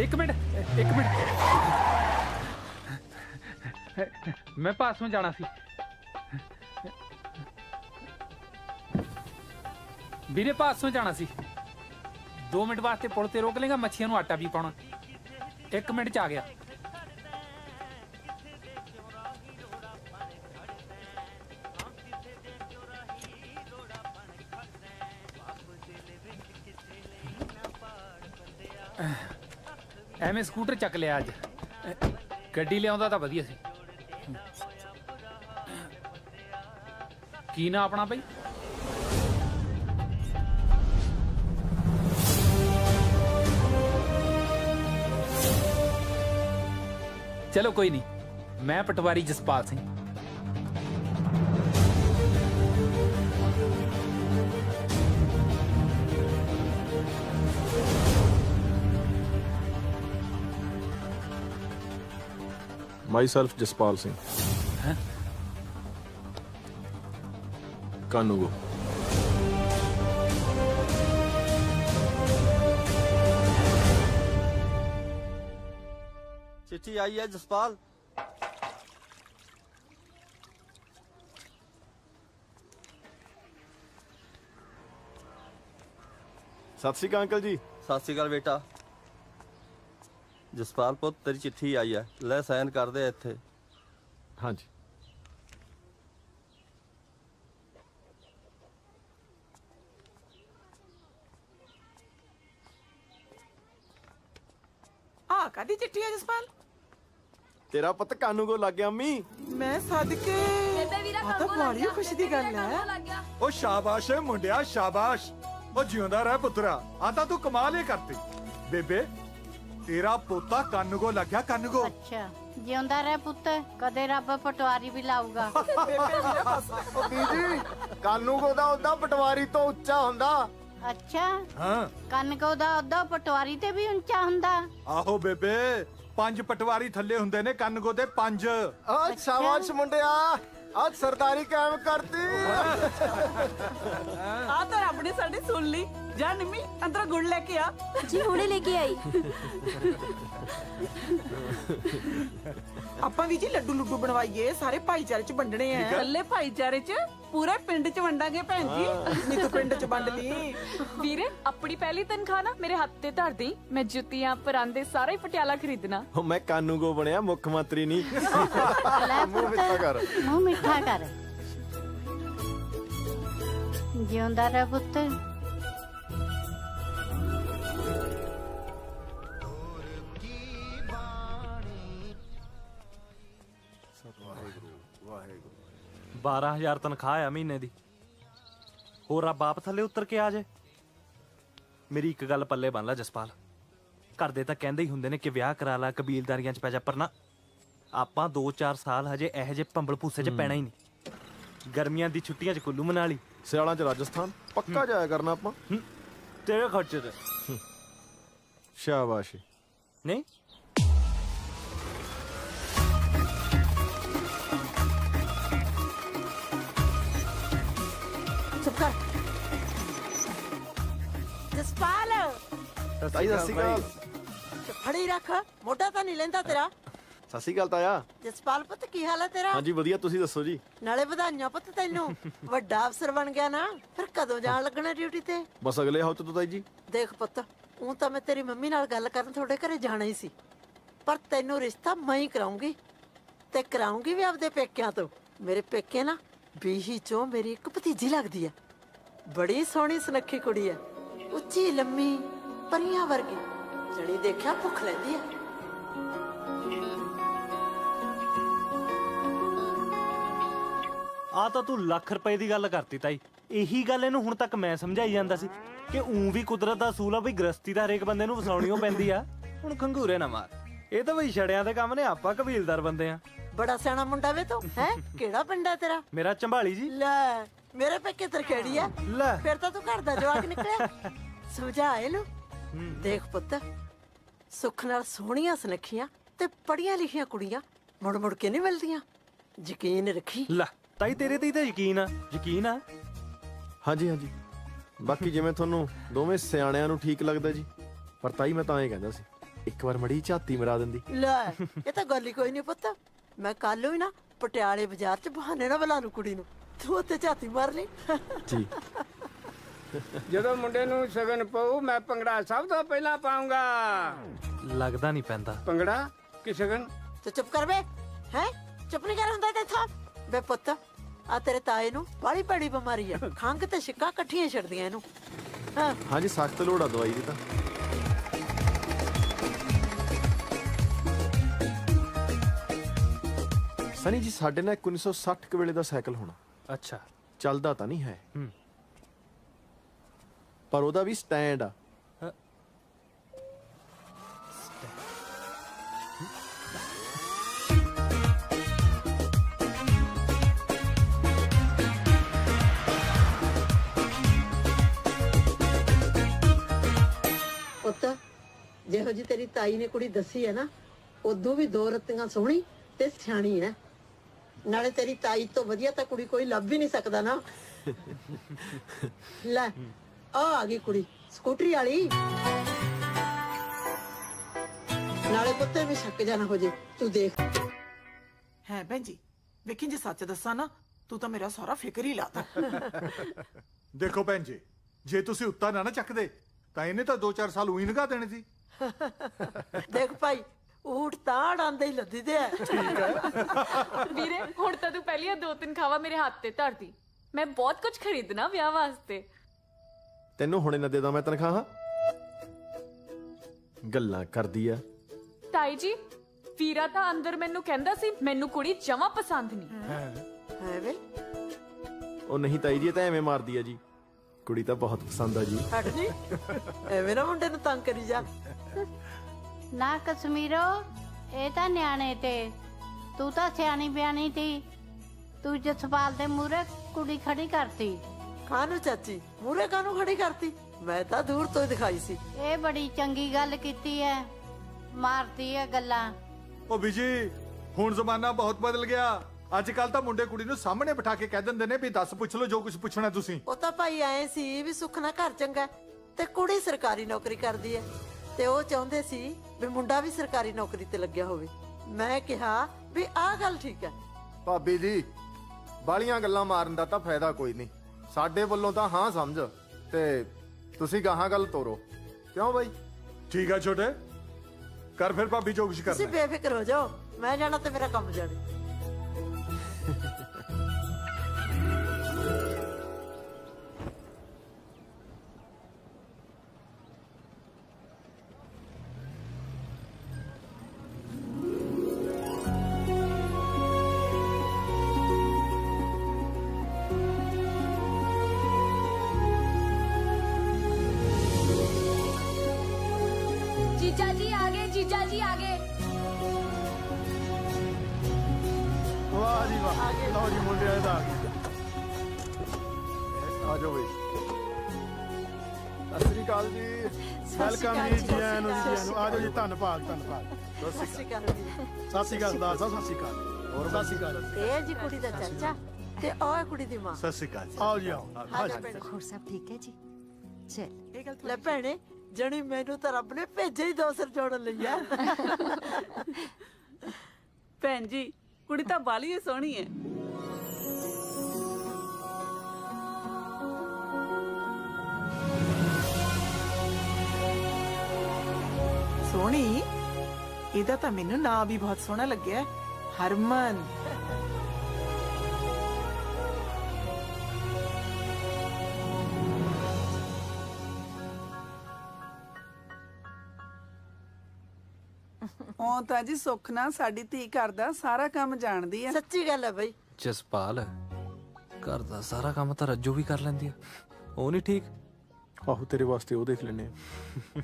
एक मिनट एक मिनट मैं पासों जाना सी ਵੀਰੇ ਪਾਸੋਂ ਜਾਣਾ ਸੀ 2 ਮਿੰਟ ਵਾਸਤੇ ਪੁਲ ਤੇ ਰੋਕ ਲੇਗਾ ਮੱਛੀਆਂ ਨੂੰ ਆਟਾ ਵੀ ਪਾਉਣਾ 1 ਮਿੰਟ ਚ ਆ ਗਿਆ ਐਵੇਂ ਸਕੂਟਰ ਚੱਕ ਲਿਆ ਅੱਜ ਗੱਡੀ ਲਿਆਉਂਦਾ ਤਾਂ ਵਧੀਆ ਸੀ ਕੀ ਨਾ ਆਪਣਾ ਬਈ चलो कोई नहीं मैं पटवारी जसपाल सिंह माई सेल्फ जसपाल सिंह कानूगो चिट्ठी आई है जसपाल सत श्री अकाल अंकल जी सत श्री अकाल बेटा जसपाल पुत तेरी चिट्ठी आई है ले साइन कर दे इत्थे हाँ जी कादी चिट्ठी है जसपाल तेरा पुत कानूगो लग गया अम्मी मैं सदके तो बड़ी खुशी दी गल है ओ शाबाश है मुंडिया शाबाश ओ जिंदा रह पुत्रा आता तू कमाल ही करती बेबे तेरा पोता कानूगो लग गया कानूगो अच्छा जिंदा रह पुत कदे रब पटवारी भी लाऊगा बीजी कानूगो दा ओदा पटवारी तो उच्चा हुंदा अच्छा हाँ कनको दा ओदा पटवारी ते भी ऊंचा हुंदा आहो बेबे 5 पटवारी थल्ले हुंदे ने कानूगो दे 5 शाबाश मुंडिया आज सरदारी कायम करती आ तो रब ने साडी सुन ली जा निम्मी अंदर गुड़ लेके आ जी हुणे लेके आई ਆਪਾਂ ਵੀ ਜੀ ਲੱਡੂ ਲੁੱਡੂ ਬਣਵਾਈਏ ਸਾਰੇ ਭਾਈਚਾਰੇ ਚ ਵੰਡਣੇ ਆ ਇਕੱਲੇ ਭਾਈਚਾਰੇ ਚ ਪੂਰੇ ਪਿੰਡ ਚ ਵੰਡਾਂਗੇ ਭੈਣ ਜੀ ਨਹੀਂ ਤੂੰ ਪਿੰਡ ਚ ਵੰਡ ਲਈ ਵੀਰੇ ਆਪਣੀ ਪਹਿਲੀ ਤਨਖਾਹ ਨਾ ਮੇਰੇ ਹੱਥ ਤੇ ਧਰ ਦੇਈ ਮੈਂ ਜੁੱਤੀਆਂ ਪਰਾਂਦੇ ਸਾਰਾ ਹੀ ਪਟਿਆਲਾ ਖਰੀਦਣਾ मैं कानूगो बनया मुख्यमंत्री नहीं ਲੈ ਪੁੱਤ ਮੂੰਹ ਮਿੱਠਾ ਕਰ ਜਿਉਂਦਾ ਰਹਿ ਪੁੱਤ बारह 12,000 तनख्वाह आ महीने दी होर रब आप थल्ले उतर के आ जाए मेरी एक गल पल्ले बन ला जसपाल घर दे तां कहंदे ही हुंदे ने कि विआह करा ला कबीलदारियां च पै जा पर ना आपां 2-4 साल हजे इहो जे भंबल भूसे च पैना ही नहीं गर्मियां दी छुट्टियां च कुल्लू मनाली सियाला च राजस्थान पक्का जाया करना आपा तेरे खर्चे ते शाबाश नहीं चुप कर जसपाल ताई सत श्री अकाल फड़ी रख मोटा तो नहीं लेंदा तेरा सत श्री अकाल ताया जसपाल पुੱਤ ਕੀ ਹਾਲ ਹੈ ਤੇਰਾ हाँ जी वधिया तुसी दसो जी ਨਾਲੇ ਵਧਾਈਆਂ ਪੁੱਤ ਤੈਨੂੰ ਵੱਡਾ ਅਫਸਰ ਬਣ ਗਿਆ ਨਾ ਫਿਰ ਕਦੋਂ ਜਾਣ ਲੱਗਣਾ ਡਿਊਟੀ ਤੇ बस अगले हफ्ते तो ताई जी ਦੇਖ ਪੁੱਤ ਉਹ ਤਾਂ ਮੈਂ ਤੇਰੀ ਮੰਮੀ ਨਾਲ ਗੱਲ ਕਰਨ ਤੁਹਾਡੇ ਘਰੇ ਜਾਣਾ ਹੀ ਸੀ ਪਰ ਤੈਨੂੰ ਰਿਸ਼ਤਾ ਮੈਂ ਹੀ ਕਰਾਉਂਗੀ ਤੇ ਕਰਾਉਂਗੀ ਵੀ ਆਪਦੇ ਪੇਕਿਆਂ ਤੋਂ ਮੇਰੇ ਪੇਕੇ ਨਾ ਬੀਹੀ ਚੋਂ ਮੇਰੀ ਇੱਕ ਭਤੀਜੀ ਲੱਗਦੀ ਹੈ ਬੜੀ ਸੋਹਣੀ ਸੁਨੱਖੀ ਕੁੜੀ ਹੈ ਉੱਚੀ ਲੰਮੀ ਪਰੀਆਂ ਵਰਗੀ ਜਣੀ ਦੇਖਿਆ ਭੁੱਖ ਲੈਂਦੀ ਹੈ ਆ ਤਾਂ ਤੂੰ ਲੱਖ ਰੁਪਏ ਦੀ ਗੱਲ ਕਰਤੀ ਤਾਈ ਇਹੀ ਗੱਲ ਇਹਨੂੰ ਹੁਣ ਤੱਕ ਮੈਂ ਸਮਝਾਈ ਜਾਂਦਾ ਸੀ ਕਿ ਵੀ ਕੁਦਰਤ ਦਾ ਅਸੂਲ ਆ ਵੀ ਗ੍ਰਸਤੀ ਦਾ ਹਰੇਕ ਬੰਦੇ ਨੂੰ ਵਸਾਉਣੀਓ ਪੈਂਦੀ ਆ ਹੁਣ ਖੰਗੂਰੇ ਨਾ ਮਾਰ ਇਹ ਤਾਂ ਬਈ ਛੜਿਆਂ ਦੇ ਕੰਮ ਨੇ ਆਪਾਂ ਕਬੀਲਦਾਰ ਬੰਦੇ ਆ ਬੜਾ ਸਿਆਣਾ ਮੁੰਡਾ ਵੇ ਤੂੰ ਹੈ ਕਿਹੜਾ ਪਿੰਡ ਹੈ ਤੇਰਾ ਮੇਰਾ ਝੰਬਾਲੀ ਜੀ ਲੈ ਮੇਰੇ ਪੇਕੇ ਤਰਖੇੜੀ ਆ ਲੈ ਫਿਰ ਤਾਂ ਤੂੰ ਘਰ ਦਾ ਜਵਾਕ ਨਿਕਲਿਆ ਸਮਝਾ ਇਹਨੂੰ ਦੇਖ ਪੁੱਤ ਸੁੱਖ ਨਾਲ ਸੋਹਣੀਆਂ ਸੁਨੱਖੀਆਂ ਤੇ ਪੜੀਆਂ ਲਿਖੀਆਂ ਕੁੜੀਆਂ ਮੁੜ ਮੁੜ ਕੇ ਨਹੀਂ ਮਿਲਦੀਆਂ ਯਕੀਨ ਰੱਖੀ ਲੈ ਤਾਈ ਤੇਰੇ ਤੇ ਹੀ ਤਾਂ ਯਕੀਨ ਆ हाँ जी हाँ जी बाकी जिवें तुहानूं दोवें सियाणिਆਂ ਨੂੰ ठीक लगदा जी पर ताई मैं तां ਇਹ ਕਹਿੰਦਾ ਸੀ ਇੱਕ ਵਾਰ ਮੜੀ ਝਾਤੀ ਮਰਾ ਦਿੰਦੀ। ਲੈ ਇਹ ਤਾਂ ਗੱਲ ਹੀ ਕੋਈ ਨਹੀਂ ਪੁੱਤ। ਮੈਂ ਕੱਲ ਵੀ ਨਾ ਪਟਿਆਲੇ ਬਾਜ਼ਾਰ 'ਚ ਬਹਾਨੇ ਨਾਲ ਬੁਲਾ ਲੂ ਕੁੜੀ ਨੂੰ, ਤੂੰ ਉੱਤੇ ਝਾਤੀ ਮਾਰ ਲਈ। ਜੀ ਜਦੋਂ ਮੁੰਡੇ ਨੂੰ ਸ਼ਗਨ ਪਊ ਮੈਂ ਭੰਗੜਾ ਸਭ ਤੋਂ ਪਹਿਲਾਂ ਪਾਉਂਗਾ। ਲੱਗਦਾ ਨਹੀਂ ਪੈਂਦਾ। ਭੰਗੜਾ ਕਿ ਸ਼ਗਨ? ਤੇ ਚੁੱਪ ਕਰ ਵੇ, ਹੈ ਚੁੱਪ ਨਹੀਂ ਕਰ ਹੁੰਦਾ ਤੇ ਥਾ ਬੇ ਪੁੱਤ। ਆ ਤੇਰੇ ਤਾਏ ਨੂੰ ਬਾਹਲੀ ਭੈੜੀ ਬਿਮਾਰੀ ਆ, ਖੰਘ ਤੇ ਛਿੱਕਾਂ ਇਕੱਠੀਆਂ ਛੱਡਦੀਆਂ ਇਹਨੂੰ। ਹਾਂ ਹਾਂਜੀ ਸਖਤ ਲੋੜ ਆ ਦਵਾਈ ਦੀ ਤਾਂ। ਸਨੀ ਜੀ ਸਾਡੇ ਨਾਲ 1960 ਵੇਲੇ ਦਾ ਸਾਈਕਲ ਹੋਣਾ। ਅੱਛਾ। ਚੱਲਦਾ ਤਾਂ ਨਹੀਂ ਹੈ ਹੂੰ। ਪਰ ਉਹਦਾ ਵੀ ਸਟੈਂਡ ਆ। ਪੁੱਤ ਜਿਹੋ ਜੀ ਤੇਰੀ ਤਾਈ ਨੇ ਕੁੜੀ ਦੱਸੀ ਹੈ ਨਾ, ਉਦੋਂ ਵੀ ਦੋ ਰੱਤੀਆਂ ਸੋਹਣੀ ਤੇ ਸਿਆਣੀ ਹੈ। ਨਾਲੇ ਤੇਰੀ ਤਾਈ ਤੋਂ ਵਧੀਆ ਤਾਂ ਕੁੜੀ ਕੋਈ ਲੱਭ ਹੀ ਨਹੀਂ ਸਕਦਾ ਨਾ। ਲੈ ਆ ਗਈ ਕੁੜੀ ਸਕੂਟਰੀ ਵਾਲੀ। ਨਾਲੇ ਪੁੱਤੇ ਵੀ ਸ਼ੱਕ ਜਾਣਾ ਹੋ ਜੇ, ਤੂੰ ਦੇਖ। ਹੈ ਭੈਣ ਜੀ, ਵੇਖੀ ਜੇ ਸੱਚ ਦੱਸਾਂ ਨਾ, ਤੂੰ ਤਾਂ ਮੇਰਾ ਸਾਰਾ ਫਿਕਰ ਹੀ ਲਾਤਾ। ਦੇਖੋ ਭੈਣ ਜੀ, ਜੇ ਤੁਸੀਂ ਉੱਤਾ ਨਾ ਚੱਕਦੇ ਤਾਂ ਇਹਨੇ ਤਾਂ 2-4 ਸਾਲ ਉਹੀ ਲੰਘਾ ਦੇਣੇ ਸੀ। ਦੇਖ ਭਾਈ, ਊਠ ਤਾਂ ਡਾਂਦੇ ਹੀ ਲੱਦੀ ਦੇ ਹੈ। ਵੀਰੇ ਹੁਣ ਤਾਂ ਤੂੰ ਪਹਿਲੀਆਂ 2-3 ਖਾਵਾ ਮੇਰੇ ਹੱਥ ਤੇ ਧਰਦੀ। ਮੈਂ ਬਹੁਤ ਕੁਝ ਖਰੀਦਣਾ ਵਿਆਹ ਵਾਸਤੇ। ਤੈਨੂੰ ਹੁਣੇ ਨਾ ਦੇ ਦਾਂ ਮੈਂ ਤਨਖਾਹ? ਗੱਲਾਂ ਕਰਦੀ ਆ। ਤਾਈ ਜੀ, ਵੀਰਾ ਤਾਂ ਅੰਦਰ ਮੈਨੂੰ ਕਹਿੰਦਾ ਸੀ ਮੈਨੂੰ ਕੁੜੀ ਜਮਾਂ ਪਸੰਦ ਨਹੀਂ। ਹੈ ਵੇ ਉਹ ਨਹੀਂ ਤਾਈ ਜੀ, ਇਹ ਤਾਂ ਐਵੇਂ ਮਾਰਦੀ ਆ ਜੀ। ਕੁੜੀ ਤਾਂ ਬਹੁਤ ਪਸੰਦ ਆ ਜੀ। ਹਟ ਜੀ, ਐਵੇਂ ਨਾ ਮੁੰਡੇ ਨੂੰ ਤੰਗ ਕਰੀ ਜਾ। ਨਾ ਕਸ਼ਮੀਰੋ, ਇਹ ਤਾਂ ਨਿਆਣੇ ਤੇ, ਤੂੰ ਤਾਂ ਸਿਆਣੀ ਬਿਆਣੀ ਤੀ। ਤੂੰ ਜਸਪਾਲ ਦੇ ਮੂਹਰੇ ਕੁੜੀ ਖੜੀ ਕਰਤੀ। ਕਾਹਨੂੰ ਚਾਚੀ ਮੂਹਰੇ ਕਾਹਨੂੰ ਖੜੀ ਕਰਤੀ? ਮੈਂ ਤਾਂ ਦੂਰ ਤੋਂ ਹੀ ਦਿਖਾਈ ਸੀ। ਇਹ ਬੜੀ ਚੰਗੀ ਗੱਲ ਕੀਤੀ ਐ, ਮਾਰਦੀ ਐ ਗੱਲਾਂ। ਉਹ ਬੀਜੀ, ਹੁਣ ਜ਼ਮਾਨਾ ਬਹੁਤ ਬਦਲ ਗਿਆ। ਅੱਜ ਕੱਲ ਤਾਂ ਮੁੰਡੇ ਕੁੜੀ ਨੂੰ ਸਾਹਮਣੇ ਬਿਠਾ ਕੇ ਕਹਿ ਦਿੰਦੇ ਨੇ ਵੀ ਦੱਸ ਪੁੱਛ ਲਓ ਜੋ ਕੁਝ ਪੁੱਛਣਾ ਤੁਸੀਂ। ਉਹ ਤਾਂ ਭਾਈ ਆਏ ਸੀ ਵੀ ਸੁੱਖ ਨਾਲ ਘਰ ਚੰਗਾ ਤੇ ਕੁੜੀ ਸਰਕਾਰੀ ਨੌਕਰੀ ਕਰਦੀ ਹੈ, ਤੇ ਉਹ ਚਾਹੁੰਦੇ ਸੀ ਵੀ ਮੁੰਡਾ ਵੀ ਸਰਕਾਰੀ ਨੌਕਰੀ ਤੇ ਲੱਗਿਆ ਹੋਵੇ। ਮੈਂ ਕਿਹਾ ਵੀ ਆਹ ਗੱਲ ਠੀਕ ਹੈ। ਭਾਬੀ ਜੀ, ਬਾਲੀਆਂ ਗੱਲਾਂ ਮਾਰਨ ਦਾ ਤਾਂ ਫਾਇਦਾ ਕੋਈ ਨਹੀਂ। ਸਾਡੇ ਵੱਲੋਂ ਤਾਂ ਹਾਂ ਸਮਝ, ਤੇ ਤੁਸੀਂ ਗਾਹਾਂ ਗੱਲ ਤੋਰੋ। ਕਿਉਂ ਬਾਈ? ਠੀਕ ਆ ਛੋਟੇ, ਕਰ ਫਿਰ ਭਾਬੀ ਜੋ ਕੁਝ ਤੁਸੀਂ ਕਰਨਾ। ਬੇਫਿਕਰ ਹੋ ਜਾਓ, ਮੈਂ ਜਾਣਾ ਤੇ ਮੇਰਾ ਕੰਮ ਜਾਣੇ। जीजा जी आगे, जीजा जी आगे। ਵਾਹ ਜੀ ਵਾਹ, ਲਓ ਜੀ ਮੁੰਡਿਆਂ ਦਾ ਆ ਗਈ। ਆ ਜਾਓ ਬਈ। ਸਤਿ ਸ੍ਰੀ ਅਕਾਲ ਜੀ। ਵੈਲਕਮ ਜੀ, ਜੀ ਆਇਆਂ ਨੂੰ, ਜੀ ਆਇਆਂ ਨੂੰ। ਆ ਜਾਓ ਜੀ, ਧੰਨਵਾਦ ਧੰਨਵਾਦ। ਸਤਿ ਸ਼੍ਰੀ ਅਕਾਲ ਵੀਰੇ। ਸਤਿ ਸ੍ਰੀ ਅਕਾਲ ਦਾਸ ਸਾਹਿਬ, ਸਤਿ ਸ੍ਰੀ ਅਕਾਲ। ਹੋਰ ਸਤਿ ਸ੍ਰੀ ਅਕਾਲ। ਇਹ ਜੀ ਕੁੜੀ ਦਾ ਚਾਚਾ ਤੇ ਉਹ ਹੈ ਕੁੜੀ ਦੀ ਮਾਂ। ਸਤਿ ਸ਼੍ਰੀ ਅਕਾਲ ਜੀ। ਆਓ ਜੀ ਆਓ। ਹੋਰ ਸਭ ਠੀਕ ਹੈ ਜੀ? ਚਲ ਇਹ ਗੱਲ ਲੈ ਭੈਣੇ, ਜਣੀ ਮੈਨੂੰ ਤਾਂ ਰੱਬ ਨੇ ਭੇਜੇ ਹੀ ਦੋ ਸਿਰ ਜੋੜਨ ਲਈ ਆ। ਭੈਣ ਜੀ, ਕੁੜੀ ਤਾਂ ਬਾਲੀ ਹੀ ਸੋਹਣੀ ਹੈ। ਸੋਹਣੀ? ਇਹਦਾ ਤਾਂ ਮੈਨੂੰ ਨਾਂ ਵੀ ਬਹੁਤ ਸੋਹਣਾ ਲੱਗਿਆ, ਹਰਮਨ। ਉਹ ਤਾਂ ਜੀ ਸੁੱਖ ਨਾਲ ਸਾਡੀ ਧੀ ਘਰ ਦਾ ਸਾਰਾ ਕੰਮ ਜਾਣਦੀ ਹੈ। ਸੱਚੀ ਗੱਲ ਹੈ ਬਈ। ਜਸਪਾਲ, ਘਰ ਦਾ ਸਾਰਾ ਕੰਮ ਤਾਂ ਰੱਜੋ ਵੀ ਕਰ ਲੈਂਦੀ ਆ। ਉਹ ਨਹੀਂ ਠੀਕ? ਆਹੋ, ਤੇਰੇ ਵਾਸਤੇ ਉਹ ਦੇਖ ਲੈਣੇ ਆ।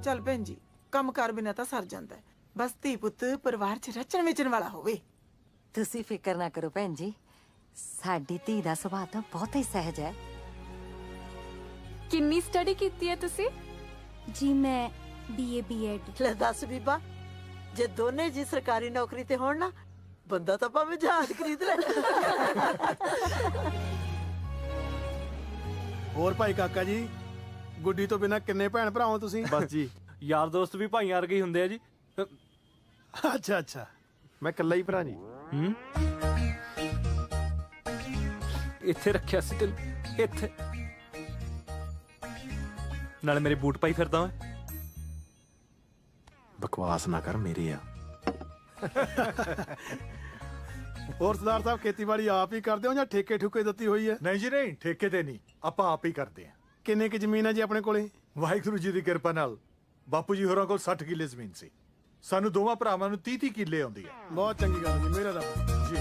ਚੱਲ ਭੈਣ ਜੀ, ਕੰਮ ਕਰ ਬਿਨਾ ਤਾਂ ਸਰ ਜਾਂਦਾ ਹੈ। ਬਸ ਧੀ ਪੁੱਤ ਪਰਿਵਾਰ 'ਚ ਰਚਣ ਵਿਚਣ ਵਾਲਾ ਹੋਵੇ। ਤੁਸੀਂ ਫਿਕਰ ਨਾ ਕਰੋ ਭੈਣ ਜੀ, ਸਾਡੀ ਧੀ ਦਾ ਸੁਭਾਅ ਤਾਂ ਬਹੁਤ ਹੀ ਸਹਿਜ ਹੈ। ਕਿੰਨੀ ਸਟੱਡੀ ਕੀਤੀ ਹੈ ਤੁਸੀਂ? ਜੀ ਮੈਂ BA B.Ed। ਲੈ ਦੱਸ ਬੀਬਾ, ਜੇ ਦੋਨੇ ਜੀ ਸਰਕਾਰੀ ਨੌਕਰੀ ਤੇ ਹੋਣ ਨਾ, ਬੰਦਾ ਤਾਂ ਭਾਵੇਂ ਜਹਾਜ਼ ਖਰੀਦ ਲੈ। ਹੋਰ ਭਾਈ ਕਾਕਾ ਜੀ, ਗੁੱਡੀ ਤੋਂ ਬਿਨਾ ਕਿੰਨੇ ਭੈਣ ਭਰਾ ਹੋ ਤੁਸੀਂ? ਬਸ ਜੀ, ਯਾਰ ਦੋਸਤ ਵੀ ਭਾਈਆਂ ਵਰਗੇ ਹੀ ਹੁੰਦੇ ਆ ਜੀ। ਅੱਛਾ ਅੱਛਾ, ਮੈਂ ਇਕੱਲਾ ਹੀ ਭਰਾ ਜੀ। ਹੂੰ, ਇੱਥੇ ਰੱਖਿਆ ਸੀ ਤੈਨੂੰ, ਇੱਥੇ। ਨਾਲੇ ਮੇਰੇ ਬੂਟ ਪਾਈ ਫਿਰਦਾ ਓਏ। ਬਕਵਾਸ ਨਾ ਕਰ, ਮੇਰੇ ਆ। ਹੋਰ ਸਰਦਾਰ ਸਾਹਿਬ, ਖੇਤੀਬਾੜੀ ਆਪ ਹੀ ਕਰਦੇ ਹੋ ਜਾਂ ਠੇਕੇ ਠੁਕੇ ਦਿੱਤੀ ਹੋਈ ਹੈ? ਨਹੀਂ ਜੀ ਨਹੀਂ, ਠੇਕੇ ਤੇ ਨਹੀਂ, ਆਪਾਂ ਆਪ ਹੀ ਕਰਦੇ ਹਾਂ। ਕਿੰਨੇ ਕੁ ਜ਼ਮੀਨ ਹੈ ਜੀ ਆਪਣੇ ਕੋਲੇ? ਵਾਹਿਗੁਰੂ ਜੀ ਦੀ ਕਿਰਪਾ ਨਾਲ ਬਾਪੂ ਜੀ ਹੋਰਾਂ ਕੋਲ 60 ਕਿੱਲੇ ਜ਼ਮੀਨ ਸੀ। ਸਾਨੂੰ ਦੋਵਾਂ ਭਰਾਵਾਂ ਨੂੰ 30-30 ਕਿੱਲੇ ਆਉਂਦੀ ਹੈ। ਬਹੁਤ ਚੰਗੀ ਗੱਲ ਜੀ, ਮੇਰਾ ਰੱਬ ਜੀ।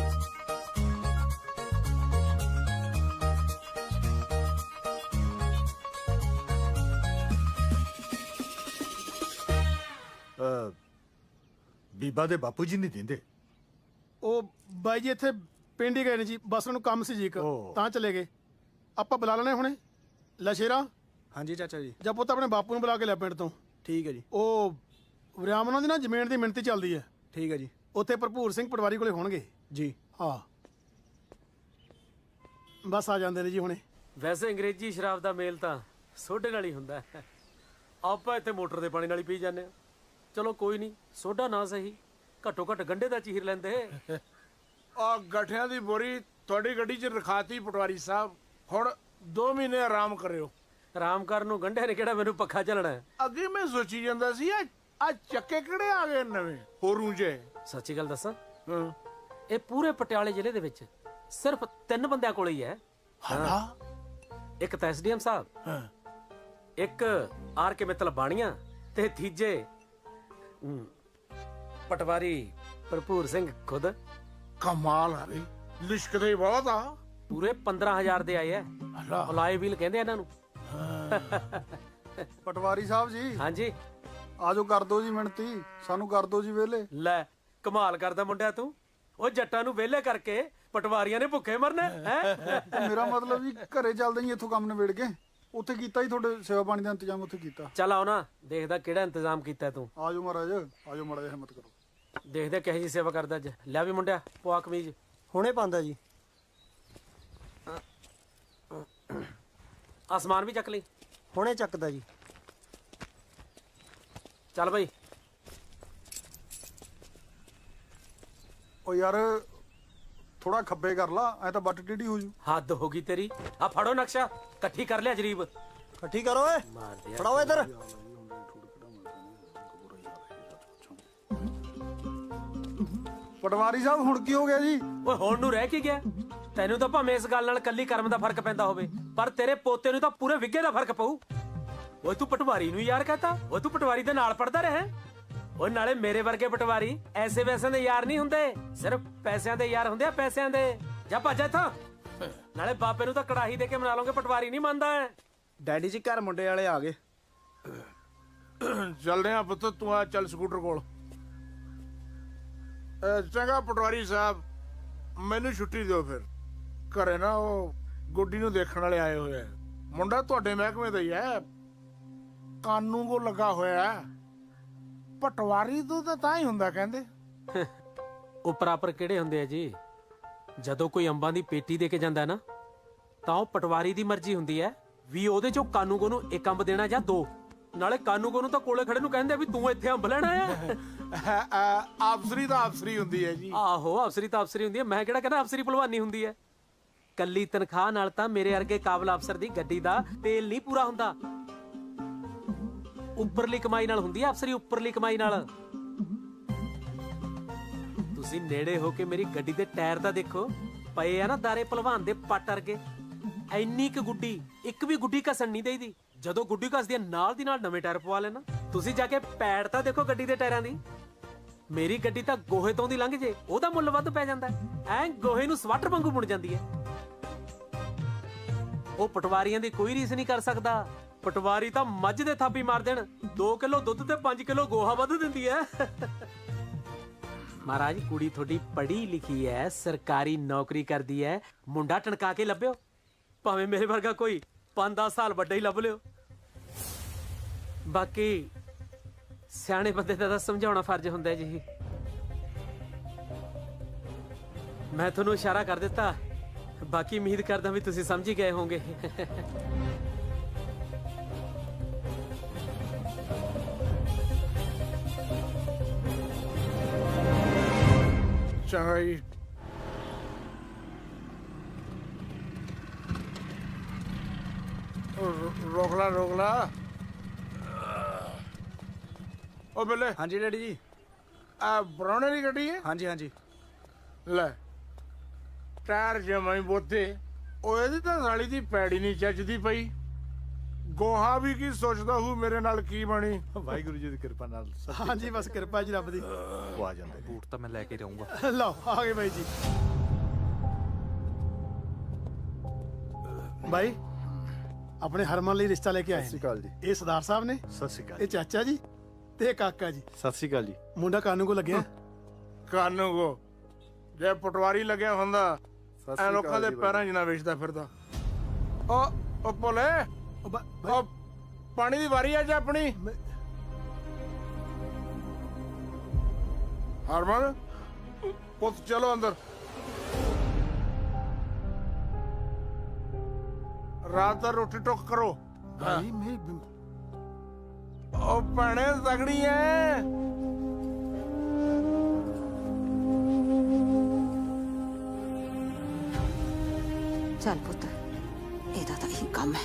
ਬੀਬਾ ਦੇ ਬਾਪੂ ਜੀ ਨਹੀਂ ਦਿੰਦੇ। ਉਹ ਬਾਈ ਜੀ ਇੱਥੇ ਪਿੰਡ ਹੀ ਗਏ ਨੇ ਜੀ, ਬਸ ਉਹਨੂੰ ਕੰਮ ਸੀ ਜੀ ਇੱਕ, ਤਾਂ ਚਲੇ ਗਏ। ਆਪਾਂ ਬੁਲਾ ਲੈਣੇ ਹੁਣੇ। ਲੈ ਸ਼ੇਰਾ। ਹਾਂਜੀ ਚਾਚਾ ਜੀ। ਜਾਂ ਪੁੱਤ ਆਪਣੇ ਬਾਪੂ ਨੂੰ ਬੁਲਾ ਕੇ ਲੈ ਪਿੰਡ ਤੋਂ। ਠੀਕ ਹੈ ਜੀ। ਉਹ ਵਿਰਾਮ ਉਹਨਾਂ ਦੀ ਨਾ ਜ਼ਮੀਨ ਦੀ ਮਿਣਤੀ ਚੱਲਦੀ ਹੈ। ਠੀਕ ਹੈ ਜੀ। ਉੱਥੇ ਭਰਪੂਰ ਸਿੰਘ ਪਟਵਾਰੀ ਕੋਲੇ ਹੋਣਗੇ ਜੀ। ਹਾਂ, ਬਸ ਆ ਜਾਂਦੇ ਨੇ ਜੀ ਹੁਣੇ। ਵੈਸੇ ਅੰਗਰੇਜ਼ੀ ਸ਼ਰਾਬ ਦਾ ਮੇਲ ਤਾਂ ਸੋਡੇ ਨਾਲ ਹੀ ਹੁੰਦਾ ਹੈ। ਆਪਾਂ ਇੱਥੇ ਮੋਟਰ ਦੇ ਪਾਣੀ ਨਾਲ ਹੀ ਪੀ ਜਾਂਦੇ ਆ। ਚਲੋ ਕੋਈ ਨਹੀਂ, ਸੋਡਾ ਨਾ ਸਹੀ, ਘੱਟੋ ਘੱਟ ਗੰਢੇ ਦਾ ਚੀਰ ਲੈਂਦੇ। ਆ ਗੱਠਿਆਂ ਦੀ ਬੋਰੀ ਤੁਹਾਡੀ ਗੱਡੀ 'ਚ ਰਖਾਤੀ ਪਟਵਾਰੀ ਸਾਹਿਬ। ਹੁਣ 2 ਮਹੀਨੇ ਆਰਾਮ ਕਰਿਓ। ਆਰਾਮ ਕਰਨ ਨੂੰ ਗੰਢਿਆਂ ਨੇ ਕਿਹੜਾ ਮੈਨੂੰ ਪੱਖਾ ਚੱਲਣਾ। ਅੱਗੇ ਮੈਂ ਸੋਚੀ ਜਾਂਦਾ ਸੀ ਆ ਚੱਕੇ ਕਿਹੜੇ ਆ ਗਏ ਨਵੇਂ ਹੋਰੂ ਜੇ। ਸੱਚੀ ਗੱਲ ਦੱਸਾਂ, ਇਹ ਪੂਰੇ ਪਟਿਆਲੇ ਜ਼ਿਲ੍ਹੇ ਦੇ ਵਿੱਚ ਸਿਰਫ 3 ਬੰਦਿਆਂ ਕੋਲ ਹੀ ਹੈ। ਇੱਕ ਤਾਂ ਐਸਡੀਐਮ ਸਾਹਿਬ, ਇੱਕ ਆਰ ਕੇ ਮਿੱਤਲ ਬਾਣੀਆਂ, ਤੇ ਤੀਜੇ ਪਟਵਾਰੀ ਭਰਪੂਰ ਸਿੰਘ ਖੁਦ। ਕਮਾਲ ਆ ਗਈ, ਲਿਸ਼ਕਦੇ ਬਹੁਤ ਆ। ਪੂਰੇ 15,000 ਦੇ ਆਏ ਐ। ਅਲਾਏ ਵੀਲ ਕਹਿੰਦੇ ਇਹਨਾਂ ਨੂੰ। ਪਟਵਾਰੀ ਸਾਹਿਬ ਜੀ। ਹਾਂਜੀ। ਆਜੋ ਕਰ ਦੋ ਜੀ ਮਿਹਨਤੀ, ਸਾਨੂੰ ਕਰ ਦੋ ਜੀ ਵੇਲੇ। ਲੈ ਕਮਾਲ ਕਰਦਾ ਮੁੰਡਿਆ ਤੂੰ। ਉਹ ਜੱਟਾਂ ਨੂੰ ਵਿਹਲੇ ਕਰਕੇ ਪਟਵਾਰੀਆਂ ਨੇ ਭੁੱਖੇ ਮਰਨਾ ਹੈ। ਮੇਰਾ ਮਤਲਬ ਜੀ ਘਰੇ ਚੱਲਦੇ ਹੀ ਇੱਥੋਂ ਕੰਮ ਨਿਬੇੜ ਕੇ ਉੱਥੇ ਕੀਤਾ ਹੀ, ਤੁਹਾਡੇ ਸੇਵਾ ਪਾਣੀ ਦਾ ਇੰਤਜ਼ਾਮ ਉੱਥੇ ਕੀਤਾ। ਚੱਲ ਆਓ ਨਾ, ਦੇਖਦਾ ਕਿਹੜਾ ਇੰਤਜ਼ਾਮ ਕੀਤਾ ਤੂੰ। ਆਜੋ ਮਹਾਰਾਜ, ਆਜੋ ਮਾੜਾ ਜਿਹਾ ਹਿੰਮਤ ਕਰੋ। ਦੇਖਦੇ ਕਿਹੋ ਜੀ ਸੇਵਾ ਕਰਦਾ ਅੱਜ। ਲੈ ਵੀ ਮੁੰਡਿਆ, ਪਵਾ ਕਮੀਜ਼। ਹੁਣੇ ਪਾਉਂਦਾ ਜੀ। ਆਸਮਾਨ ਵੀ ਚੱਕ ਲਈ। ਹੁਣੇ ਚੱਕਦਾ ਜੀ। ਚੱਲ ਬਈ। ਉਹ ਯਾਰ ਥੋੜਾ ਖੱਬੇ ਕਰ ਲਾ, ਐ ਤਾਂ ਬੱਟ ਟੇਢੀ ਹੋ ਜੂ। ਹੱਦ ਹੋ ਗਈ ਤੇਰੀ। ਆ ਫੜੋ ਨਕਸ਼ਾ, ਇਕੱਠੀ ਕਰ ਲਿਆ ਜਰੀਬ। ਇਕੱਠੀ ਕਰੋ ਓਏ, ਫੜਾਓ ਇੱਧਰ। ਪਟਵਾਰੀ ਸਾਹਿਬ ਹੁਣ ਕੀ ਹੋ ਗਿਆ ਜੀ? ਓਏ ਹੁਣ ਨੂੰ ਰਹਿ ਕੀ ਗਿਆ? ਤੈਨੂੰ ਤਾਂ ਭਾਵੇਂ ਇਸ ਗੱਲ ਨਾਲ ਕੱਲੀ ਕਰਮ ਦਾ ਫਰਕ ਪੈਂਦਾ ਹੋਵੇ, ਪਰ ਤੇਰੇ ਪੋਤੇ ਨੂੰ ਤਾਂ ਪੂਰੇ ਵਿੱਗੇ ਦਾ ਫਰਕ ਪਊ। ਓਏ ਤੂੰ ਪਟਵਾਰੀ ਨੂੰ ਯਾਰ ਕਹਤਾ? ਓਏ ਤੂੰ ਪਟਵਾਰੀ ਦੇ ਨਾਲ ਪੜਦਾ ਰਿਹਾ? ਓਏ ਨਾਲੇ ਮੇਰੇ ਵਰਗੇ ਪਟਵਾਰੀ ਐਸੇ ਵੈਸੇ ਦੇ ਯਾਰ ਨਹੀਂ ਹੁੰਦੇ, ਸਿਰਫ ਪੈਸਿਆਂ ਦੇ ਯਾਰ ਹੁੰਦੇ ਆ, ਪੈਸਿਆਂ ਦੇ। ਜਾ ਭੱਜ ਇੱਥੋਂ। ਨਾਲੇ ਬਾਪੇ ਨੂੰ ਤਾਂ ਕੜਾਹੀ ਦੇ ਕੇ ਮਨਾ ਲਓਗੇ, ਪਟਵਾਰੀ ਨਹੀਂ ਮੰਨਦਾ। ਡੈਡੀ ਜੀ ਘਰ ਮੁੰਡੇ ਵਾਲੇ ਆ ਗਏ। ਚੱਲਦੇ ਆ ਪੁੱਤ, ਤੂੰ ਆ ਚੱਲ ਸਕੂਟਰ ਕੋਲ। ਚੰਗਾ ਪਟਵਾਰੀ ਸਾਹਿਬ, ਮੈਨੂੰ ਛੁੱਟੀ ਦਿਓ ਫਿਰ। ਘਰੇ ਨਾ ਉਹ ਗੁੱਡੀ ਨੂੰ ਦੇਖਣ ਵਾਲੇ ਆਏ ਹੋਏ ਆ। ਮੁੰਡਾ ਤੁਹਾਡੇ ਮਹਿਕਮੇ ਦਾ ਹੀ ਹੈ, ਕਾਨੂੰ ਕੋ ਲੱਗਾ ਹੋਇਆ। ਪਟਵਾਰੀ ਤੋਂ ਤਾਂ ਹੀ ਹੁੰਦਾ ਕਹਿੰਦੇ। ਉਹ ਪ੍ਰਾਪਰ ਕਿਹੜੇ ਹੁੰਦੇ ਆ ਜੀ? ਜਦੋਂ ਕੋਈ ਅੰਬਾਂ ਦੀ ਪੇਟੀ ਦੇ ਕੇ ਜਾਂਦਾ ਨਾ, ਤਾਂ ਉਹ ਪਟਵਾਰੀ ਦੀ ਮਰਜ਼ੀ ਹੁੰਦੀ ਹੈ ਵੀ ਉਹਦੇ ਚੋਂ ਕਾਨੂੰਗੋ ਨੂੰ 1 ਅੰਬ ਦੇਣਾ ਜਾਂ 2। ਨਾਲੇ ਕਾਨੂੰਗੋ ਨੂੰ ਤਾਂ ਕੋਲੇ ਖੜੇ ਨੂੰ ਕਹਿੰਦੇ ਵੀ ਤੂੰ ਇੱਥੇ ਅੰਬ ਲੈਣਾ ਆ। ਅਫਸਰੀ ਤਾਂ ਅਫਸਰੀ ਹੁੰਦੀ ਹੈ ਜੀ। ਆਹੋ, ਅਫਸਰੀ ਤਾਂ ਅਫਸਰੀ ਹੁੰਦੀ ਹੈ। ਮੈਂ ਕਿਹੜਾ ਕਹਿੰਦਾ ਅਫਸਰੀ ਭਲਵਾਨੀ ਹੁੰਦੀ ਹੈ। ਕੱਲੀ ਤਨਖਾਹ ਨਾਲ ਤਾਂ ਮੇਰੇ ਵਰਗੇ ਕਾਬਲ ਅਫਸਰ ਦੀ ਗੱਡੀ ਦਾ ਤੇਲ ਨਹੀਂ ਪੂਰਾ ਹੁੰਦਾ। ਉੱਪਰਲੀ ਕਮਾਈ ਨਾਲ ਹੁੰਦੀ ਹੈ ਅਫਸਰੀ, ਉੱਪਰਲੀ ਕਮਾਈ ਨਾਲ। ਤੁਸੀਂ ਨੇੜੇ ਹੋ ਕੇ ਮੇਰੀ ਗੱਡੀ ਦੇ ਟਾਇਰ ਤਾਂ ਦੇਖੋ, ਪਏ ਆ ਨਾ ਦਾਰੇ ਭਲਵਾਨ ਦੇ ਪੱਟ ਵਰਗੇ। ਐਨੀ ਕੁ ਗੁੱਡੀ, ਇੱਕ ਵੀ ਗੁੱਡੀ ਘਸਣ ਨਹੀਂ ਦੇਈਦੀ। ਜਦੋਂ ਗੁੱਡੀ ਘਸਦੀ ਹੈ ਨਾਲ ਦੀ ਨਾਲ ਨਵੇਂ ਟਾਇਰ ਪਵਾ ਲੈਣਾ। ਤੁਸੀਂ ਜਾ ਕੇ ਪੈੜ ਤਾਂ ਦੇਖੋ ਗੱਡੀ ਦੇ ਟਾਇਰਾਂ ਦੀ। ਮੇਰੀ ਗੱਡੀ ਤਾਂ ਗੋਹੇ ਤੋਂ ਦੀ ਲੰਘ ਜੇ ਉਹਦਾ ਮੁੱਲ ਵੱਧ ਪੈ ਜਾਂਦਾ। ਐ ਗੋਹੇ ਨੂੰ ਸਵਾਟਰ ਵਾਂਗੂ ਬੁਣ ਜਾਂਦੀ ਹੈ। ਉਹ ਪਟਵਾਰੀਆਂ ਦੀ ਕੋਈ ਰੀਸ ਨਹੀਂ ਕਰ ਸਕਦਾ। ਪਟਵਾਰੀ ਤਾਂ ਮੱਝ ਦੇ ਥਾਪੀ ਮਾਰ ਦੇਣ, 2 ਕਿਲੋ ਦੁੱਧ ਤੇ 5 ਕਿਲੋ ਗੋਹਾ ਵੱਧ ਦਿੰਦੀ ਹੈ। ਮਹਾਰਾਜ, ਕੁੜੀ ਤੁਹਾਡੀ ਪੜ੍ਹੀ ਲਿਖੀ ਹੈ, ਸਰਕਾਰੀ ਨੌਕਰੀ ਕਰਦੀ ਹੈ। ਮੁੰਡਾ ਟਣਕਾ ਕੇ ਲੱਭਿਓ, ਭਾਵੇਂ ਮੇਰੇ ਵਰਗਾ ਕੋਈ 5-10 ਸਾਲ ਵੱਡਾ ਹੀ ਲੱਭ ਲਿਓ। ਬਾਕੀ ਸਿਆਣੇ ਬੰਦੇ ਦਾ ਤਾਂ ਸਮਝਾਉਣਾ ਫਰਜ਼ ਹੁੰਦਾ ਜੀ। ਮੈਂ ਤੁਹਾਨੂੰ ਇਸ਼ਾਰਾ ਕਰ ਦਿੱਤਾ, ਬਾਕੀ ਉਮੀਦ ਕਰਦਾ ਵੀ ਤੁਸੀਂ ਸਮਝ ਹੀ ਗਏ ਹੋਵੋਗੇ। ਚੰਗਾ ਜੀ। ਰੋਕ ਲਾ ਉਹ ਬੱਲੇ। ਹਾਂਜੀ ਡੈਡੀ ਜੀ। ਆ ਬਰਾਉਣੇ ਦੀ ਗੱਡੀ ਹੈ? ਹਾਂਜੀ ਹਾਂਜੀ। ਲੈ ਟਾਇਰ ਜਮਾਈ ਬੋਤੇ। ਉਹ ਇਹਦੀ ਤਾਂ ਸਾਲੀ ਦੀ ਪੈੜੀ ਨਹੀਂ ਚੱਜਦੀ ਪਈ। ਗੋਹਾ ਵੀ ਕੀ ਸੋਚਦਾ ਹੂੰ ਮੇਰੇ ਨਾਲ ਕੀ ਬਣੀ। ਵਾਹਿਗੁਰੂ ਜੀ ਦੀ ਕਿਰਪਾ ਨਾਲ ਹਾਂਜੀ ਬਸ ਕਿਰਪਾ ਜੀ ਰੱਬ ਦੀ। ਉਹ ਆ ਜਾਂਦੇ। ਬੂਟ ਤਾਂ ਮੈਂ ਲੈ ਕੇ ਜਾਊਂਗਾ। ਲਓ ਆ ਗਏ ਬਾਈ ਜੀ। ਬਾਈ ਆਪਣੇ ਹਰਮਨ ਲਈ ਰਿਸ਼ਤਾ ਲੈ ਕੇ ਆਏ। ਸਤਿ ਸ਼੍ਰੀ ਅਕਾਲ ਜੀ। ਇਹ ਸਰਦਾਰ ਸਾਹਿਬ ਨੇ। ਸਤਿ ਸ਼੍ਰੀ ਅਕਾਲ। ਇਹ ਚਾਚਾ ਜੀ ਤੇ ਇਹ ਕਾਕਾ ਜੀ। ਸਤਿ ਸ਼੍ਰੀ ਅਕਾਲ ਜੀ। ਮੁੰਡਾ ਕਾਨੂੰ ਕੋ ਲੱਗਿਆ। ਕਾਨੂੰ ਕੋ ਜੇ ਪਟਵਾਰੀ ਲੱਗਿਆ ਹੁੰਦਾ ਐ ਲੋਕਾਂ ਦੇ ਪੈਰਾਂ 'ਚ ਨਾ ਵੇਚਦਾ ਫਿਰਦਾ। ਉਹ ਭੋਲੇ ਉਹ ਪਾਣੀ ਦੀ ਵਾਰੀ ਅੱਜ ਆਪਣੀ। ਹਰਮਨ ਪੁੱਤ ਚਲੋ ਅੰਦਰ। ਰਾਤ ਦਾ ਰੋਟੀ ਟੁੱਕ ਕਰੋ। ਉਹ ਭੈਣੇ ਤਗੜੀ ਐ। ਚੱਲ ਪੁੱਤ ਇਹਦਾ ਤਾਂ ਇਹੀ ਕੰਮ ਹੈ।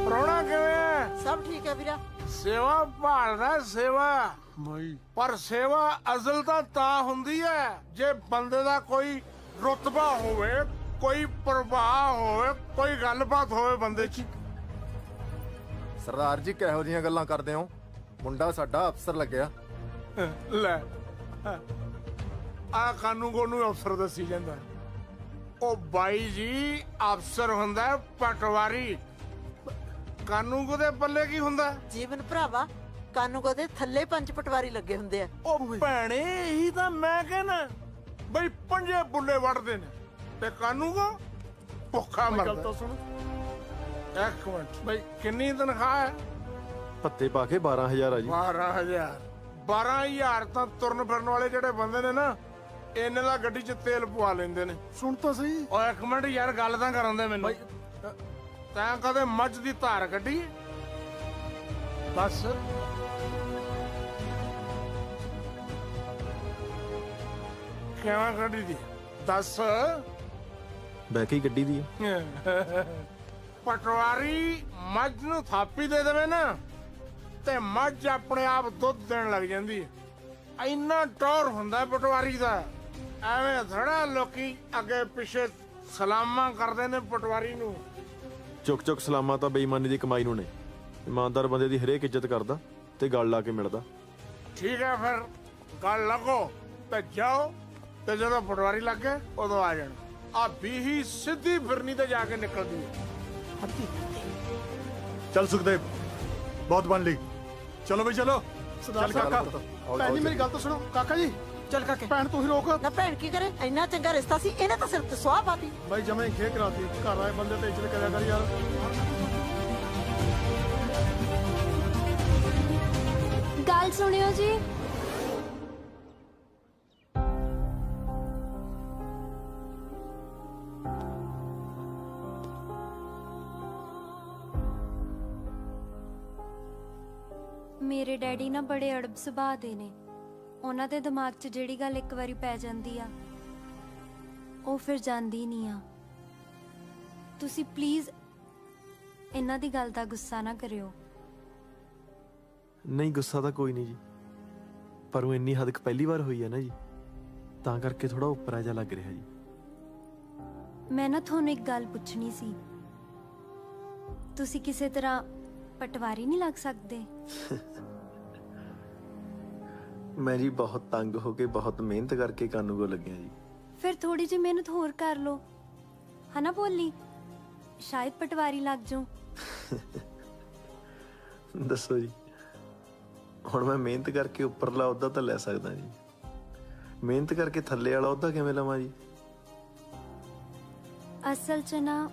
ਪ੍ਰਾਹੁਣਾ ਕਿਵੇਂ ਐ? ਸਭ ਠੀਕ ਹੈ ਵੀਰਾ। ਸੇਵਾ ਭਾਲਦਾ ਸੇਵਾ ਪਰ ਸੇਵਾ ਅਸਲ ਤਾਂ ਹੁੰਦੀ ਹੈ ਜੇ ਬੰਦੇ ਦਾ ਕੋਈ ਰੁਤਬਾ ਹੋਵੇ, ਕੋਈ ਪ੍ਰਭਾਵ ਹੋਵੇ, ਕੋਈ ਗੱਲਬਾਤ ਹੋਵੇ ਬੰਦੇ 'ਚ। ਸਰਦਾਰ ਜੀ ਕਿਹੋ ਜਿਹੀਆਂ ਗੱਲਾਂ ਕਰਦੇ ਹੋ? ਮੁੰਡਾ ਸਾਡਾ ਅਫਸਰ ਲੱਗਿਆ। ਲੈ ਆ ਕਾਨੂੰ ਨੂੰ ਅਫਸਰ ਦੱਸੀ ਜਾਂਦਾ। ਉਹ ਬਾਈ ਜੀ ਅਫਸਰ ਹੁੰਦਾ ਪਟਵਾਰੀ। ਕਾਨੂੰਗੋ ਦੇ ਪੱਲੇ ਕੀ ਹੁੰਦਾ? ਜੀਵਨ ਭਰਾਵਾ ਕਾਨੂੰਗੋ ਦੇ ਥੱਲੇ 5 ਪਟਵਾਰੀ ਲੱਗੇ ਹੁੰਦੇ ਆ। ਉਹ ਭੈਣੇ ਇਹੀ ਤਾਂ ਮੈਂ ਕਹਿਣਾ ਬਈ 5 ਬੁੱਲੇ ਵੜਦੇ ਨੇ ਤੇ ਕਾਨੂੰਗੋ ਭੁੱਖਾ ਮਰਦਾ। ਗੱਲ ਸੁਣ ਇੱਕ ਮਿੰਟ ਬਈ ਕਿੰਨੀ ਤਨਖਾਹ ਹੈ? ਭੱਤੇ ਪਾ ਕੇ 12,000 ਆ ਜੀ। 12,000 ਤਾਂ ਤੁਰਨ ਫਿਰਨ ਵਾਲੇ ਜਿਹੜੇ ਬੰਦੇ ਨੇ ਨਾ ਇਹਨੇ ਦਾ ਗੱਡੀ 'ਚ ਤੇਲ ਪਵਾ ਲੈਂਦੇ ਨੇ। ਸੁਣ ਤਾਂ ਸਹੀ। ਓ ਇੱਕ ਮਿੰਟ ਯਾਰ ਗੱਲ ਤਾਂ ਕਰਨ ਦੇ ਮੈਨੂੰ। ਤੈਂ ਕਦੇ ਮੱਝ ਦੀ ਧਾਰ ਕੱਢੀ? ਬਸ ਕਿਵੇਂ ਕੱਢੀ ਦੀ ਦੱਸ। ਬਹਿ ਕੇ ਗੱਡੀ ਦੀ ਪਟਵਾਰੀ ਮੱਝ ਨੂੰ ਥਾਪੀ ਦੇ ਦੇਵੇ ਨਾ ਤੇ ਮੱਝ ਆਪਣੇ ਆਪ ਦੁੱਧ ਦੇਣ ਲੱਗ ਜਾਂਦੀ ਹੈ। ਇੰਨਾ ਟੌਰ ਹੁੰਦਾ ਪਟਵਾਰੀ ਦਾ। ਐਵੇਂ ਥੋੜਾ ਲੋਕੀ ਅੱਗੇ ਪਿੱਛੇ ਸਲਾਮਾਂ ਕਰਦੇ ਨੇ ਪਟਵਾਰੀ ਨੂੰ। ਚੁੱਕ ਚੁੱਕ ਸਲਾਮਾਂ ਤਾਂ ਬੇਈਮਾਨੀ ਦੀ ਕਮਾਈ ਨੂੰ ਨੇ। ਇਮਾਨਦਾਰ ਬੰਦੇ ਦੀ ਹਰੇਕ ਇੱਜ਼ਤ ਕਰਦਾ ਤੇ ਗੱਲ ਲਾ ਕੇ ਮਿਲਦਾ। ਠੀਕ ਹੈ ਫਿਰ ਗੱਲ ਲੱਗੋ ਤੇ ਜਾਓ ਤੇ ਜਦੋਂ ਪਟਵਾਰੀ ਲੱਗ ਗਏ ਉਦੋਂ ਆ ਜਾਣਾ। ਆ ਬੀਹੀ ਸਿੱਧੀ ਫਿਰਨੀ ਤੇ ਜਾ ਕੇ ਨਿਕਲਦੀ ਹੈ। ਚੱਲ ਸੁਖਦੇਵ ਬਹੁਤ ਬਣ ਲਈ। ਚਲੋ ਬਈ ਚਲੋ। ਸਰਦਾਰ ਕਾਕਾ ਭੈਣ ਜੀ ਮੇਰੀ ਗੱਲ ਤਾਂ ਸੁਣੋ। ਕਾਕਾ ਜੀ ਚੱਲ ਕਾਕੇ ਭੈਣ ਤੂੰ ਹੀ ਰੋਕ। ਨਾ ਭੈਣ ਕੀ ਕਰੇ? ਇੰਨਾ ਚੰਗਾ ਰਿਸ਼ਤਾ ਸੀ ਇਹਨੇ ਤਾਂ ਸਿਰ ਤੇ ਸੁਆਹ ਪਾਤੀ। ਬਾਈ ਜਮੇ ਖੇ ਕਰਾਤੀ। ਘਰ ਆਏ ਬੰਦੇ ਤੇ ਇੱਜ਼ਤ ਕਰਿਆ ਕਰ ਯਾਰ। ਗੱਲ ਸੁਣਿਓ ਜੀ। ਮੇਰੇ ਡੈਡੀ ਨਾ ਬੜੇ ਅੜਬ ਸੁਭਾਅ ਦੇ ਨੇ। ਉਹਨਾਂ ਦੇ ਦਿਮਾਗ 'ਚ ਜਿਹੜੀ ਗੱਲ ਇੱਕ ਵਾਰੀ ਪੈ ਜਾਂਦੀ ਆ ਉਹ ਫਿਰ ਜਾਂਦੀ ਨਹੀਂ ਆ। ਤੁਸੀਂ ਪਲੀਜ਼ ਇਹਨਾਂ ਦੀ ਗੱਲ ਦਾ ਗੁੱਸਾ ਨਾ ਕਰਿਓ। ਨਹੀਂ ਗੁੱਸਾ ਤਾਂ ਕੋਈ ਨਹੀਂ ਜੀ, ਪਰ ਉਹ ਇੰਨੀ ਹੱਦ ਪਹਿਲੀ ਵਾਰ ਹੋਈ ਹੈ ਨਾ ਜੀ, ਤਾਂ ਕਰਕੇ ਥੋੜਾ ਉੱਪਰਾ ਜਿਹਾ ਲੱਗ ਰਿਹਾ ਜੀ। ਮੈਂ ਨਾ ਤੁਹਾਨੂੰ ਇੱਕ ਗੱਲ ਪੁੱਛਣੀ ਸੀ। ਤੁਸੀਂ ਕਿਸੇ ਤਰ੍ਹਾਂ ਪਟਵਾਰੀ ਨਹੀਂ ਲੱਗ ਸਕਦੇ? ਮੈਂ ਜੀ ਬਹੁਤ ਤੰਗ ਹੋ ਕੇ ਬਹੁਤ ਮਿਹਨਤ ਕਰਕੇ ਕਾਨੂੰਗੋ ਲੱਗਿਆ ਜੀ। ਫਿਰ ਥੋੜੀ ਜਿਹੀ ਮਿਹਨਤ ਹੋਰ ਕਰ ਲਓ, ਹਨਾ ਬੋਲੀ? ਸ਼ਾਇਦ ਪਟਵਾਰੀ ਲੱਗ ਜਾਓ। ਦੱਸੋ ਜੀ, ਹੁਣ ਮੈਂ ਮਿਹਨਤ ਕਰਕੇ ਉੱਪਰਲਾ ਅਹੁਦਾ ਤਾਂ ਲੈ ਸਕਦਾ ਜੀ, ਮਿਹਨਤ ਕਰਕੇ ਥੱਲੇ ਵਾਲਾ ਅਹੁਦਾ ਕਿਵੇਂ ਲਵਾਂ ਜੀ? ਅਸਲ 'ਚ ਨਾ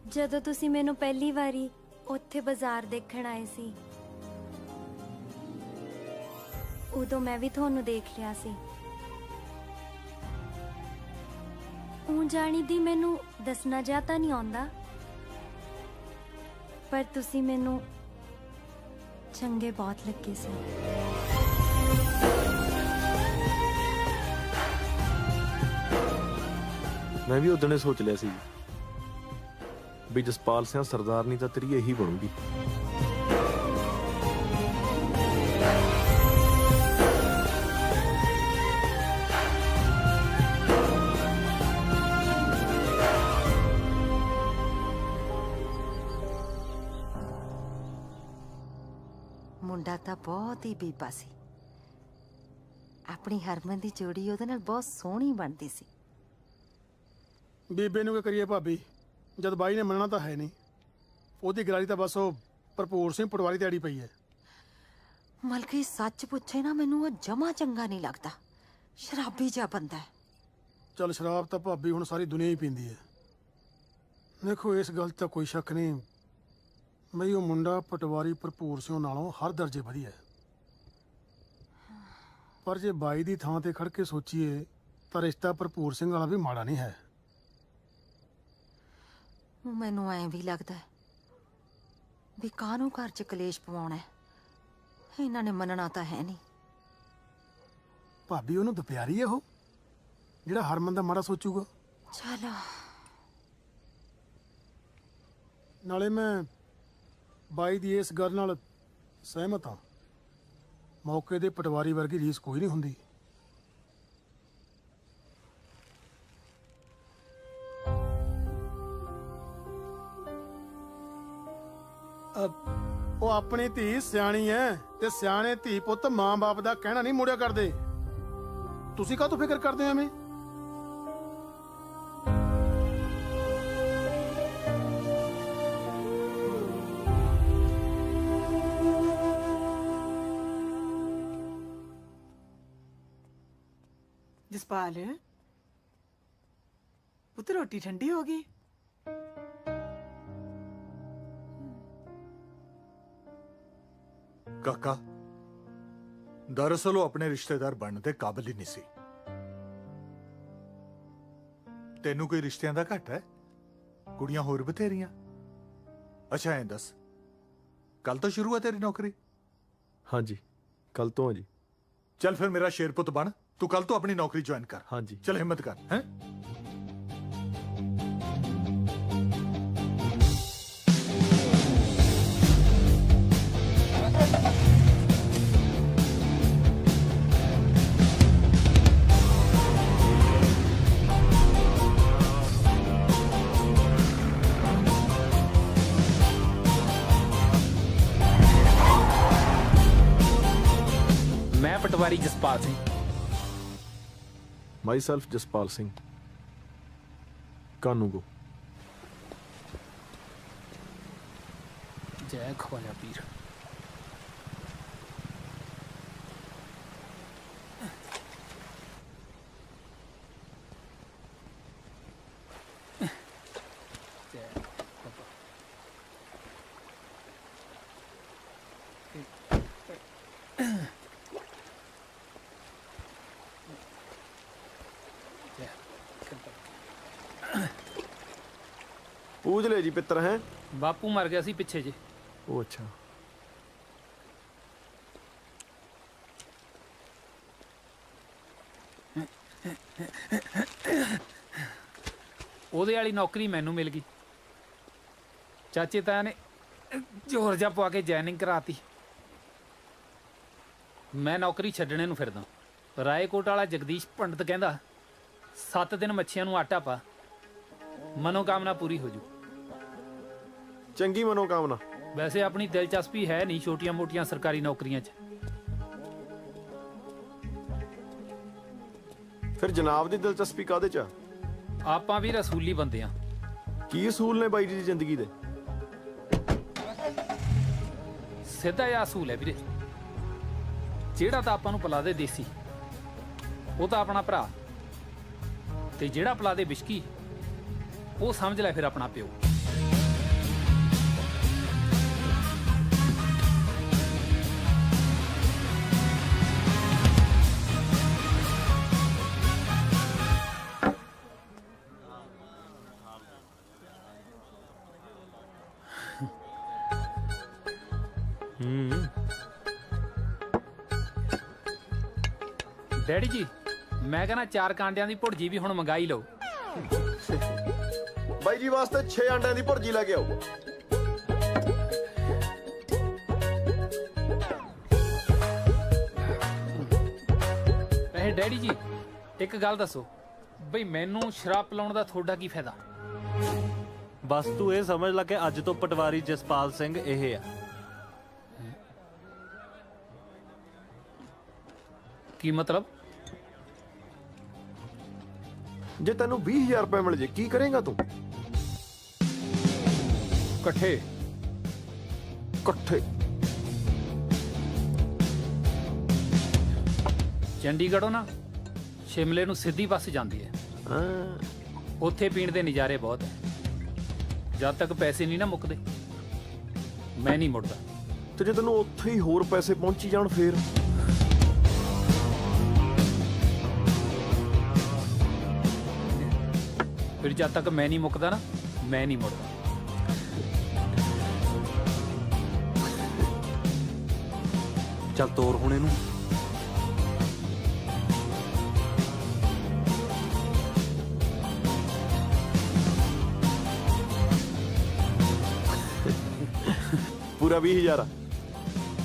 ਜਦੋਂ ਤੁਸੀਂ ਮੈਨੂੰ ਪਹਿਲੀ ਵਾਰੀ ਉੱਥੇ ਬਾਜ਼ਾਰ ਦੇਖਣ ਆਏ ਸੀ ਉਦੋਂ ਮੈਂ ਵੀ ਤੁਹਾਨੂੰ ਦੇਖ ਲਿਆ ਸੀ। ਊਂ ਜਾਣੀ ਦੀ ਮੈਨੂੰ ਦੱਸਣਾ ਜਾ ਤਾਂ ਨਹੀਂ ਆਉਂਦਾ, ਪਰ ਤੁਸੀਂ ਮੈਨੂੰ ਚੰਗੇ ਬਹੁਤ ਲੱਗੇ ਸੀ। ਮੈਂ ਵੀ ਉਦਣੇ ਸੋਚ ਲਿਆ ਸੀ ਵੀ ਜਸਪਾਲ ਸਿੰਘ ਸਰਦਾਰਨੀ ਤਾਂ ਤੇਰੀ ਇਹੀ ਬਣੂਗੀ। ਮੁੰਡਾ ਤਾਂ ਬਹੁਤ ਹੀ ਬੀਬਾ ਸੀ। ਆਪਣੀ ਹਰਮਨ ਦੀ ਜੋੜੀ ਉਹਦੇ ਨਾਲ ਬਹੁਤ ਸੋਹਣੀ ਬਣਦੀ ਸੀ। ਬੀਬੇ ਨੂੰ ਕੀ ਕਰੀਏ ਭਾਬੀ, ਜਦ ਬਾਈ ਨੇ ਮੰਨਣਾ ਤਾਂ ਹੈ ਨਹੀਂ। ਉਹਦੀ ਗਰਾਰੀ ਤਾਂ ਬਸ ਉਹ ਭਰਪੂਰ ਸਿੰਘ ਪਟਵਾਰੀ ਤੇ ਅੜੀ ਪਈ ਹੈ। ਮਲਕੀ ਸੱਚ ਪੁੱਛੇ ਨਾ, ਮੈਨੂੰ ਉਹ ਜਮਾ ਚੰਗਾ ਨਹੀਂ ਲੱਗਦਾ। ਸ਼ਰਾਬੀ ਜਿਹਾ ਬੰਦਾ ਹੈ। ਚੱਲ ਸ਼ਰਾਬ ਤਾਂ ਭਾਬੀ ਹੁਣ ਸਾਰੀ ਦੁਨੀਆ ਹੀ ਪੀਂਦੀ ਹੈ। ਦੇਖੋ ਇਸ ਗੱਲ 'ਚ ਤਾਂ ਕੋਈ ਸ਼ੱਕ ਨਹੀਂ ਬਈ ਉਹ ਮੁੰਡਾ ਪਟਵਾਰੀ ਭਰਪੂਰ ਸਿੰਘ ਨਾਲੋਂ ਹਰ ਦਰਜੇ ਵਧੀਆ ਹੈ। ਪਰ ਜੇ ਬਾਈ ਦੀ ਥਾਂ ਤੇ ਖੜ ਕੇ ਸੋਚੀਏ ਤਾਂ ਰਿਸ਼ਤਾ ਭਰਪੂਰ ਸਿੰਘ ਵਾਲਾ ਵੀ ਮਾੜਾ ਨਹੀਂ ਹੈ। ਮੈਨੂੰ ਐਂ ਵੀ ਲੱਗਦਾ ਵੀ ਕਾਹਨੂੰ ਘਰ 'ਚ ਕਲੇਸ਼ ਪਵਾਉਣਾ ਹੈ। ਇਹਨਾਂ ਨੇ ਮੰਨਣਾ ਤਾਂ ਹੈ ਨਹੀਂ। ਭਾਬੀ ਉਹਨੂੰ ਦੁਪਿਆਰੀ ਹੈ ਉਹ, ਜਿਹੜਾ ਹਰਮਨ ਦਾ ਮਾੜਾ ਸੋਚੂਗਾ। ਚਲੋ ਨਾਲੇ ਮੈਂ ਬਾਈ ਦੀ ਇਸ ਗੱਲ ਨਾਲ ਸਹਿਮਤ ਹਾਂ। ਮੌਕੇ ਦੇ ਪਟਵਾਰੀ ਵਰਗੀ ਰੀਸ ਕੋਈ ਨਹੀਂ ਹੁੰਦੀ। ਉਹ ਆਪਣੀ ਧੀ ਸਿਆਣੀ ਐ ਤੇ ਸਿਆਣੇ ਧੀ ਪੁੱਤ ਮਾਂ-ਬਾਪ ਦਾ ਕਹਿਣਾ ਨਹੀਂ ਮੋੜਿਆ ਕਰਦੇ। ਤੁਸੀਂ ਕਾਹਤੋਂ ਫਿਕਰ ਕਰਦੇ ਐਵੇਂ? ਜਸਪਾਲ ਪੁੱਤ ਰੋਟੀ ਠੰਡੀ ਹੋ ਗਈ। ਕਾਕਾ ਦਰਅਸਲ ਉਹ ਆਪਣੇ ਰਿਸ਼ਤੇਦਾਰ ਬਣਨ ਦੇ ਕਾਬਿਲ ਹੀ ਨਹੀਂ ਸੀ। ਤੈਨੂੰ ਕੋਈ ਰਿਸ਼ਤਿਆਂ ਦਾ ਘੱਟ ਹੈ? ਕੁੜੀਆਂ ਹੋਰ ਬਥੇਰੀਆਂ। ਅੱਛਾ ਐਂ ਦੱਸ, ਕੱਲ ਤੋਂ ਸ਼ੁਰੂ ਹੈ ਤੇਰੀ ਨੌਕਰੀ? ਹਾਂਜੀ ਕੱਲ ਤੋਂ ਹੈ ਜੀ। ਚੱਲ ਫਿਰ ਮੇਰਾ ਸ਼ੇਰ ਪੁੱਤ ਬਣ, ਤੂੰ ਕੱਲ ਤੋਂ ਆਪਣੀ ਨੌਕਰੀ ਜੁਆਇਨ ਕਰ। ਹਾਂਜੀ ਚੱਲ ਹਿੰਮਤ ਕਰ। ਹੈ ਮੈਂ ਪਟਵਾਰੀ ਜਸਪਾਲ ਸਿੰਘ। ਮਾਈਸੈਲਫ ਜਸਪਾਲ ਸਿੰਘ ਕਾਨੂੰਗੋ। ਜੈ ਖਵਾਜਾ ਪੀਰ। ਪੂਜ ਲੈ ਜੀ ਪਿੱਤਰ। ਹੈ ਬਾਪੂ ਮਰ ਗਿਆ ਸੀ ਪਿੱਛੇ ਜੇ। ਉਹ ਅੱਛਾ। ਉਹਦੇ ਵਾਲੀ ਨੌਕਰੀ ਮੈਨੂੰ ਮਿਲ ਗਈ। ਚਾਚੇ ਤਾਇਆ ਨੇ ਜ਼ੋਰ ਜਿਹਾ ਪਵਾ ਕੇ ਜੁਆਇਨਿੰਗ ਕਰਾਤੀ। ਮੈਂ ਨੌਕਰੀ ਛੱਡਣੇ ਨੂੰ ਫਿਰਦਾ। ਰਾਏਕੋਟ ਵਾਲਾ ਜਗਦੀਸ਼ ਪੰਡਤ ਕਹਿੰਦਾ 7 ਦਿਨ ਮੱਛੀਆਂ ਨੂੰ ਆਟਾ ਪਾ, ਮਨੋਕਾਮਨਾ ਪੂਰੀ ਹੋ ਜੂ। ਚੰਗੀ ਮਨੋਕਾਮਨਾ। ਵੈਸੇ ਆਪਣੀ ਦਿਲਚਸਪੀ ਹੈ ਨਹੀਂ ਛੋਟੀਆਂ ਮੋਟੀਆਂ ਸਰਕਾਰੀ ਨੌਕਰੀਆਂ 'ਚ। ਫਿਰ ਜਨਾਬ ਦੀ ਦਿਲਚਸਪੀ ਕਾਹਦੇ 'ਚ ਆ? ਆਪਾਂ ਵੀ ਰਸੂਲੀ ਬੰਦੇ ਆ। ਕੀ ਅਸੂਲ ਨੇ ਬਾਈ ਜੀ ਦੀ ਜ਼ਿੰਦਗੀ ਦੇ? ਸਿੱਧਾ ਜਿਹਾ ਅਸੂਲ ਹੈ ਵੀਰੇ। ਜਿਹੜਾ ਤਾਂ ਆਪਾਂ ਨੂੰ ਪਿਲਾ ਦੇ ਦੇਸੀ, ਉਹ ਤਾਂ ਆਪਣਾ ਭਰਾ, ਤੇ ਜਿਹੜਾ ਪਿਲਾ ਦੇ ਵਿਸ਼ਕੀ, ਉਹ ਸਮਝ ਲੈ ਫਿਰ ਆਪਣਾ ਪਿਓ। ਡੈਡੀ ਜੀ ਮੈਂ ਕਹਿੰਦਾ 4 ਕਾਂਡਿਆਂ ਦੀ ਭੁਰਜੀ ਵੀ ਹੁਣ ਮੰਗਾਈ ਲਓ। ਬਾਈ ਜੀ ਵਾਸਤੇ 6 ਅੰਡਿਆਂ ਦੀ ਭੁਰਜੀ ਲੈ ਕੇ ਆਓ। ਵੈਸੇ ਡੈਡੀ ਜੀ ਇੱਕ ਗੱਲ ਦੱਸੋ ਬਈ ਮੈਨੂੰ ਸ਼ਰਾਬ ਪਿਲਾਉਣ ਦਾ ਤੁਹਾਡਾ ਕੀ ਫਾਇਦਾ? ਬਸ ਤੂੰ ਇਹ ਸਮਝ ਲੈ ਕਿ ਅੱਜ ਤੋਂ ਪਟਵਾਰੀ ਜਸਪਾਲ ਸਿੰਘ ਇਹ ਆ। ਕੀ ਮਤਲਬ? ਜੇ ਤੈਨੂੰ 20,000 ਰੁਪਏ ਮਿਲ ਜੇ ਕੀ ਕਰੇਗਾ ਤੂੰ? ਇਕੱਠੇ ਚੰਡੀਗੜ੍ਹੋਂ ਨਾ ਸ਼ਿਮਲੇ ਨੂੰ ਸਿੱਧੀ ਬੱਸ ਜਾਂਦੀ ਹੈ। ਉੱਥੇ ਪੀਣ ਦੇ ਨਜ਼ਾਰੇ ਬਹੁਤ ਹੈ। ਜਦ ਤੱਕ ਪੈਸੇ ਨਹੀਂ ਨਾ ਮੁੱਕਦੇ ਮੈਂ ਨਹੀਂ ਮੁੜਦਾ। ਤੇ ਜੇ ਤੈਨੂੰ ਉੱਥੇ ਹੀ ਹੋਰ ਪੈਸੇ ਪਹੁੰਚੀ ਜਾਣ ਫੇਰ? ਫਿਰ ਜਦ ਤੱਕ ਮੈਂ ਨਹੀਂ ਮੁੱਕਦਾ ਨਾ ਮੈਂ ਨਹੀਂ ਮੁੜਦਾ। ਚੱਲ ਤੋਰ ਹੁਣ ਇਹਨੂੰ। ਪੂਰਾ 20,000।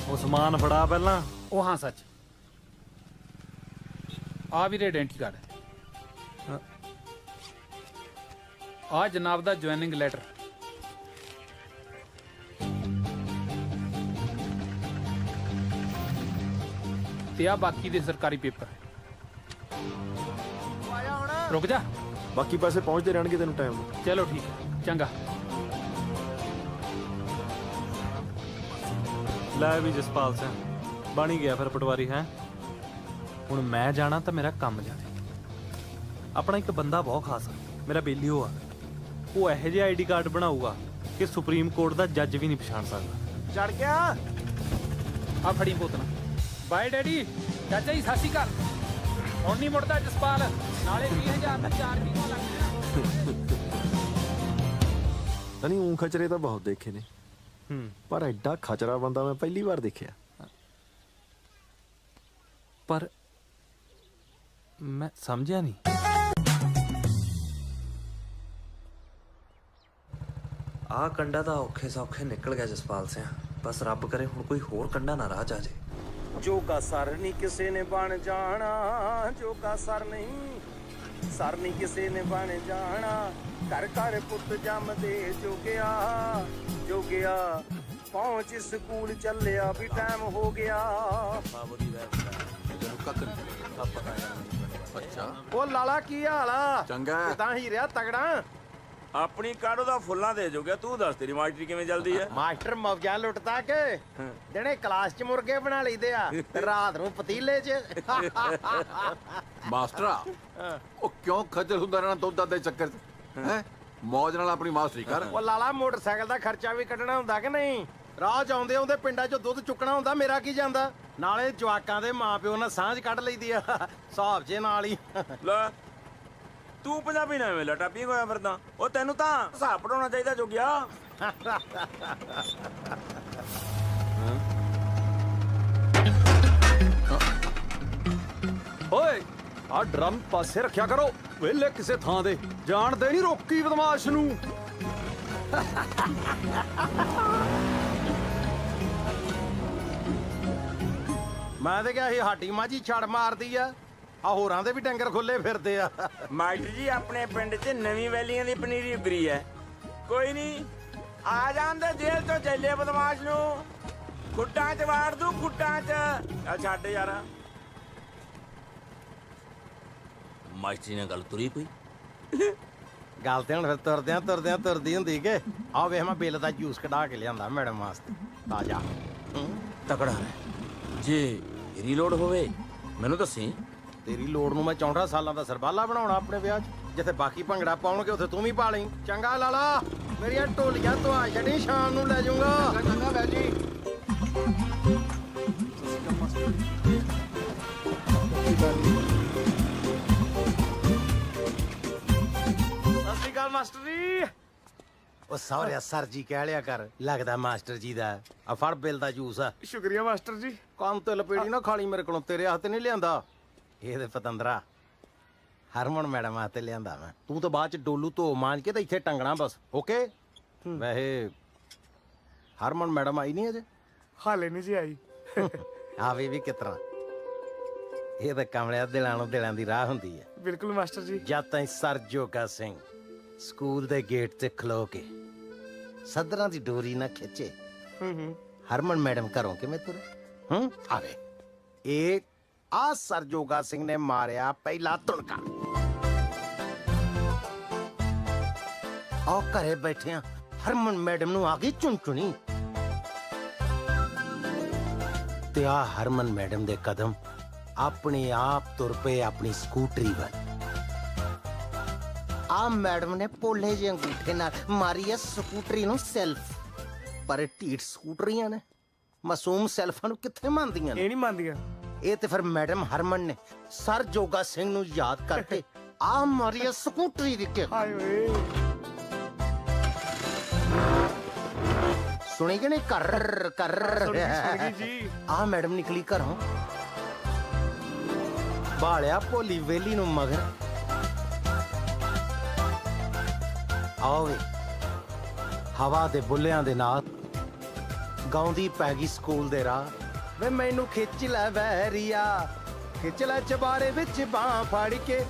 ਉਹ ਸਮਾਨ ਫੜਾ ਪਹਿਲਾਂ। ਉਹ ਹਾਂ ਸੱਚ ਆ ਵੀਰੇ ਆਇਡੈਂਟੀ ਕਾਰਡ ਆ ਜਨਾਬ ਦਾ ਜੁਆਇਨਿੰਗ ਲੈਟਰ। ਤੇ ਆ ਬਾਕੀ ਦੇ ਸਰਕਾਰੀ ਪੇਪਰ। ਰੁਕ ਜਾ ਬਾਕੀ ਪੈਸੇ ਪਹੁੰਚਦੇ ਰਹਿਣਗੇ ਤੈਨੂੰ ਟਾਈਮ ਨਾਲ। ਚਲੋ ਠੀਕ ਹੈ ਚੰਗਾ। ਲੈ ਵੀ ਜਸਪਾਲ ਸਿੰਘ ਬਣ ਹੀ ਗਿਆ ਫਿਰ ਪਟਵਾਰੀ ਹੈ। ਹੁਣ ਮੈਂ ਜਾਣਾ ਤਾਂ ਮੇਰਾ ਕੰਮ ਜਾਣੇ। ਆਪਣਾ ਇੱਕ ਬੰਦਾ ਬਹੁਤ ਖਾਸ ਆ, ਮੇਰਾ ਬੇਲੀਓ ਆ। ਉਹ ਇਹੋ ਜਿਹੇ ਆਈਡੀ ਕਾਰਡ ਬਣਾਊਗਾ ਕਿ ਸੁਪਰੀਮ ਕੋਰਟ ਦਾ ਜੱਜ ਵੀ ਨਹੀਂ ਪਛਾਣ ਸਕਦਾ। ਚੜ ਗਿਆ ਆ ਫੜੀ ਬੋਤਲ। Bye daddy. ਚਾਚਾ ਜੀ ਸਤਿ ਸ਼੍ਰੀ ਅਕਾਲ। ਹੁਣ ਨਹੀਂ ਮੁੜਦਾ ਜਸਪਾਲ, ਨਾਲੇ 20,000 ਦਾ ਚਾਰਜ ਵੀ ਲੱਗ ਜਾਣਾ। ਨਹੀਂ ਊਂ ਖਚਰੇ ਤਾਂ ਬਹੁਤ ਦੇਖੇ ਨੇ ਪਰ ਐਡਾ ਖਚਰਾ ਬੰਦਾ ਮੈਂ ਪਹਿਲੀ ਵਾਰ ਦੇਖਿਆ। ਪਰ ਮੈਂ ਸਮਝਿਆ ਨਹੀਂ। ਆਹ ਕੰਡਾ ਤਾਂ ਔਖੇ ਸੌਖੇ ਨਿਕਲ ਗਿਆ ਜਸਪਾਲ ਸਿੰਘ। ਬਸ ਰੱਬ ਕਰੇ ਹੁਣ ਕੋਈ ਹੋਰ ਕੰਡਾ ਨਾ ਰਾਹ ਚ ਆ ਜੇ। ਜੋਗਾ ਸਰ ਨਹੀਂ ਕਿਸੇ ਨੇ ਬਣ ਜਾਣਾ, ਜੋਗਾ ਸਰ ਨਹੀਂ ਸਰ ਨਹੀਂ ਕਿਸੇ ਨੇ ਬਣ ਜਾਣਾ। ਘਰ ਘਰ ਪੁੱਤ ਜੰਮਦੇ ਜੋਗਿਆ ਜੋਗਿਆ ਪਹੁੰਚ ਸਕੂਲ ਚੱਲਿਆ ਵੀ ਟਾਈਮ ਹੋ ਗਿਆ। ਉਹ ਲਾਲਾ ਕੀ ਹਾਲ ਆ? ਚੰਗਾ ਕਿਦਾਂ ਹੀ ਰਿਹਾ ਤਗੜਾ? ਆਪਣੀ ਕਾੜੋ ਦਾ ਫੁੱਲਾਂ ਦੇ ਜੋਗਿਆ। ਤੂੰ ਦੱਸ ਤੇਰੀ ਮਾਸਟਰੀ ਕਿਵੇਂ ਚੱਲਦੀ ਹੈ? ਮਾਸਟਰ ਮੌਜਾਂ ਲੁੱਟਦਾ ਕਿ ਦਿਨੇ ਕਲਾਸ 'ਚ ਮੁਰਗੇ ਬਣਾ ਲਈਦੇ ਆ ਤੇ ਰਾਤ ਨੂੰ ਪਤੀਲੇ 'ਚ। ਮਾਸਟਰਾ ਉਹ ਕਿਉਂ ਖੱਜਲ ਹੁੰਦਾ ਰਹਿਣਾ ਦੁੱਧ ਦੇ ਚੱਕਰ 'ਚ ਹੈ? ਮੌਜ ਨਾਲ ਆਪਣੀ ਮਾਸਟਰੀ ਕਰ। ਉਹ ਲਾਲਾ ਮੋਟਰਸਾਈਕਲ ਦਾ ਖਰਚਾ ਵੀ ਕੱਢਣਾ ਹੁੰਦਾ ਕਿ ਨਹੀਂ? ਰਾਹ 'ਚ ਆਉਂਦੇ ਆਉਂਦੇ ਪਿੰਡਾਂ 'ਚੋਂ ਦੁੱਧ ਚੁੱਕਣਾ ਹੁੰਦਾ, ਮੇਰਾ ਕੀ ਜਾਂਦਾ? ਨਾਲੇ ਜਵਾਕਾਂ ਦੇ ਮਾਪਿਓ ਨਾਲ ਸਾਂਝ ਕੱਢ ਲਈਦੀ ਆ ਹਿਸਾਬ 'ਚ ਨਾਲ ਹੀ। ਲੈ ਤੂੰ ਪੰਜਾਬੀ ਨਾ ਵੇਲਾ ਟਾਪੀ ਹੋਇਆ ਫਿਰਦਾ। ਉਹ ਤੈਨੂੰ ਤਾਂ ਹਿਸਾਬ ਪੜਾਉਣਾ ਚਾਹੀਦਾ ਜੋਗਿਆ। ਓਏ ਆ ਡਰਮ ਪਾਸੇ ਰੱਖਿਆ ਕਰੋ, ਵੇਲੇ ਕਿਸੇ ਥਾਂ ਦੇ ਜਾਣਦੇ ਨਹੀਂ ਰੋਕੀ ਬਦਮਾਸ਼ ਨੂੰ। ਮੈਂ ਤੇ ਕਿਹਾ ਸੀ ਹਾਡੀ ਮਾਝੀ ਛੜ ਮਾਰਦੀ ਆ ਹੋਰਾਂ ਦੇ ਵੀ ਡੰਗਰ ਖੁੱਲੇ ਫਿਰਦੇ ਆ। ਮਾਸਟਰ ਜੀ ਆਪਣੇ ਪਿੰਡ 'ਚ ਨਵੀਂ ਵੈਲੀਆਂ ਦੀ ਪਨੀਰੀ ਉਗਰੀ ਹੈ। ਕੋਈ ਨਹੀਂ ਆ ਜਾਂਦੇ ਜੇਲ੍ਹ ਤੋਂ ਚੱਲੇ ਬਦਮਾਸ਼ ਨੂੰ ਖੁੱਟਾਂ 'ਚ ਵਾੜ ਦੂ ਖੁੱਟਾਂ 'ਚ। ਆ ਛੱਡ ਯਾਰ। ਮਾਸਟਰੀ ਨਾਲ ਗੱਲ ਤੁਰੀ ਕੋਈ ਗੱਲ ਤੇ ਹੁਣ ਫਿਰ ਤੁਰਦਿਆਂ ਤੁਰਦੀ ਹੁੰਦੀ ਕਿ ਆ ਵੇਖ ਮੈਂ ਬਿੱਲ ਦਾ ਜੂਸ ਕਢਾ ਕੇ ਲਿਆਂਦਾ ਮੈਡਮ ਵਾਸਤੇ ਤਾਜ਼ਾ ਤਕੜਾ ਹੈ। ਜੇ ਰੀਲੋਡ ਹੋਵੇ ਮੈਨੂੰ ਦੱਸੀ। ਤੇਰੀ ਲੋੜ ਨੂੰ ਮੈਂ 64 ਸਾਲਾਂ ਦਾ ਸਰਬਾਲਾ ਬਣਾਉਣਾ ਆਪਣੇ ਵਿਆਹ 'ਚ। ਜਿੱਥੇ ਬਾਕੀ ਭੰਗੜਾ ਪਾਉਣਗੇ ਉੱਥੇ ਤੂੰ ਵੀ ਪਾ ਲਈ। ਚੰਗਾ ਲਾਲਾ ਮੇਰੀਆਂ ਢੋਲੀਆਂ ਤੋਂ ਆ ਛੱਡੀ, ਸ਼ਾਮ ਨੂੰ ਲੈ ਜਾਊਂਗਾ। ਚੰਗਾ ਬੈ ਜੀ। ਸਤਿ ਸ਼੍ਰੀ ਅਕਾਲ ਮਾਸਟਰ ਜੀ। ਉਹ ਸਹੁਰਿਆ ਸਰ ਜੀ ਕਹਿ ਲਿਆ ਕਰ, ਲੱਗਦਾ ਮਾਸਟਰ ਜੀ ਦਾ। ਆ ਫੜ ਬਿੱਲ ਦਾ ਜੂਸ ਆ। ਸ਼ੁਕਰੀਆ ਮਾਸਟਰ ਜੀ। ਕੰਮ ਤੇ ਲਪੇੜੀ ਨਾ ਖਾਲੀ ਮੇਰੇ ਕੋਲੋਂ, ਤੇਰੇ ਹੱਥ ਨਹੀਂ ਲਿਆਂਦਾ। ਇਹ ਤੇ ਪਤੰਦਰਾ ਹਰਮਨ ਮੈਡਮ ਆਤੇ ਲਿਆਂਦਾ ਮੈਂ। ਤੂੰ ਤਾਂ ਬਾਅਦ ਚ ਡੋਲੂ ਧੋ ਮਾਂਜ ਕੇ ਤੇ ਇੱਥੇ ਟੰਗਣਾ ਬਸ। ਓਕੇ। ਵੈਸੇ ਹਰਮਨ ਮੈਡਮ ਆਈ ਨਹੀਂ ਅਜੇ? ਹਾਲੇ ਨਹੀਂ ਜੀ ਆਈ। ਆਵੇ ਵੀ ਕਿਸ ਤਰ੍ਹਾਂ? ਇਹ ਤਾਂ ਕਮਲਿਆਂ ਦਿਲਾਂ ਨੂੰ ਦਿਲਾਂ ਦੀ ਰਾਹ ਹੁੰਦੀ ਹੈ। ਬਿਲਕੁਲ ਮਾਸਟਰ ਜੀ। ਜਦ ਤਾਈਂ ਸਰ ਜੋਗਾ ਸਿੰਘ ਸਕੂਲ ਦੇ ਗੇਟ ਤੇ ਖਲੋ ਕੇ ਸਦਰਾਂ ਦੀ ਡੋਰੀ ਨਾ ਖਿੱਚੇ, ਹਰਮਨ ਮੈਡਮ ਘਰੋਂ ਕਿਵੇਂ ਤੁਰੇ? ਆਵੇ ਇਹ ਆ ਸਰ ਜੋਗਾ ਸਿੰਘ ਨੇ ਮਾਰਿਆ ਪਹਿਲਾ ਤੁਣਕਾ। ਆਓ ਘਰੇ ਬੈਠਿਆਂ ਹਰਮਨ ਮੈਡਮ ਨੂੰ ਆ ਗਈ ਚੁਣਚੁਣੀ ਤੇ ਆ ਹਰਮਨ ਮੈਡਮ ਦੇ ਕਦਮ ਆਪਣੇ ਆਪ ਤੁਰ ਪਏ ਆਪਣੀ ਸਕੂਟਰੀ ਵੱਲ। ਆ ਮੈਡਮ ਨੇ ਪੋਲੇ ਜਿਹੇ ਅੰਗੂਠੇ ਨਾਲ ਮਾਰੀ ਐ ਸਕੂਟਰੀ ਨੂੰ ਸੈਲਫ। ਪਰ ਢੀਠ ਸਕੂਟਰੀਆਂ ਨੇ ਮਾਸੂਮ ਸੈਲਫਾਂ ਨੂੰ ਕਿੱਥੇ ਮੰਨਦੀਆਂ ਨੇ? ਇਹ ਨਹੀਂ ਮੰਨਦੀਆਂ। ਇਹ ਤੇ ਫਿਰ ਮੈਡਮ ਹਰਮਨ ਨੇ ਸਰ ਜੋਗਾ ਸਿੰਘ ਨੂੰ ਯਾਦ ਕਰਕੇ ਆ ਮਾਰੀ ਐ ਸਕੂਟਰੀ ਦੀ ਕਿੱਕ। ਹਾਏ ਓਏ ਸੁਣੀ ਕਿ ਨਹੀਂ? ਕਰ ਕਰ ਜੀ। ਆ ਮੈਡਮ ਨਿਕਲੀ ਘਰੋਂ, ਬਾਲਿਆ ਭੋਲੀ ਵੇਲੀ ਨੂੰ ਮਗਰ। ਆਓ ਵੇ ਹਵਾ ਦੇ ਬੁੱਲਿਆਂ ਦੇ ਨਾਲ ਗਾਉਂਦੀ ਪੈ ਗਈ ਸਕੂਲ ਦੇ ਰਾਹ। ਵੇ ਮੈਨੂੰ ਖਿੱਚ ਲੈ ਵੈਰੀਆ, ਖਿੱਚ ਲੈ ਚਬਾਰੇ ਵਿੱਚ ਬਾਹ ਫੜ ਕੇ।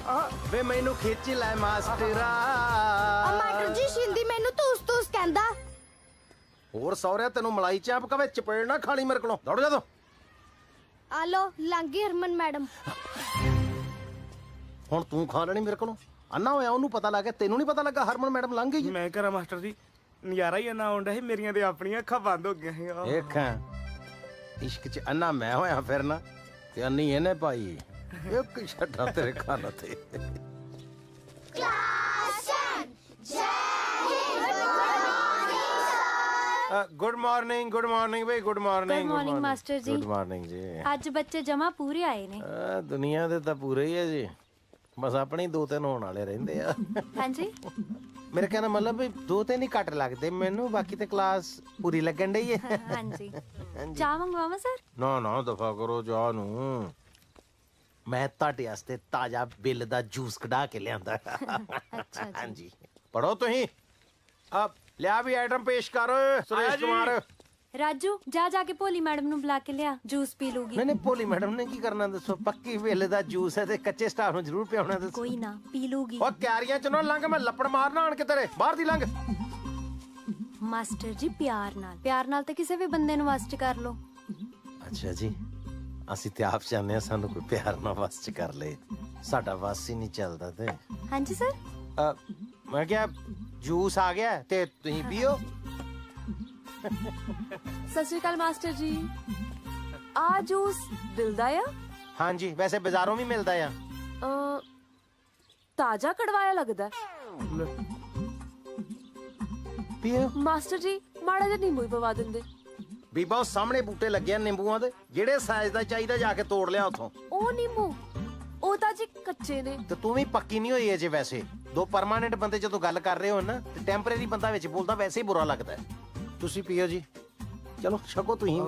ਵੇ ਮੈਨੂੰ ਖਿੱਚ ਲੈ ਮਾਸਟਰਾ। ਮਾਸਟਰ ਜੀ ਸ਼ਿੰਦੀ ਮੈਨੂੰ ਤੂਸ ਤੂਸ ਕਹਿੰਦਾ। ਹੋਰ ਸੌਰਿਆ ਤੈਨੂੰ ਮਲਾਈ ਚਾਪ ਕਵੇ ਚਪੇੜ ਨਾ ਖਾਲੀ ਮੇਰੇ ਕੋਲੋਂ। ਦੌੜ ਜਾ ਤੂੰ। ਆ ਲੋ ਲੰਗੀ ਹਰਮਨ ਮੈਡਮ। ਹੁਣ ਤੂੰ ਖਾ ਲੈਣੀ ਮੇਰੇ ਕੋਲੋਂ? ਅੰਨਾ ਹੋਇਆ ਉਹਨੂੰ ਪਤਾ ਲੱਗ ਗਿਆ, ਤੈਨੂੰ ਨਹੀਂ ਪਤਾ ਲੱਗਾ ਹਰਮਨ ਮੈਡਮ ਲੰਘ ਗਈ? ਮੈਂ ਕਰਾਂ ਮਾਸਟਰ ਜੀ, ਨਜ਼ਾਰਾ ਹੀ ਇੰਨਾ ਆਉਂਦਾ ਸੀ, ਮੇਰੀਆਂ ਤੇ ਆਪਣੀਆਂ ਅੱਖਾਂ ਬੰਦ ਹੋ ਗਈਆਂ ਸੀ। ਦੇਖਾਂ ਇਸ਼ਕ ਚ ਅੰਨਾ ਮੈਂ ਹੋਇਆ ਫਿਰਨਾ ਤੇ ਅੰਨੀ ਇਹਨੇ ਪਾਈ। ਇੱਕ ਛੱਡਾ ਤੇਰੇ ਕੰਨ ਤੇ। ਗੁੱਡ ਮਾਰਨਿੰਗ ਬਈ। Good morning. Good morning master ਜੀ। ਗੁੱਡ ਮਾਰਨਿੰਗ ਜੀ। ਅੱਜ ਬੱਚੇ ਜਮਾ ਪੂਰੇ ਆਏ ਨੇ। ਦੁਨੀਆ ਦੇ ਤਾਂ ਪੂਰੇ ਹੀ ਆ ਜੀ, ਬਸ ਆਪਣੀ 2-3 ਹੋਣ ਵਾਲੇ ਰਹਿੰਦੇ ਆ। ਹਾਂਜੀ ਮੇਰੇ ਕਹਿਣਾ ਮਤਲਬ ਵੀ 2-3 ਹੀ ਘੱਟ ਲੱਗਦੇ ਮੈਨੂੰ, ਬਾਕੀ ਤੇ ਕਲਾਸ ਪੂਰੀ ਲੱਗਣ ਡਈ ਹੈ। ਹਾਂਜੀ ਚਾਹ ਮੰਗਵਾਵਾਂ ਸਰ? ਨਾ ਦਫਾ ਕਰੋ ਚਾਹ ਨੂੰ। ਮੈਂ ਤੁਹਾਡੇ ਵਾਸਤੇ ਤਾਜ਼ਾ ਬਿੱਲ ਦਾ ਜੂਸ ਕਢਾ ਕੇ ਲਿਆਂਦਾ। ਹਾਂਜੀ ਪੜੋ ਤੁਸੀਂ। ਆ ਲਿਆ ਵੀ ਆਈਟਮ ਪੇਸ਼ ਕਰ ਸੁਰੇਸ਼ ਕੁਮਾਰ। ਰਾਜੂ ਜਾ ਕੇ ਭੋਲੀ ਮੈਡਮ ਨੂੰ ਬੁਲਾ ਕੇ ਲਿਆ, ਜੂਸ ਪੀ ਲੂਗੀ। ਨਹੀਂ ਭੋਲੀ ਮੈਡਮ ਨੇ ਕੀ ਕਰਨਾ ਦੱਸੋ? ਪੱਕੀ ਬਿੱਲ ਦਾ ਜੂਸ ਹੈ ਤੇ ਕੱਚੇ ਸਟਾਫ ਨੂੰ ਜ਼ਰੂਰ ਪਿਆਉਣਾ ਦੱਸੋ। ਕੋਈ ਨਾ ਪੀ ਲੂਗੀ। ਉਹ ਕਿਆਰੀਆਂ ਚ ਨਾ ਲੰਘ, ਮੈਂ ਲੱਪੜ ਮਾਰਨਾ ਆਣ ਕੇ ਤੇਰੇ। ਬਾਹਰ ਦੀ ਲੰਘ। ਮਾਸਟਰ ਜੀ ਪਿਆਰ ਨਾਲ ਤੇ ਕਿਸੇ ਵੀ ਬੰਦੇ ਨੂੰ ਵਸ ਚ ਕਰ ਲੋ। ਅੱਛਾ ਜੀ, ਅਸੀਂ ਤੇ ਆਪ ਚਾਹੁੰਦੇ ਹਾਂ ਸਾਨੂੰ ਕੋਈ ਪਿਆਰ ਨਾਲ ਵਸ ਚ ਕਰ ਲੇ। ਸਾਡਾ ਵਸ ਹੀ ਨਹੀਂ ਚੱਲਦਾ ਤੇ। ਹਾਂਜੀ ਸਰ। ਮੈਂ ਕਿਹਾ ਜੂਸ ਆ ਗਿਆ ਤੇ ਤੁਸੀਂ ਪੀਓ। ਸਤਿ ਸ਼੍ਰੀ ਅਕਾਲ ਮਾਸਟਰ ਜੀ। ਆ ਜੂਸ ਮਿਲਦਾ ਆ? ਹਾਂਜੀ ਵੈਸੇ ਬਾਜ਼ਾਰੋਂ ਵੀ ਮਿਲਦਾ ਆ। ਤਾਜ਼ਾ ਕੜਵਾਇਆ ਲੱਗਦਾ। ਪੀਓ ਮਾਸਟਰ ਜੀ, ਮਾੜਾ ਜਿਹਾ ਨਿੰਬੂ ਹੀ ਪਵਾ ਦਿੰਦੇ। ਬੀਬਾ ਉਹ ਸਾਹਮਣੇ ਬੂਟੇ ਲੱਗੇ ਆ ਨਿੰਬੂਆਂ ਦੇ, ਜਿਹੜੇ ਸਾਈਜ਼ ਦਾ ਚਾਹੀਦਾ ਜਾ ਕੇ ਤੋੜ ਲਿਆ ਉੱਥੋਂ। ਉਹ ਨਿੰਬੂ ਉਹ ਤਾਂ ਜੀ ਕੱਚੇ ਨੇ। ਤੇ ਤੂੰ ਵੀ ਪੱਕੀ ਨਹੀਂ ਹੋਈ ਅਜੇ। ਵੈਸੇ ਦੋ ਪਰਮਾਨੈਂਟ ਬੰਦੇ ਜਦੋਂ ਗੱਲ ਕਰ ਰਹੇ ਹੋ ਨਾ ਤੇ ਟੈਂਪਰੇਰੀ ਬੰਦਾ ਵਿੱਚ ਬੋਲਦਾ ਵੈਸੇ ਹੀ ਬੁਰਾ ਲੱਗਦਾ। ਤੁਸੀਂ ਪੀਓ ਜੀ, ਚਲੋ ਛਕੋ ਤੁਸੀਂ।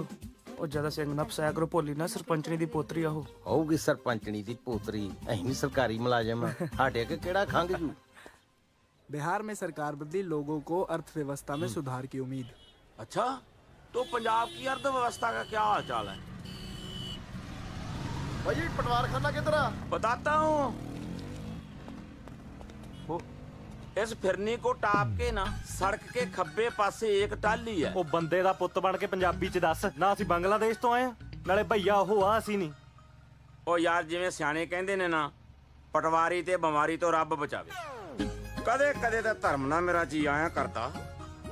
ਉਹ ਜਿਆਦਾ ਸਿੰਘ ਨਾ ਫਸਾਇਆ ਕਰੋ, ਭੋਲੀ ਨਾ ਸਰਪੰਚਣੀ ਦੀ ਪੋਤਰੀ ਆ। ਉਹ ਹੋਊਗੀ ਸਰਪੰਚਣੀ ਦੀ ਪੋਤਰੀ, ਅਸੀਂ ਵੀ ਸਰਕਾਰੀ ਮੁਲਾਜ਼ਮ ਆ, ਸਾਡੇ ਅੱਗੇ ਕਿਹੜਾ ਖੰਗ ਜੂ। बिहार में सरकार बदली, लोगों को अर्थव्यवस्था में सुधार की उम्मीद। अच्छा, तो पंजाब की अर्थव्यवस्था का क्या हाल चाल है? भाई पटवार खाना किधर है? बताता हूँ। इस फिरनी को टाप के ना सड़क के खब्बे पासे एक टाली है। ਉਹ ਬੰਦੇ ਦਾ ਪੁੱਤ ਬਣ ਕੇ ਪੰਜਾਬੀ ਚ ਦੱਸ ਨਾ। ਅਸੀਂ ਬੰਗਲਾਦੇਸ਼ ਤੋਂ ਆਏ ਆ, ਨਾਲੇ ਭਈਆ ਉਹ ਆ, ਅਸੀਂ ਨਹੀਂ। ਉਹ ਯਾਰ ਜਿਵੇਂ ਸਿਆਣੇ ਕਹਿੰਦੇ ਨੇ ਨਾ, ਪਟਵਾਰੀ ਤੇ ਬਿਮਾਰੀ ਤੋਂ ਰੱਬ ਬਚਾਵੇ। ਕਦੇ ਕਦੇ ਤਾਂ ਧਰਮ ਨਾਲ ਮੇਰਾ ਜੀ ਆਇਆ ਕਰਦਾ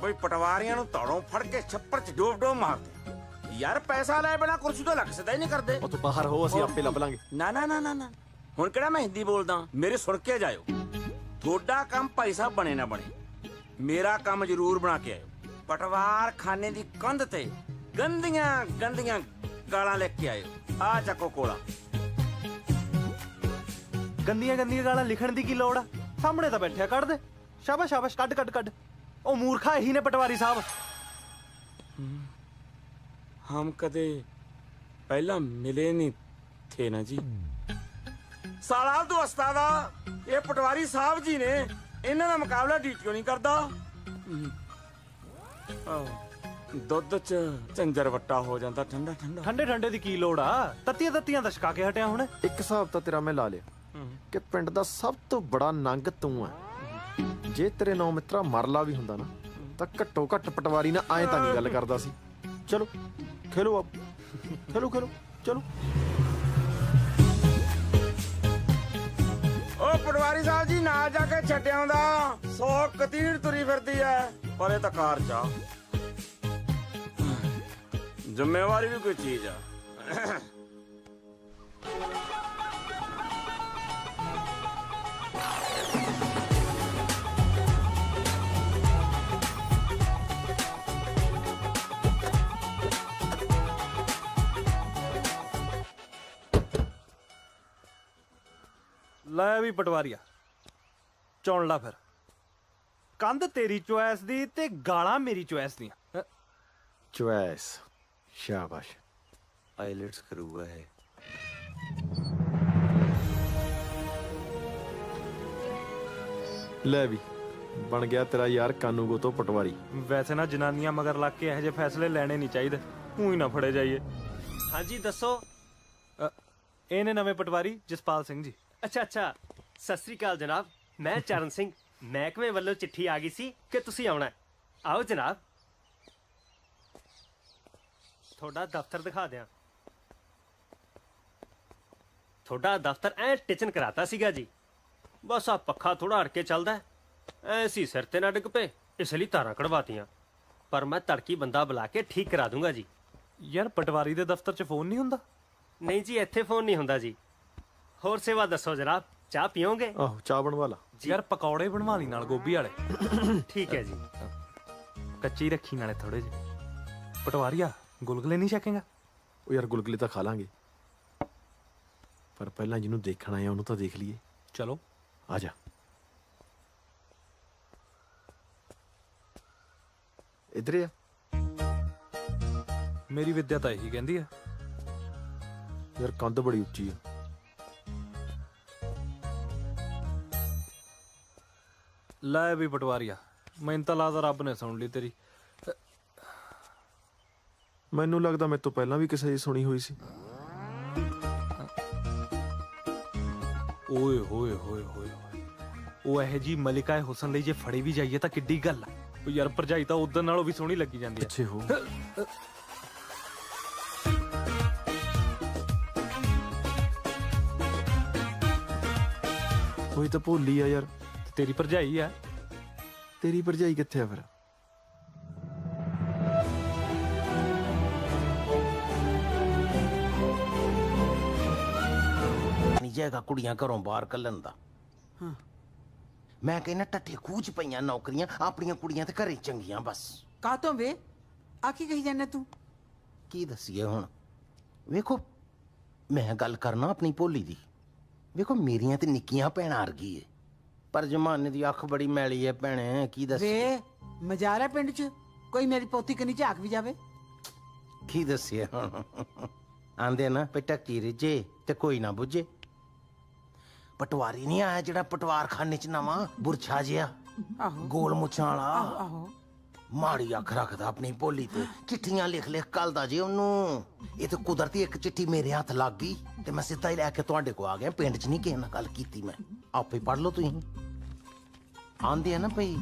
ਬਈ ਪਟਵਾਰੀਆਂ ਨੂੰ ਧੌੜੋਂ ਫੜ ਕੇ ਛੱਪੜ ਚ ਡੋਬ ਮਾਰਦੇ। ਯਾਰ ਪੈਸਾ ਲੈ ਬਿਨਾ ਕੁਰਸੀ ਤੋਂ ਲੱਗ ਸਦਾ ਹੀ ਨਹੀਂ ਕਰਦੇ। ਉਹ ਤੂੰ ਬਾਹਰ ਹੋ, ਅਸੀਂ ਆਪੇ ਲੱਭ ਲਾਂਗੇ। ਨਾ ਨਾ ਨਾ ਨਾ ਹੁਣ ਕਿਹੜਾ ਮੈਂ ਹਿੰਦੀ ਬੋਲਦਾ, ਮੇਰੇ ਸੁਣ ਕੇ ਜਾਇਓ। ਤੁਹਾਡਾ ਕੰਮ ਭਾਈ ਸਾਹਿਬ ਬਣੇ ਨਾ ਬਣੇ, ਮੇਰਾ ਕੰਮ ਜ਼ਰੂਰ ਬਣਾ ਕੇ ਆਇਓ। ਪਟਵਾਰ ਖਾਨੇ ਦੀ ਕੰਧ ਤੇ ਗੰਦੀਆਂ ਗੰਦੀਆਂ ਗਾਲਾਂ ਲਿਖ ਕੇ ਆਇਓ। ਆ ਚੱਕੋ ਕੋਲਾ। ਗੰਦੀਆਂ ਗਾਲਾਂ ਲਿਖਣ ਦੀ ਕੀ ਲੋੜ ਆ? ਸਾਹਮਣੇ ਤਾਂ ਬੈਠਿਆ, ਕੱਢ ਦੇ। ਸ਼ਾਬਾਸ਼ ਸ਼ਾਬਾਸ਼, ਕੱਢ। ਉਹ ਮੂਰਖਾ ਇਹੀ ਨੇ ਪਟਵਾਰੀ ਸਾਹਿਬ। हम कदे पहला मिले नहीं थे ना जी। ਸਾਲਾ ਤੂੰ ਉਸਤਾਦ ਆ, ਇਹ ਪਟਵਾਰੀ ਸਾਹਿਬ ਜੀ ਨੇ, ਇਹਨਾਂ ਦਾ ਮੁਕਾਬਲਾ ਡੀਟੀਓ ਨਹੀਂ ਕਰਦਾ। ਦੁੱਧ ਚ ਝੰਜਰ ਵੱਟਾ ਹੋ ਜਾਂਦਾ ਠੰਡਾ ਠੰਡਾ। ਠੰਡੇ ਠੰਡੇ ਦੀ ਕੀ ਲੋੜ ਆ, ਤੱਤੀਆਂ ਤੱਤੀਆਂ ਤਾਂ ਛਕਾ ਕੇ ਹਟਿਆ ਹੁਣ। ਇੱਕ ਹਿਸਾਬ ਤਾਂ ਤੇਰਾ ਮੈਂ ਲਾ ਲਿਆ ਕਿ ਪਿੰਡ ਦਾ ਸਭ ਤੋਂ ਬੜਾ ਨੰਗ ਤੂੰ ਆ। ਜੇ ਤੇਰੇ ਨੌ ਮਿੱਤਰਾ ਮਰਲਾ ਵੀ ਹੁੰਦਾ ਨਾ ਤਾਂ ਘੱਟੋ ਘੱਟ ਪਟਵਾਰੀ ਨਾਲ ਐਂ ਤਾਂ ਨਹੀਂ ਗੱਲ ਕਰਦਾ ਸੀ। ਚਲੋ ਖੇਲੋ ਆਪ, ਖੇਲੋ ਖੇਲੋ ਚਲੋ। ਓ ਪਟਵਾਰੀ ਸਾਹਿਬ ਜੀ ਨਾਲ ਜਾ ਕੇ ਛੱਡਿਆ ਹੁੰਦਾ, 100 ਕਤੀੜ ਤੁਰੀ ਫਿਰਦੀ ਐ, ਪਰ ਇਹ ਤਾਂ ਕਾਰ ਚ ਆ। ਜ਼ਿੰਮੇਵਾਰੀ ਵੀ ਕੋਈ ਚੀਜ਼ ਆ। ਲੈ ਵੀ ਪਟਵਾਰੀਆ, ਚੁਣ ਲਾ ਫਿਰ। ਕੰਧ ਤੇਰੀ ਚੁਆਇਸ ਦੀ ਤੇ ਗਾਲਾਂ ਮੇਰੀ ਚੁਆਇਸ ਦੀਆਂ। ਚੁਆਇਸ, ਸ਼ਾਬਾਸ਼। ਆਈਲੈਟਸ ਕਰੂਗਾ ਇਹ। ਲੈ ਵੀ ਬਣ ਗਿਆ ਤੇਰਾ ਯਾਰ ਕਾਨੂੰਗੋ ਤੋਂ ਪਟਵਾਰੀ। ਵੈਸੇ ਨਾ ਜਨਾਨੀਆਂ ਮਗਰ ਲੱਗ ਕੇ ਇਹੋ ਜਿਹੇ ਫੈਸਲੇ ਲੈਣੇ ਨਹੀਂ ਚਾਹੀਦੇ, ਊਂ ਹੀ ਨਾ ਫੜੇ ਜਾਈਏ। ਹਾਂਜੀ ਦੱਸੋ। ਇਹ ਨੇ ਨਵੇਂ ਪਟਵਾਰੀ ਜਸਪਾਲ ਸਿੰਘ ਜੀ। ਅੱਛਾ ਅੱਛਾ, ਸਤਿ ਸ੍ਰੀ ਅਕਾਲ ਜਨਾਬ। ਮੈਂ ਚਰਨ ਸਿੰਘ, ਮਹਿਕਮੇ ਵੱਲੋਂ ਚਿੱਠੀ ਆ ਗਈ ਸੀ ਕਿ ਤੁਸੀਂ ਆਉਣਾ। ਆਓ ਜਨਾਬ, ਤੁਹਾਡਾ ਦਫ਼ਤਰ ਦਿਖਾ ਦਿਆਂ। ਤੁਹਾਡਾ ਦਫ਼ਤਰ ਐ ਟਿਚਨ ਕਰਾਤਾ ਸੀਗਾ ਜੀ, ਬਸ ਆ ਪੱਖਾ ਥੋੜਾ ਅੜ ਕੇ ਚੱਲਦਾ ਐ ਸੀ, ਸਿਰ ਤੇ ਨਾ ਡਿੱਗ ਪਏ, ਇਸ ਲਈ ਤਾਰਾਂ ਕਢਵਾਤੀਆਂ। ਪਰ ਮੈਂ ਤੜਕੀ ਬੰਦਾ ਬੁਲਾ ਕੇ ਠੀਕ ਕਰਾ ਦੂੰਗਾ ਜੀ। ਯਾਰ ਪਟਵਾਰੀ ਦੇ ਦਫ਼ਤਰ 'ਚ ਫੋਨ ਨਹੀਂ ਹੁੰਦਾ? ਨਹੀਂ ਜੀ, ਇੱਥੇ ਫੋਨ ਨਹੀਂ ਹੁੰਦਾ ਜੀ। ਹੋਰ ਸੇਵਾ ਦੱਸੋ ਜਨਾਬ, ਚਾਹ ਪੀਓਗੇ? ਆਹੋ ਚਾਹ ਬਣਵਾ ਲਾ। ਯਾਰ ਪਕੌੜੇ ਬਣਵਾ ਲਈ ਨਾਲ ਗੋਭੀ ਵਾਲੇ। ਠੀਕ ਹੈ ਜੀ। ਕੱਚੀ ਰੱਖੀ ਨਾਲੇ ਥੋੜੇ ਜਿਹੇ। ਪਟਵਾਰੀਆ ਗੁਲਗੁਲੇ ਨਹੀਂ ਛਕੇਗਾ? ਉਹ ਯਾਰ ਗੁਲਗੁਲੇ ਤਾਂ ਖਾ ਲਾਂਗੇ, ਪਰ ਪਹਿਲਾਂ ਜਿਹਨੂੰ ਦੇਖਣਾ ਹੈ ਉਹਨੂੰ ਤਾਂ ਦੇਖ ਲਈਏ। ਚਲੋ ਆ ਜਾ। ਇੱਧਰ ਆ। ਮੇਰੀ ਵਿੱਦਿਆ ਤਾਂ ਇਹੀ ਕਹਿੰਦੀ ਆ। ਯਾਰ ਕੰਧ ਬੜੀ ਉੱਚੀ ਆ। ਲੈ ਵੀ ਪਟਵਾਰੀਆ, ਮੈਨੂੰ ਤਾਂ ਲੱਗਦਾ ਰੱਬ ਨੇ ਸੁਣ ਲਈ ਤੇਰੀ। ਮੈਨੂੰ ਲੱਗਦਾ ਮੇਰੇ ਤੋਂ ਪਹਿਲਾਂ ਵੀ ਕਿਸੇ ਦੀ ਸੁਣੀ ਹੋਈ ਸੀ। ਓਏ ਹੋਏ ਹੋਏ ਹੋਏ ਹੋਏ, ਉਹ ਇਹੋ ਜੀ ਮਲਿਕਾ ਹੁਸਨ ਲਈ ਜੇ ਫੜੀ ਵੀ ਜਾਈਏ ਤਾਂ ਕਿੱਡੀ ਗੱਲ ਆ। ਉਹ ਯਾਰ ਭਰਜਾਈ ਤਾਂ ਉਦੋਂ ਨਾਲੋਂ ਵੀ ਸੋਹਣੀ ਲੱਗੀ ਜਾਂਦੀ ਆ। ਪਿੱਛੇ ਹੋ। ਕੋਈ ਤਾਂ ਭੋਲੀ ਆ ਯਾਰ। ਤੇਰੀ ਭਰਜਾਈ ਆ। ਤੇਰੀ ਭਰਜਾਈ ਕਿੱਥੇ ਆ ਫਿਰ? ਨਹੀਂ ਜਾਏਗਾ ਕੁੜੀਆਂ ਘਰੋਂ ਬਾਹਰ ਕੱਢਣ ਦਾ। ਮੈਂ ਕਹਿੰਦਾ ਟੱਠੇ ਖੂਹ ਚ ਪਈਆਂ ਨੌਕਰੀਆਂ, ਆਪਣੀਆਂ ਕੁੜੀਆਂ ਤੇ ਘਰੇ ਚੰਗੀਆਂ ਬਸ। ਕਾਤੋਂ ਵੇ ਆ ਕੀ ਕਹੀ ਜਾਂਦੇ ਤੂੰ? ਕੀ ਦਸੀਏ ਹੁਣ? ਵੇਖੋ ਮੈਂ ਗੱਲ ਕਰਨਾ ਆਪਣੀ ਭੋਲੀ ਦੀ। ਵੇਖੋ ਮੇਰੀਆਂ ਤੇ ਨਿੱਕੀਆਂ ਭੈਣਾਂ ਵਰਗੀ ਏ, ਪਰ ਜਮਾਨੇ ਦੀ ਅੱਖ ਬੜੀ ਮੈਲੀ ਏ ਭੈਣੇ। ਕੀ ਦੱਸੀਏ? ਵੇ ਮਜ਼ਾਰ ਹੈ ਪਿੰਡ ਚ ਕੋਈ ਮੇਰੀ ਪੋਤੀ ਕਨੀ ਝਾਕ ਵੀ ਜਾਵੇ। ਕੀ ਦੱਸੀਏ ਹੁਣ? ਆਂਦੇ ਨਾ ਪਟਕੀ ਰਿਜੇ ਤੇ ਕੋਈ ਨਾ ਬੁੱਝੇ। ਪਟਵਾਰੀ ਨਹੀਂ ਆਇਆ ਜਿਹੜਾ ਪਟਵਾਰਖਾਨੇ ਚ ਨਵਾਂ ਬੁਰਛਾ ਜਿਹਾ, ਗੋਲ ਮੁੱਛਾਂ ਵਾਲਾ। ਆਹੋ ਮਾੜੀ ਅੱਖ ਰੱਖਦਾ ਆਪਣੀ ਭੋਲੀ ਤੇ, ਚਿੱਠੀਆਂ ਲਿਖ ਲਿਖ ਕੱਲਦਾ ਜੀ ਉਹਨੂੰ। ਇਹ ਤਾਂ ਕੁਦਰਤੀ ਇੱਕ ਚਿੱਠੀ ਮੇਰੇ ਹੱਥ ਲੱਗ ਗਈ ਤੇ ਮੈਂ ਸਿੱਧਾ ਹੀ ਲੈ ਕੇ ਤੁਹਾਡੇ ਕੋ ਆ ਗਿਆ। ਪਿੰਡ 'ਚ ਨਹੀਂ ਕਿਸੇ ਨਾਲ ਗੱਲ ਕੀਤੀ ਮੈਂ, ਆਪੇ ਪੜ੍ਹ ਲਓ ਤੁਸੀਂ। ਆਂਦੇ ਆ ਨਾ ਭਈ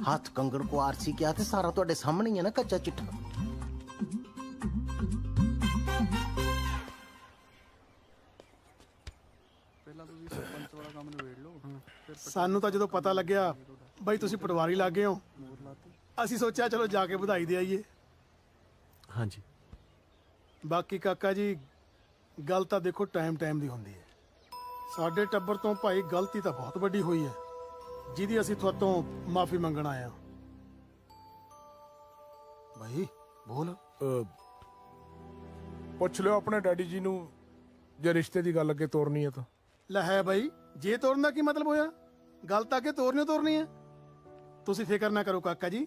ਹੱਥ ਕੰਗਣ ਕੋ ਆਰਸੀ ਕਿਹਾ ਤੇ ਸਾਰਾ ਤੁਹਾਡੇ ਸਾਹਮਣੇ ਹੀ ਹੈ ਨਾ ਕੱਚਾ ਚਿੱਠਾ। ਸਾਨੂੰ ਤਾਂ ਜਦੋਂ ਪਤਾ ਲੱਗਿਆ ਬਈ ਤੁਸੀਂ ਪਟਵਾਰੀ ਲੱਗ ਗਏ ਹੋ, ਅਸੀਂ ਸੋਚਿਆ ਚਲੋ ਜਾ ਕੇ ਵਧਾਈ ਦੇ ਆਈਏ। ਹਾਂਜੀ। ਬਾਕੀ ਕਾਕਾ ਜੀ ਗੱਲ ਤਾਂ ਦੇਖੋ ਟਾਈਮ ਦੀ ਹੁੰਦੀ ਹੈ। ਸਾਡੇ ਟੱਬਰ ਤੋਂ ਭਾਈ ਗਲਤੀ ਤਾਂ ਬਹੁਤ ਵੱਡੀ ਹੋਈ ਹੈ, ਜਿਹਦੀ ਅਸੀਂ ਤੁਹਾਤੋਂ ਮਾਫੀ ਮੰਗਣ ਆਏ ਹਾਂ। ਭਾਈ ਬੋਲ। ਪੁੱਛ ਲਿਓ ਆਪਣੇ ਡੈਡੀ ਜੀ ਨੂੰ ਜੇ ਰਿਸ਼ਤੇ ਦੀ ਗੱਲ ਅੱਗੇ ਤੋਰਨੀ ਹੈ ਤਾਂ। ਲੈ ਹੈ ਭਾਈ, ਜੇ ਤੋਰਨ ਦਾ ਕੀ ਮਤਲਬ ਹੋਇਆ? ਗੱਲ ਤਾਂ ਅੱਗੇ ਤੋਰਨੀ ਹੈ। ਤੁਸੀਂ ਫਿਕਰ ਨਾ ਕਰੋ ਕਾਕਾ ਜੀ,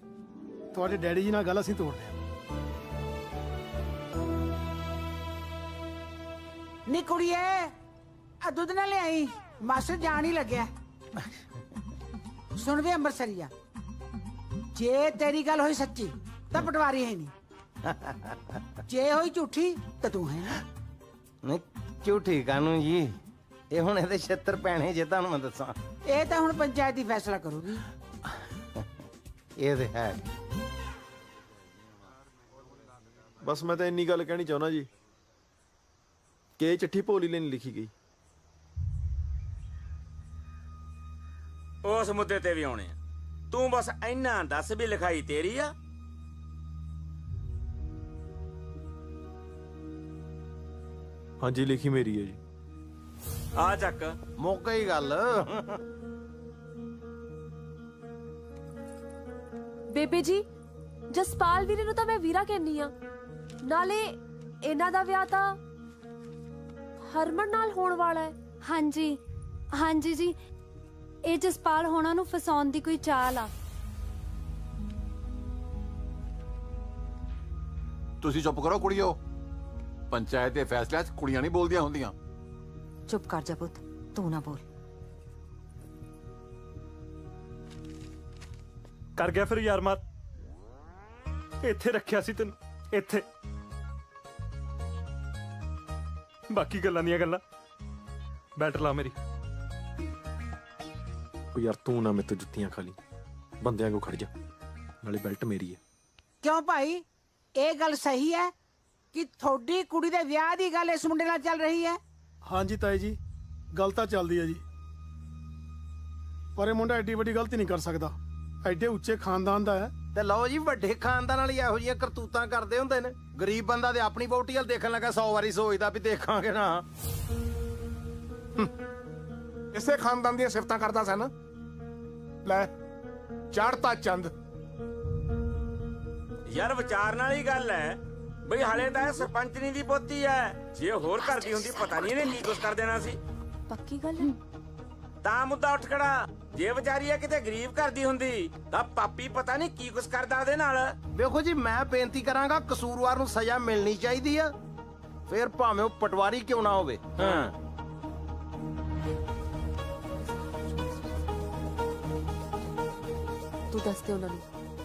ਤੁਹਾਡੇ ਡੈਡੀ ਜੀ ਨਾਲ ਗੱਲ ਅਸੀਂ ਤੋਰਦੇ ਹਾਂ। ਨੀ ਕੁੜੀਏ ਆ ਦੁੱਧ ਨਾ ਲਿਆਈ, ਮਾਸਟਰ ਜਾਣ ਹੀ ਲੱਗਿਆ। ਸੁਣ ਵੇ ਅੰਬਰਸਰੀਆ, ਜੇ ਤੇਰੀ ਗੱਲ ਹੋਈ ਸੱਚੀ ਤਾਂ ਪਟਵਾਰੀ ਹੈ ਨਹੀਂ, ਜੇ ਹੋਈ ਝੂਠੀ ਤਾਂ ਤੂੰ ਹੈ ਨਾ। ਨਹੀਂ ਝੂਠੀ ਕਾਨੂੰ ਜੀ, ਇਹ ਹੁਣ ਇਹਦੇ 76 ਪੈਣੇ ਜੇ ਤੁਹਾਨੂੰ ਮੈਂ ਦੱਸਾਂ। ਇਹ ਤਾਂ ਹੁਣ ਪੰਚਾਇਤ ਹੀ ਫੈਸਲਾ ਕਰੂਗੀ। ਇਹ ਤੇ ਹੈ। ਬਸ ਮੈਂ ਤਾਂ ਇੰਨੀ ਗੱਲ ਕਹਿਣੀ ਚਾਹੁੰਦਾ ਜੀ ਕਿ ਇਹ ਚਿੱਠੀ ਭੋਲੀ ਲਈ ਨਹੀਂ ਲਿਖੀ ਗਈ। ਉਸ ਮੁੱਦੇ ਤੇ ਵੀ ਆਉਣੇ ਆ। ਤੂੰ ਬਸ ਇੰਨਾ ਦੱਸ ਵੀ ਲਿਖਾਈ ਤੇਰੀ ਆ? ਹਾਂਜੀ ਲਿਖੀ ਮੇਰੀ ਹੈ ਜੀ। ਆ ਚੱਕ ਮੁੱਕ ਗਈ ਗੱਲ। ਬੇਬੇ ਜੀ, ਜਸਪਾਲ ਵੀਰੇ ਨੂੰ ਤਾਂ ਮੈਂ ਵੀਰਾ ਕਹਿੰਨੀ ਆ, ਨਾਲੇ ਇਹਨਾਂ ਦਾ ਵਿਆਹ ਤਾਂ ਹਰਮਨ ਨਾਲ ਹੋਣ ਵਾਲਾ ਹੈ। ਹਾਂਜੀ ਹਾਂਜੀ ਜੀ, ਇਹ ਜਸਪਾਲ ਹੋਣਾ ਨੂੰ ਫਸਾਉਣ ਦੀ ਕੋਈ ਚਾਲ ਆ। ਤੁਸੀਂ ਚੁੱਪ ਕਰੋ ਕੁੜੀਓ, ਪੰਚਾਇਤ ਦੇ ਫੈਸਲਿਆਂ 'ਚ ਕੁੜੀਆਂ ਨਹੀਂ ਬੋਲਦੀਆਂ ਹੁੰਦੀਆਂ। ਚੁੱਪ ਕਰ ਜਾ ਪੁੱਤ, ਤੂੰ ਨਾ ਬੋਲ। ਕਰ ਗਿਆ ਫਿਰ ਯਾਰ ਮਾਰ, ਇੱਥੇ ਰੱਖਿਆ ਸੀ ਤੈਨੂੰ, ਇੱਥੇ। ਬਾਕੀ ਗੱਲਾਂ ਦੀਆਂ ਗੱਲਾਂ, ਬੈਠ ਲਾ ਮੇਰੀ। ਉਹ ਯਾਰ ਤੂੰ ਨਾ ਮੇਰੇ ਤੋਂ ਜੁੱਤੀਆਂ ਖਾ ਲਈ, ਬੰਦਿਆਂ ਕੋ ਖੜ ਜਾ, ਨਾਲੇ ਬੈਲਟ ਮੇਰੀ ਹੈ। ਕਿਉਂ ਭਾਈ, ਇਹ ਗੱਲ ਸਹੀ ਹੈ ਕਿ ਤੁਹਾਡੀ ਕੁੜੀ ਦੇ ਵਿਆਹ ਦੀ ਗੱਲ ਇਸ ਮੁੰਡੇ ਨਾਲ ਚੱਲ ਰਹੀ ਹੈ? ਹਾਂਜੀ ਤਾਈ ਜੀ, ਗੱਲ ਤਾਂ ਚੱਲਦੀ ਹੈ ਜੀ, ਪਰ ਇਹ ਮੁੰਡਾ ਐਡੀ ਵੱਡੀ ਗਲਤੀ ਨਹੀਂ ਕਰ ਸਕਦਾ, ਐਡੇ ਉੱਚੇ ਖਾਨਦਾਨ ਦਾ ਹੈ। ਤੇ ਲਓ ਜੀ, ਵੱਡੇ ਖਾਨਦਾਨ ਵਾਲੀ ਇਹੋ ਜਿਹੀਆਂ ਕਰਤੂਤਾਂ ਕਰਦੇ ਹੁੰਦੇ ਨੇ। ਗਰੀਬ ਬੰਦਾ ਤੇ ਆਪਣੀ ਵਹੁਟੀ ਵੱਲ ਦੇਖਣ ਲੱਗਾ 100 ਵਾਰੀ ਸੋਚਦਾ ਵੀ ਦੇਖਾਂਗੇ ਨਾ। ਇਸੇ ਖਾਨਦਾਨ ਦੀਆਂ ਸਿਫਤਾਂ ਕਰਦਾ ਸਨ। ਲੈ ਚੜ੍ਹਤਾ ਚੰਦ। ਯਾਰ ਵਿਚਾਰਨ ਵਾਲੀ ਗੱਲ ਹੈ ਬਈ, ਹਾਲੇ ਤਾਂ ਇਹ ਸਰਪੰਚਨੀ ਦੀ ਪੋਤੀ ਹੈ। ਜੇ ਹੋਰ ਘਰ ਦੀ ਹੁੰਦੀ ਪਤਾ ਨਹੀਂ ਇਹਨੇ ਕੀ ਕੁਛ ਕਰ ਦੇਣਾ ਸੀ। ਪੱਕੀ ਗੱਲ ਹੈ ਤਾਂ ਮੁੱਦਾ ਉੱਠ ਖੜਾ। ਜੇ ਵਿਚਾਰੀ ਇਹ ਕਿਤੇ ਗਰੀਬ ਘਰ ਦੀ ਹੁੰਦੀ ਤਾਂ ਪਾਪੀ ਪਤਾ ਨਹੀਂ ਕੀ ਕੁਛ ਕਰਦਾ ਉਹਦੇ ਨਾਲ। ਵੇਖੋ ਜੀ, ਮੈਂ ਬੇਨਤੀ ਕਰਾਂਗਾ, ਕਸੂਰਵਾਰ ਨੂੰ ਸਜ਼ਾ ਮਿਲਣੀ ਚਾਹੀਦੀ ਆ, ਫਿਰ ਭਾਵੇਂ ਉਹ ਪਟਵਾਰੀ ਕਿਉਂ ਨਾ ਹੋਵੇ। ਹਾਂ ਤੂੰ ਦੱਸ ਦੇ ਉਹਨਾਂ ਨੂੰ,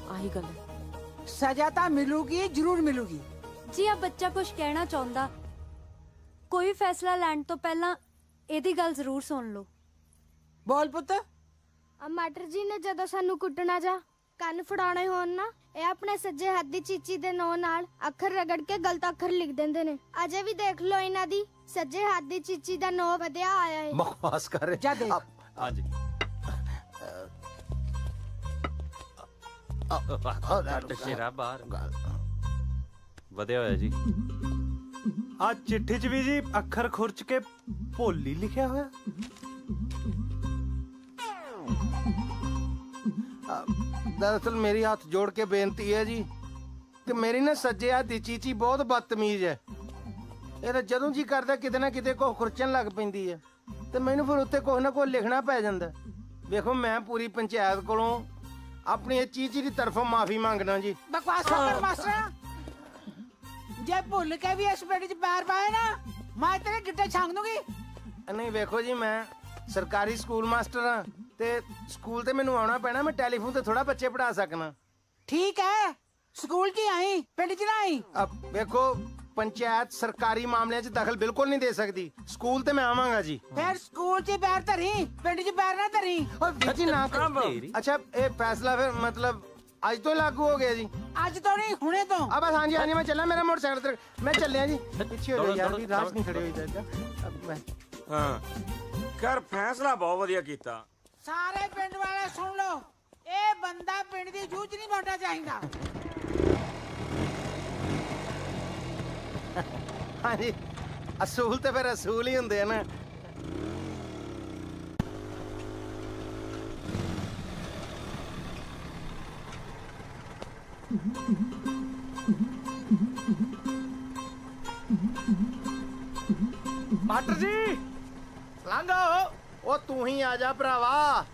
ਆਹੀ ਗੱਲ ਹੈ। ਸਜ਼ਾ ਤਾਂ ਮਿਲੂਗੀ, ਜ਼ਰੂਰ ਮਿਲੂਗੀ। ਜੀ ਆ ਬੱਚਾ ਕੁਝ ਕਹਿਣਾ ਚਾਹੁੰਦਾ, ਕੋਈ ਫੈਸਲਾ ਲੈਣ ਤੋਂ ਪਹਿਲਾਂ ਇਹਦੀ ਗੱਲ ਜ਼ਰੂਰ ਸੁਣ ਲਓ। ਬੋਲ ਪੁੱਤ। ਮਾਸਟਰ ਜੀ ਨੇ ਜਦੋਂ ਸਾਨੂੰ ਕੁੱਟਣਾ ਜਾਂ ਕੰਨ ਫੜਾਉਣੇ ਹੋਣ ਨਾ, ਇਹ ਆਪਣੇ ਸੱਜੇ ਹੱਥ ਦੀ ਚੀਚੀ ਦੇ ਨੌ ਨਾਲ ਅੱਖਰ ਰਗੜ ਕੇ ਗਲਤ ਅੱਖਰ ਲਿਖ ਦਿੰਦੇ ਨੇ। ਅਜੇ ਵੀ ਦੇਖ ਲਓ, ਇਹਨਾਂ ਦੀ ਸੱਜੇ ਹੱਥ ਦੀ ਚੀਚੀ ਦਾ ਨੌ ਵਧਿਆ ਆਇਆ ਹੈ। ਬਕਵਾਸ ਕਰ ਜਾ ਦੇਖ। ਹਾਂਜੀ ਸ਼ੇਰਾ ਬਾਹਰ ਵਧਿਆ ਹੋਇਆ ਜੀ। ਆ ਚਿੱਠੀ 'ਚ ਵੀ ਜੀ ਅੱਖਰ ਖੁਰਚ ਕੇ ਭੋਲੀ ਲਿਖਿਆ ਹੋਇਆ। ਦਰਅਸਲ ਮੇਰੀ ਹੱਥ ਜੋੜ ਕੇ ਬੇਨਤੀ ਹੈ ਜੀ ਕਿ ਮੇਰੀ ਨਾ ਸੱਜੇ ਹੱਥ ਦੀ ਚੀਚੀ ਬਹੁਤ ਬਦਤਮੀਜ਼ ਹੈ। ਇਹ ਤਾਂ ਜਦੋਂ ਜੀ ਕਰਦਾ ਕਿਤੇ ਨਾ ਕਿਤੇ ਕੋ ਖੁਰਚਣ ਲੱਗ ਪੈਂਦੀ ਹੈ, ਤੇ ਮੈਨੂੰ ਫਿਰ ਉੱਤੇ ਕੁਛ ਨਾ ਕੁਛ ਲਿਖਣਾ ਪੈ ਜਾਂਦਾ। ਵੇਖੋ, ਮੈਂ ਪੂਰੀ ਪੰਚਾਇਤ ਕੋਲੋਂ ਆਪਣੀ ਇਹ ਚੀਚੀ ਦੀ ਤਰਫੋਂ ਮਾਫੀ ਮੰਗਣਾ ਜੀ। ਬਕਵਾਸ ਕਰ ਮਾਸਟਰ, ਜੇ ਭੁੱਲ ਕੇ ਵੀ ਇਸ ਪਿੰਡ 'ਚ ਪੈਰ ਪਾਏ ਨਾ, ਮੈਂ ਤੇਰੇ ਗਿੱਟੇ ਛਾਂਗ ਦੂੰਗੀ। ਨਹੀਂ ਵੇਖੋ ਜੀ, ਮੈਂ ਸਰਕਾਰੀ ਸਕੂਲ ਮਾਸਟਰ ਹਾਂ ਤੇ ਸਕੂਲ ਤੇ ਮੈਨੂੰ ਆਉਣਾ ਪੈਣਾ, ਮੈਂ ਟੈਲੀਫੋਨ ਤੇ ਥੋੜਾ ਬੱਚੇ ਪੜ੍ਹਾ ਸਕਣਾ। ਠੀਕ ਹੈ, ਸਕੂਲ 'ਚ ਹੀ ਆਈ, ਪਿੰਡ 'ਚ ਨਾ ਆਈ। ਵੇਖੋ, ਪੰਚਾਇਤ ਸਰਕਾਰੀ ਮਾਮਲਿਆਂ 'ਚ ਦਖਲ ਬਿਲਕੁਲ ਨਹੀਂ ਦੇ ਸਕਦੀ। ਸਕੂਲ ਤੇ ਮੈਂ ਆਵਾਂਗਾ ਜੀ। ਫਿਰ ਸਕੂਲ 'ਚ ਪੈਰ ਧਰੀ, ਪਿੰਡ 'ਚ ਪੈਰ ਨਾ ਧਰੀ। ਜੀ ਨਾ। ਅੱਛਾ, ਇਹ ਫੈਸਲਾ ਫਿਰ ਮਤਲਬ ਅੱਜ ਤੋਂ ਲਾਗੂ ਹੋ ਗਿਆ ਜੀ? ਅੱਜ ਤੋਂ ਨਹੀਂ, ਹੁਣੇ ਤੋਂ। ਆ ਬਸ ਹਾਂਜੀ ਹਾਂਜੀ, ਮੈਂ ਚੱਲਾਂ, ਮੇਰਾ ਮੋਟਰਸਾਈਕਲ ਤੇ ਮੈਂ ਚੱਲਿਆ ਜੀ। ਪਿੱਛੇ ਹੋ ਜਾ ਯਾਰ, ਵੀ ਰਾਸ ਨਹੀਂ ਖੜੇ ਹੋਈ ਜਾਂਦਾ। ਹਾਂ ਕਰ, ਫੈਸਲਾ ਬਹੁਤ ਵਧੀਆ ਕੀਤਾ। ਸਾਰੇ ਪਿੰਡ ਵਾਲੇ ਸੁਣ ਲਓ, ਇਹ ਬੰਦਾ ਪਿੰਡ ਦੀ ਜੂਝ ਨਹੀਂ ਪਾਉਣਾ ਚਾਹੀਦਾ। ਹਾਂਜੀ, ਅਸੂਲ ਤੇ ਫਿਰ ਅਸੂਲ ਹੀ ਹੁੰਦੇ ਆ ਨਾ। ਮਾਸਟਰ ਜੀ ਲੰਘੋ। ਉਹ ਤੂੰ ਹੀ ਆ ਜਾ ਭਰਾਵਾ,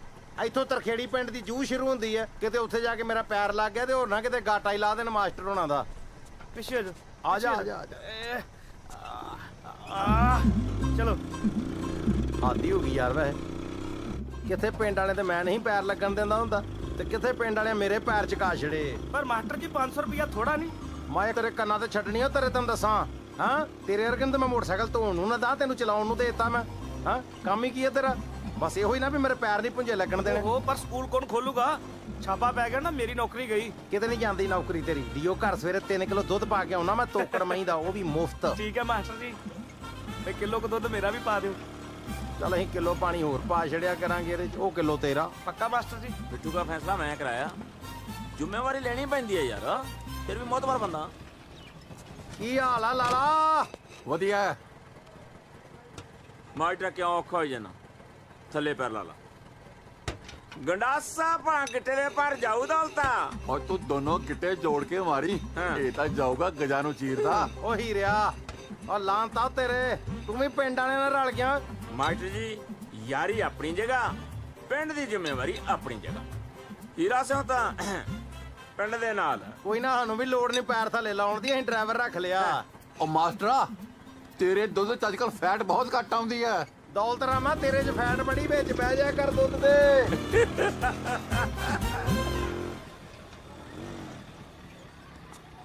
ਇੱਥੋਂ ਤਰਖੇੜੀ ਪਿੰਡ ਦੀ ਜੂਹ ਸ਼ੁਰੂ ਹੁੰਦੀ ਹੈ। ਕਿਤੇ ਉੱਥੇ ਜਾ ਕੇ ਮੇਰਾ ਪੈਰ ਲੱਗ ਗਿਆ ਤੇ ਹੋਰ ਨਾ ਕਿਤੇ ਗਾਟਾ ਹੀ ਲਾ ਦੇਣ ਮਾਸਟਰ ਹੋਣਾ ਦਾ। ਪਿੱਛੇ ਆ ਜਾ, ਆ ਜਾ, ਆ ਜਾ। ਚਲੋ ਆਦੀ ਹੋ ਗਈ ਯਾਰ ਵੈਸੇ ਕਿੱਥੇ ਪਿੰਡ ਵਾਲੇ ਤੇ ਮੈਂ ਨਹੀਂ ਪੈਰ ਲੱਗਣ ਦਿੰਦਾ ਹੁੰਦਾ ਤੇ ਕਿੱਥੇ ਪਿੰਡ ਵਾਲੇ ਮੇਰੇ ਪੈਰ ਚਕਾ ਛੜੇ। ਪਰ ਮਾਸਟਰ ਜੀ 500 ਰੁਪਇਆ ਥੋੜਾ ਨਹੀਂ। ਮੈਂ ਤੇਰੇ ਕੰਨਾਂ ਤੇ ਛੱਡਣੀ ਆ ਤੇਰੇ ਤੈਨੂੰ ਦੱਸਾਂ। ਹਾਂ ਤੇਰੇ ਵਰਗੇ ਨੂੰ ਤੇ ਮੈਂ ਮੋਟਰਸਾਈਕਲ ਧੋਣ ਨੂੰ ਨਾ ਦਾ ਤੈਨੂੰ ਚਲਾਉਣ ਨੂੰ ਦੇ ਦਿੱਤਾ ਮੈਂ। ਹਾਂ ਕੰਮ ਹੀ ਕੀ ਹੈ ਤੇਰਾ? ਬਸ ਇਹੋ ਹੀ ਨਾ ਵੀ ਮੇਰੇ ਪੈਰ ਨਹੀਂ ਪੁੰਜੇ ਲੱਗਣ ਦੇਣੇ। ਉਹ ਪਰ ਸਕੂਲ ਕੌਣ ਖੋਲੂਗਾ? ਛਾਪਾ ਪੈ ਗਿਆ ਨਾ, ਮੇਰੀ ਨੌਕਰੀ ਗਈ। ਕਿਤੇ ਨਹੀਂ ਜਾਂਦੀ ਨੌਕਰੀ ਤੇਰੀ। ਡੀਓ ਘਰ ਸਵੇਰੇ 3 ਕਿਲੋ ਦੁੱਧ ਪਾ ਕੇ ਆਉਣਾ ਮੈਂ ਤੋਕੜ ਮਹੀਂ ਦਾ, ਉਹ ਵੀ ਮੁਫਤ। ਠੀਕ ਹੈ ਮਾਸਟਰ ਜੀ, ਤੇ ਕਿਲੋ ਕੁ ਦੁੱਧ ਮੇਰਾ ਵੀ ਪਾ ਦਿਓ। ਚੱਲ ਅਸੀਂ ਕਿਲੋ ਪਾਣੀ ਹੋਰ ਪਾ ਛੜਿਆ ਕਰਾਂਗੇ ਇਹਦੇ ਚ, ਉਹ ਕਿਲੋ ਤੇਰਾ। ਪੱਕਾ ਮਾਸਟਰ ਜੀ? ਬਿੱਟੂ ਦਾ ਫੈਸਲਾ ਮੈਂ ਕਰਾਇਆ, ਜ਼ਿੰਮੇਵਾਰੀ ਲੈਣੀ ਪੈਂਦੀ ਹੈ ਯਾਰ, ਫਿਰ ਵੀ ਮੋਤਬਰ ਬੰਦਾ। ਕੀ ਹਾਲ ਆ ਲਾਲਾ? ਵਧੀਆ। ਮਾਸਟਰ ਕਿਉਂ ਔਖਾ ਹੋ ਜਾਣਾ? ਥੱਲੇ ਪੈਰ ਲਾ ਲਾ। ਗੰਡਾਸਾ ਪਾ ਗਿੱਟੇ ਦੇ ਪਰ ਜਾਊ ਦੌਲਤਾ। और तू दोनों गिट्टे जोड़ के मारी ये तो जाऊगा गजा नु चीरदा। ਉਹ ਹੀਰਿਆ ਉਹ ਲਾਂਤਾ ਤੇਰੇ, ਤੂੰ ਵੀ ਪਿੰਡ ਵਾਲਿਆਂ ਨਾਲ ਰਲ ਗਿਆ। ਮਾਸਟਰ ਜੀ ਯਾਰੀ ਆਪਣੀ ਜਗ੍ਹਾ, ਪਿੰਡ ਦੀ ਜ਼ਿੰਮੇਵਾਰੀ ਆਪਣੀ ਜਗ੍ਹਾ। ਹੀਰਾ ਸਿੰਘ ਤਾਂ ਪਿੰਡ ਦੇ ਨਾਲ। ਕੋਈ ਨਾ ਸਾਨੂੰ ਵੀ ਲੋੜ ਨਹੀਂ ਪੈਰ ਥੱਲੇ ਲਾਉਣ ਦੀ, ਅਸੀਂ ਡਰਾਈਵਰ ਰੱਖ ਲਿਆ। ओ मास्टरा तेरे दुध च अजकल फैट बहुत घट आउंदी है। ਦੌਲਤ ਰਾਮਾ ਤੇਰੇ 'ਚ ਫੈਟ ਬੜੀ, ਵਿੱਚ ਬਹਿ ਜਾ ਕਰ ਦੁੱਧ ਦੇ।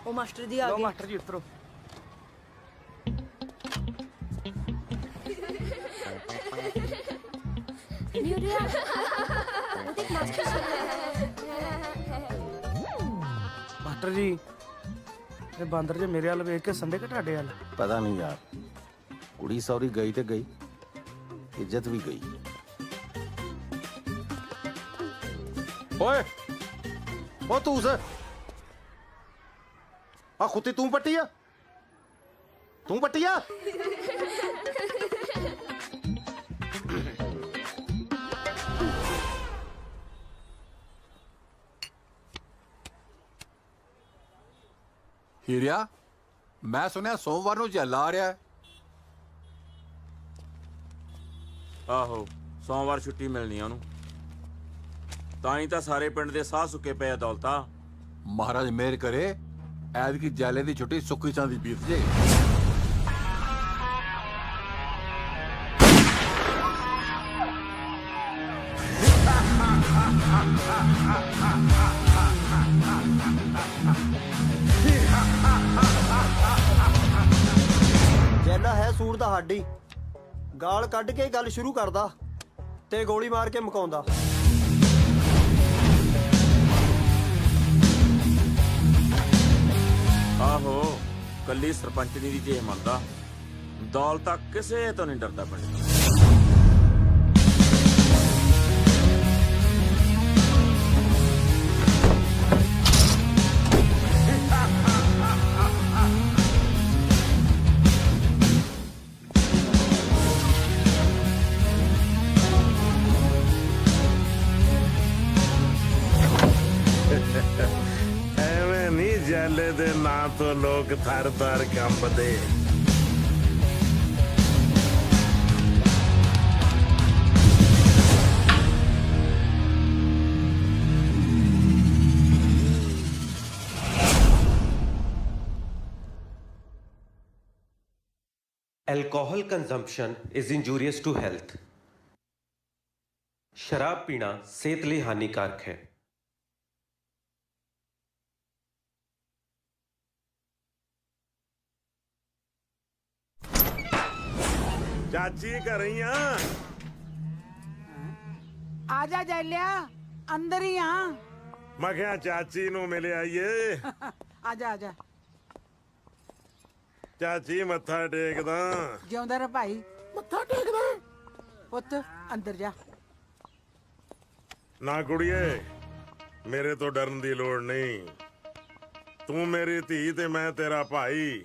ਉਹ ਮਾਸਟਰ ਜੀ ਆ ਗਏ। ਮਾਸਟਰ ਜੀ ਉਤਰੋ। ਮਾਸਟਰ ਜੀ ਇਹ ਬਾਂਦਰ ਜੇ ਮੇਰੇ ਵੱਲ ਵੇਖ ਕੇ ਸੰਦੇ ਘਟਾਡੇ ਵੱਲ। ਪਤਾ ਨਹੀਂ ਯਾਰ, ਕੁੜੀ ਸੌਰੀ ਗਈ ਤੇ ਗਈ, ਇੱਜ਼ਤ ਵੀ ਗਈ। ਓਏ ਉਹ ਤੂੰ ਆ ਖੁੱਤੀ ਤੂੰ ਪੱਟੀ ਆ? ਤੂੰ ਪੱਟੀ ਆ? ਹੀਰਿਆ ਮੈਂ ਸੁਣਿਆ ਸੋਮਵਾਰ ਨੂੰ ਜੱਲਾ ਆ ਰਿਹਾ ਹੈ। ਆਹੋ ਸੋਮਵਾਰ ਛੁੱਟੀ ਮਿਲਣੀ ਆ ਉਹਨੂੰ, ਤਾਂ ਹੀ ਤਾਂ ਸਾਰੇ ਪਿੰਡ ਦੇ ਸਾਹ ਸੁੱਕੇ ਪਏ ਆ ਦੌਲਤਾ। ਮਹਾਰਾਜ ਮਿਹਰ ਕਰੇ ਐਤਕੀ ਜੈਲੇ ਦੀ ਛੁੱਟੀ ਸੁੱਕੀ ਚਾਂਦੀ ਬੀਤ ਜੇ। ਜੈਲਾ ਹੈ ਸੂਰ ਦਾ ਹਾਡੀ, ਗਾਲ ਕੱਢ ਕੇ ਗੱਲ ਸ਼ੁਰੂ ਕਰਦਾ ਤੇ ਗੋਲੀ ਮਾਰ ਕੇ ਮੁਕਾਉਂਦਾ। ਆਹੋ ਕੱਲੀ ਸਰਪੰਚਨੀ ਦੀ ਜੇ ਮੰਨਦਾ, ਦੌਲਤਾ ਕਿਸੇ ਤੋਂ ਨਹੀਂ ਡਰਦਾ ਪਿੰਡ। ਐਵੇਂ ਨਹੀਂ ਜੈਲੇ ਦੇ ਨਾਂ ਤੋਂ ਲੋਕ ਥਰ-ਥਰ ਕੰਬਦੇ। Alcohol consumption is injurious to health. शराब पीना सेहत लिए हानिकारक है। ਚਾਚੀ ਘਰ ਹੀ ਆ? ਆ ਜਾ ਜੈਲਿਆ, ਅੰਦਰ ਹੀ ਆ। ਮੈਂ ਕਿਹਾ ਚਾਚੀ ਨੂੰ ਮਿਲ ਆਈਏ। ਆ ਜਾ ਆ ਜਾ। ਚਾਚੀ ਮੱਥਾ ਟੇਕਦਾ। ਜਿਉਂਦਾ ਰਹਿ ਭਾਈ। ਮੱਥਾ ਟੇਕਦਾ ਪੁੱਤ, ਅੰਦਰ ਜਾ। ਨਾ ਕੁੜੀਏ, ਮੇਰੇ ਤੋਂ ਡਰਨ ਦੀ ਲੋੜ ਨਹੀਂ। ਤੂੰ ਮੇਰੀ ਧੀ ਤੇ ਮੈਂ ਤੇਰਾ ਭਾਈ,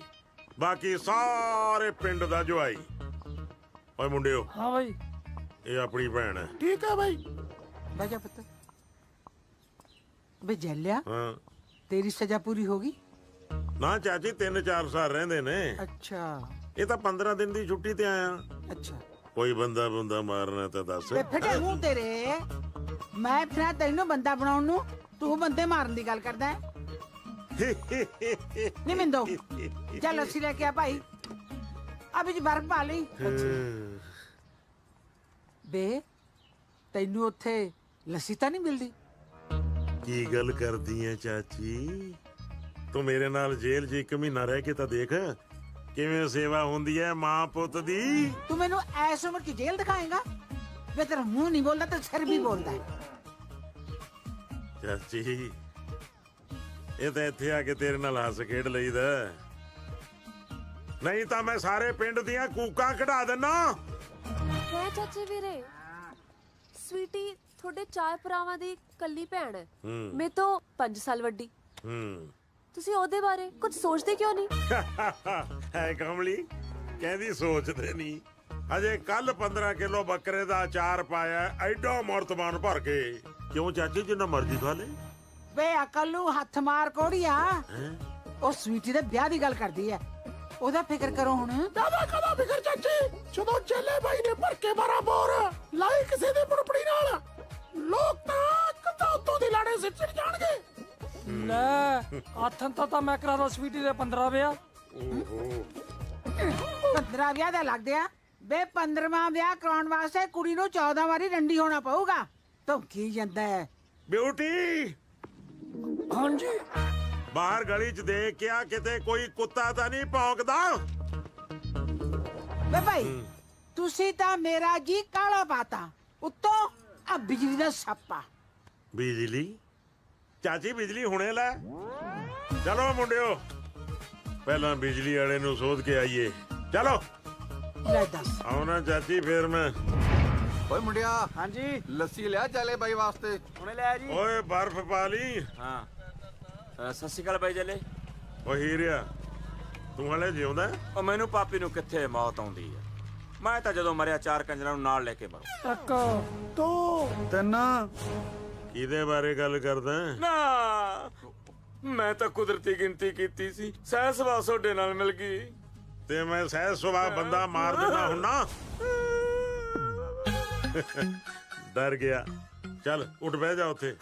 ਬਾਕੀ ਸਾਰੇ ਪਿੰਡ ਦਾ ਜਵਾਈ। ਓਏ ਮੁੰਡਿਓ। ਹਾਂ ਭਾਈ। ਇਹ ਆਪਣੀ ਭੈਣ ਹੈ। ਠੀਕ ਹੈ ਭਾਈ। ਬਹਿ ਜਾ ਪੁੱਤ। ਵੇ ਜੈਲਿਆ, ਹਾਂ ਤੇਰੀ ਸਜ਼ਾ ਪੂਰੀ ਹੋ ਗਈ? ਨਾ ਚਾਚੀ 3-4 ਸਾਲ ਰਹਿੰਦੇ ਨੇ। ਅੱਛਾ। ਇਹ ਤਾਂ 15 ਦਿਨ ਦੀ ਛੁੱਟੀ ਤੇ ਆਇਆ। ਅੱਛਾ। ਕੋਈ ਬੰਦਾ ਮਾਰਨਾ ਤਾਂ ਦੱਸ। ਤੇ ਫਟੇ ਮੂੰਹ ਤੇਰੇ, ਮੈਂ ਫਿਰ ਤੈਨੂੰ ਬੰਦਾ ਬਣਾਉਣ ਨੂੰ, ਤੂੰ ਬੰਦੇ ਮਾਰਨ ਦੀ ਗੱਲ ਕਰਦਾ ਹੈ? ਨਹੀਂ ਮਿੰਦੋ, ਚੱਲ ਲੱਸੀ ਲੈ ਕੇ ਆ ਭਾਈ। ਅਭੀ ਜੀ ਬਰਫ ਪਾ ਲਈ। ਬੇ ਤੈਨੂੰ ਉੱਥੇ ਲੱਸੀ ਤਾਂ ਨਹੀਂ ਮਿਲਦੀ? ਕੀ ਗੱਲ ਕਰਦੀ ਐ ਚਾਚੀ? ਤੂੰ ਮੇਰੇ ਨਾਲ ਜੇਲ੍ਹ 'ਚ 1 ਮਹੀਨਾ ਰਹਿ ਕੇ ਤਾਂ ਦੇਖ ਕਿਵੇਂ ਸੇਵਾ ਹੁੰਦੀ ਐ ਮਾਂ ਪੁੱਤ ਦੀ। ਤੂੰ ਮੈਨੂੰ ਐਸ ਉਮਰ 'ਚ ਜੇਲ੍ਹ ਦਿਖਾਏਗਾ? ਵੇ ਤੇਰਾ ਮੂੰਹ ਨਹੀਂ ਬੋਲਦਾ ਤੇ ਸਿਰ ਵੀ ਬੋਲਦਾ ਹੈ। ਚਾਚੀ ਇਹ ਤਾਂ ਇੱਥੇ ਆ ਕੇ ਤੇਰੇ ਨਾਲ ਹੱਸ ਖੇਡ ਲਈਦਾ, ਨਹੀਂ ਤਾਂ ਮੈਂ ਸਾਰੇ ਪਿੰਡ ਦੀਆਂ ਕੂਕਾਂ ਕਢਾ ਦਿੰਨਾ। ਹੈ ਚਾਚੇ ਵੀਰੇ, ਸਵੀਟੀ ਤੁਹਾਡੇ 4 ਭਰਾਵਾਂ ਦੀ ਕੱਲੀ ਭੈਣ ਹੈ, ਮੇਰੇ ਤੋਂ 5 ਸਾਲ ਵੱਡੀ। ਤੁਸੀਂ ਉਹਦੇ ਬਾਰੇ ਕੁਝ ਸੋਚਦੇ ਕਿਉਂ ਨਹੀਂ? ਹੈ ਕਮਲੀ ਕਹਿੰਦੀ ਸੋਚਦੇ ਨਹੀਂ। ਅਜੇ ਕੱਲ 15 ਕਿਲੋ ਬੱਕਰੇ ਦਾ ਅਚਾਰ ਪਾਇਆ, ਐਡਾ ਮਰਤਬਾਨ ਭਰ ਕੇ। ਕਿਉਂ ਚਾਚੀ ਜਿੰਨਾ ਮਰਜ਼ੀ ਖਾ ਲੈ। ਵੇ ਅਕਲ ਨੂੰ ਹੱਥ ਮਾਰ ਕੋੜੀਆ, ਉਹ ਸਵੀਟੀ ਦੇ ਵਿਆਹ ਦੀ ਗੱਲ ਕਰਦੀ ਹੈ, ਉਹਦਾ ਫਿਕਰ ਕਰੋ ਹੁਣ। ਦਾਦਾ ਕਦਾ ਫਿਕਰ ਚਾਚੀ, ਜਦੋਂ ਚੇਲੇ ਬਾਈ ਨੇ ਭਰ ਕੇ 12 ਬੋਰ ਲਾਈ ਕਿਸੇ ਦੇ ਬੁੜਪੜੀ ਨਾਲ, ਲੋਕ ਤਾਂ ਕਦਾ ਉੱਤੋਂ ਦੀ ਲਾੜੇ ਸਿਰ ਚੜ ਜਾਣਗੇ। ਲੈ ਆਥਨ ਤਾਂ ਮੈਂ ਕਰਾ ਦੋ ਸਵੀਟੀ ਦੇ 15 ਵਿਆਹ। 15 ਵਿਆਹ ਦਾ ਲੱਗਦੇ ਆ ਬੇ। 15ਵਾਂ ਵਿਆਹ ਕਰਾਉਣ ਵਾਸਤੇ ਕੁੜੀ ਨੂੰ 14 ਵਾਰੀ ਰੰਡੀ ਹੋਣਾ ਪਊਗਾ। ਧਮਕੀ ਜਾਂਦਾ ਹੈ ਬਿਊਟੀ। ਹਾਂਜੀ ਬਾਹਰ ਗਲੀ 'ਚ ਦੇਖ ਕੇ ਆ, ਕਿਤੇ ਕੋਈ ਕੁੱਤਾ ਤਾਂ ਨਹੀਂ ਭੌਂਕਦਾ? ਵੇ ਭਾਈ ਤੁਸੀਂ ਤਾਂ ਮੇਰਾ ਜੀ ਕਾਲਾ ਪਾਤਾ, ਉੱਤੋਂ ਆ ਬਿਜਲੀ ਦਾ ਛਾਪਾ। ਬਿਜਲੀ? ਚਾਚੀ ਬਿਜਲੀ ਹੁਣੇ ਲੈ। ਚਲੋ ਮੁੰਡਿਓ ਪਹਿਲਾਂ ਬਿਜਲੀ ਵਾਲੇ ਨੂੰ ਸੋਧ ਕੇ ਆਈਏ। ਚਲੋ ਲੈ ਦੱਸ। ਆਉਣਾ ਚਾਚੀ ਫੇਰ ਮੈਂ। ਓਏ ਮੁੰਡਿਆ। ਹਾਂਜੀ ਲੱਸੀ ਲਿਆ ਚਾਲੇ ਬਾਈ ਵਾਸਤੇ। ਹੁਣੇ ਲੈ ਜੀ। ਓਏ ਬਰਫ਼ ਪਾ ਲਈ। ਹਾਂ ਸਤਿ ਸ਼੍ਰੀ ਅਕਾਲ ਬਾਈ ਜਲੇ। ਓ ਹੀਰਿਆ ਤੂੰ ਹਲੇ ਜਿਉਂਦਾ? ਉਹ ਮੈਨੂੰ ਪਾਪੀ ਨੂੰ ਕਿੱਥੇ ਮੌਤ ਆਉਂਦੀ ਹੈ। ਮੈਂ ਤਾਂ ਜਦੋਂ ਮਰਿਆ 4 ਕੰਜਰਾਂ ਨੂੰ ਨਾਲ ਲੈ ਕੇ ਮਰੂ। 1 2 3। ਕਿਹਦੇ ਬਾਰੇ ਗੱਲ ਕਰਦਾ? ਨਾ ਮੈਂ ਤਾਂ ਕੁਦਰਤੀ ਗਿਣਤੀ ਕੀਤੀ ਸੀ, ਸਹਿ ਸੁਭਾਅ ਤੁਹਾਡੇ ਨਾਲ ਮਿਲ ਗਈ ਤੇ ਮੈਂ ਸਹਿ ਸੁਭਾਅ ਬੰਦਾ ਮਾਰ ਦਿੰਦਾ ਹੁੰਨਾ। ਡਰ ਗਿਆ। ਚੱਲ ਉੱਠ ਬਹਿ ਜਾ ਉੱਥੇ।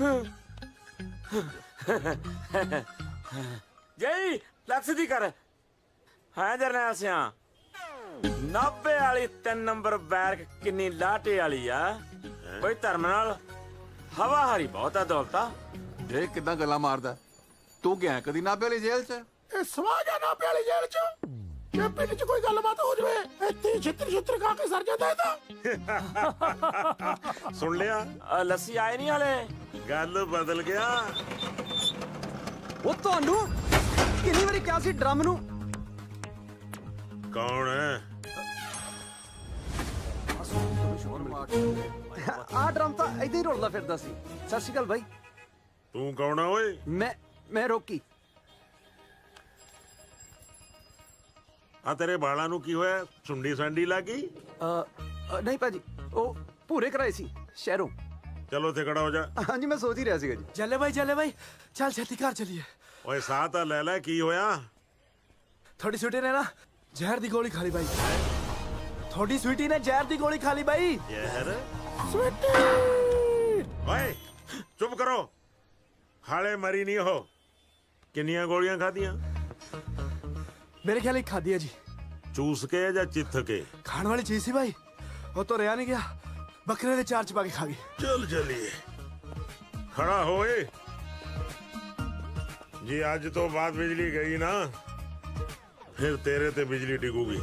ਜਈ ਲੱਖ ਦੀ ਕਰ ਹੈ ਜਰਨੈਲ ਸਿਆ। 90 ਵਾਲੀ 3 ਨੰਬਰ ਬੈਰਕ ਕਿੰਨੀ ਲਾਟੇ ਵਾਲੀ ਆ। ਕੋਈ ਧਰਮ ਨਾਲ ਹਵਾ ਹਰੀ ਬਹੁਤ ਆ ਦੌਲਤਾ। ਇਹ ਕਿੱਦਾਂ ਗੱਲਾਂ ਮਾਰਦਾ? ਤੂੰ ਗਿਆ ਕਦੀ ਨਾਭੇ ਵਾਲੀ ਜੇਲ੍ਹ 'ਚ? ਇਹ ਸਵਾਜ ਆ ਨਾਭੇ ਵਾਲੀ ਜੇਲ੍ਹ 'ਚ। ਜੇ ਪਿੰਡ 'ਚ ਕੋਈ ਗੱਲਬਾਤ ਹੋ ਜਵੇ ਇੱਥੇ ਛਿੱਤਰ ਖਾ ਕੇ ਸਰ ਜਾਂਦਾ ਇਹਦਾ। ਸੁਣ ਲਿਆ? ਲੱਸੀ ਆਏ ਨਹੀਂ ਹਲੇ। ਗੱਲ ਬਦਲ ਗਿਆ। ਉਹ ਤੁਹਾਨੂੰ ਕਿੰਨੀ ਵਾਰੀ ਕਿਹਾ ਸੀ ਡਰਮ ਨੂੰ? ਕੌਣ ਹੈ? ਆ ਡਰਮ ਤਾਂ ਏਦਾਂ ਹੀ ਰੁਲਦਾ ਫਿਰਦਾ ਸੀ। ਸਤਿ ਸ਼੍ਰੀ ਅਕਾਲ ਬਾਈ। ਤੂੰ ਕੌਣ ਆ ਓਏ? ਮੈਂ ਰੋਕੀ। ਆ ਤੇਰੇ ਬਾਲਾਂ ਨੂੰ ਕੀ ਹੋਇਆ? ਸੁੰਡੀ ਸਾਂਡੀ ਲੱਗੀ? ਨਹੀਂ ਭਾਜੀ, ਉਹ ਪੂਰੇ ਕਰਾਏ ਸੀ ਸ਼ਹਿਰੋਂ। ਚਲੋ ਉੱਥੇ ਖੜਾ ਹੋ ਜਾ। ਹਾਂਜੀ ਮੈਂ ਸੋਚ ਹੀ ਰਿਹਾ ਸੀਗਾ ਜੀ। ਜੱਲੇ ਬਾਈ ਚੱਲ ਛੇਤੀ ਘਰ ਚਲੀਏ। ਓਏ ਸਾਹ ਤਾਂ ਲੈ ਲੈ, ਕੀ ਹੋਇਆ? ਥੋੜੀ ਸਵੀਟੀ ਨੇ ਨਾ ਜ਼ਹਿਰ ਦੀ ਗੋਲੀ ਖਾ ਲਈ ਬਾਈ। ਥੋੜੀ ਸਵੀਟੀ ਨੇ ਜ਼ਹਿਰ ਦੀ ਗੋਲੀ ਖਾ ਲਈ ਬਾਈ। ਜ਼ਹਿਰ? ਸਵੀਟੀ ਓਏ ਚੁੱਪ ਕਰੋ, ਹਾਲੇ ਮਰੀ ਨਹੀਂ ਉਹ। ਕਿੰਨੀਆਂ ਗੋਲੀਆਂ ਖਾਧੀਆਂ? ਮੇਰੇ ਖਿਆਲ ਹੀ ਖਾਦੀ ਹੈ ਜੀ। ਚੂਸ ਕੇ ਜਾਂ ਚਿੱਥ ਕੇ? ਖਾਣ ਵਾਲੀ ਚੀਜ਼ ਸੀ ਬਾਈ, ਉਹ ਤਾਂ ਰਿਆ ਨਹੀਂ ਗਿਆ, ਬੱਕਰੇ ਦੇ ਚਾਰ ਚ ਪਾ ਕੇ ਖਾ ਗਈ। ਚੱਲ ਚਲੀਏ। ਖੜਾ ਹੋਏ। ਜੀ ਅੱਜ ਤੋਂ ਬਾਅਦ ਬਿਜਲੀ ਗਈ ਨਾ, ਫਿਰ ਤੇਰੇ ਤੇ ਬਿਜਲੀ ਡਿੱਗੂਗੀ।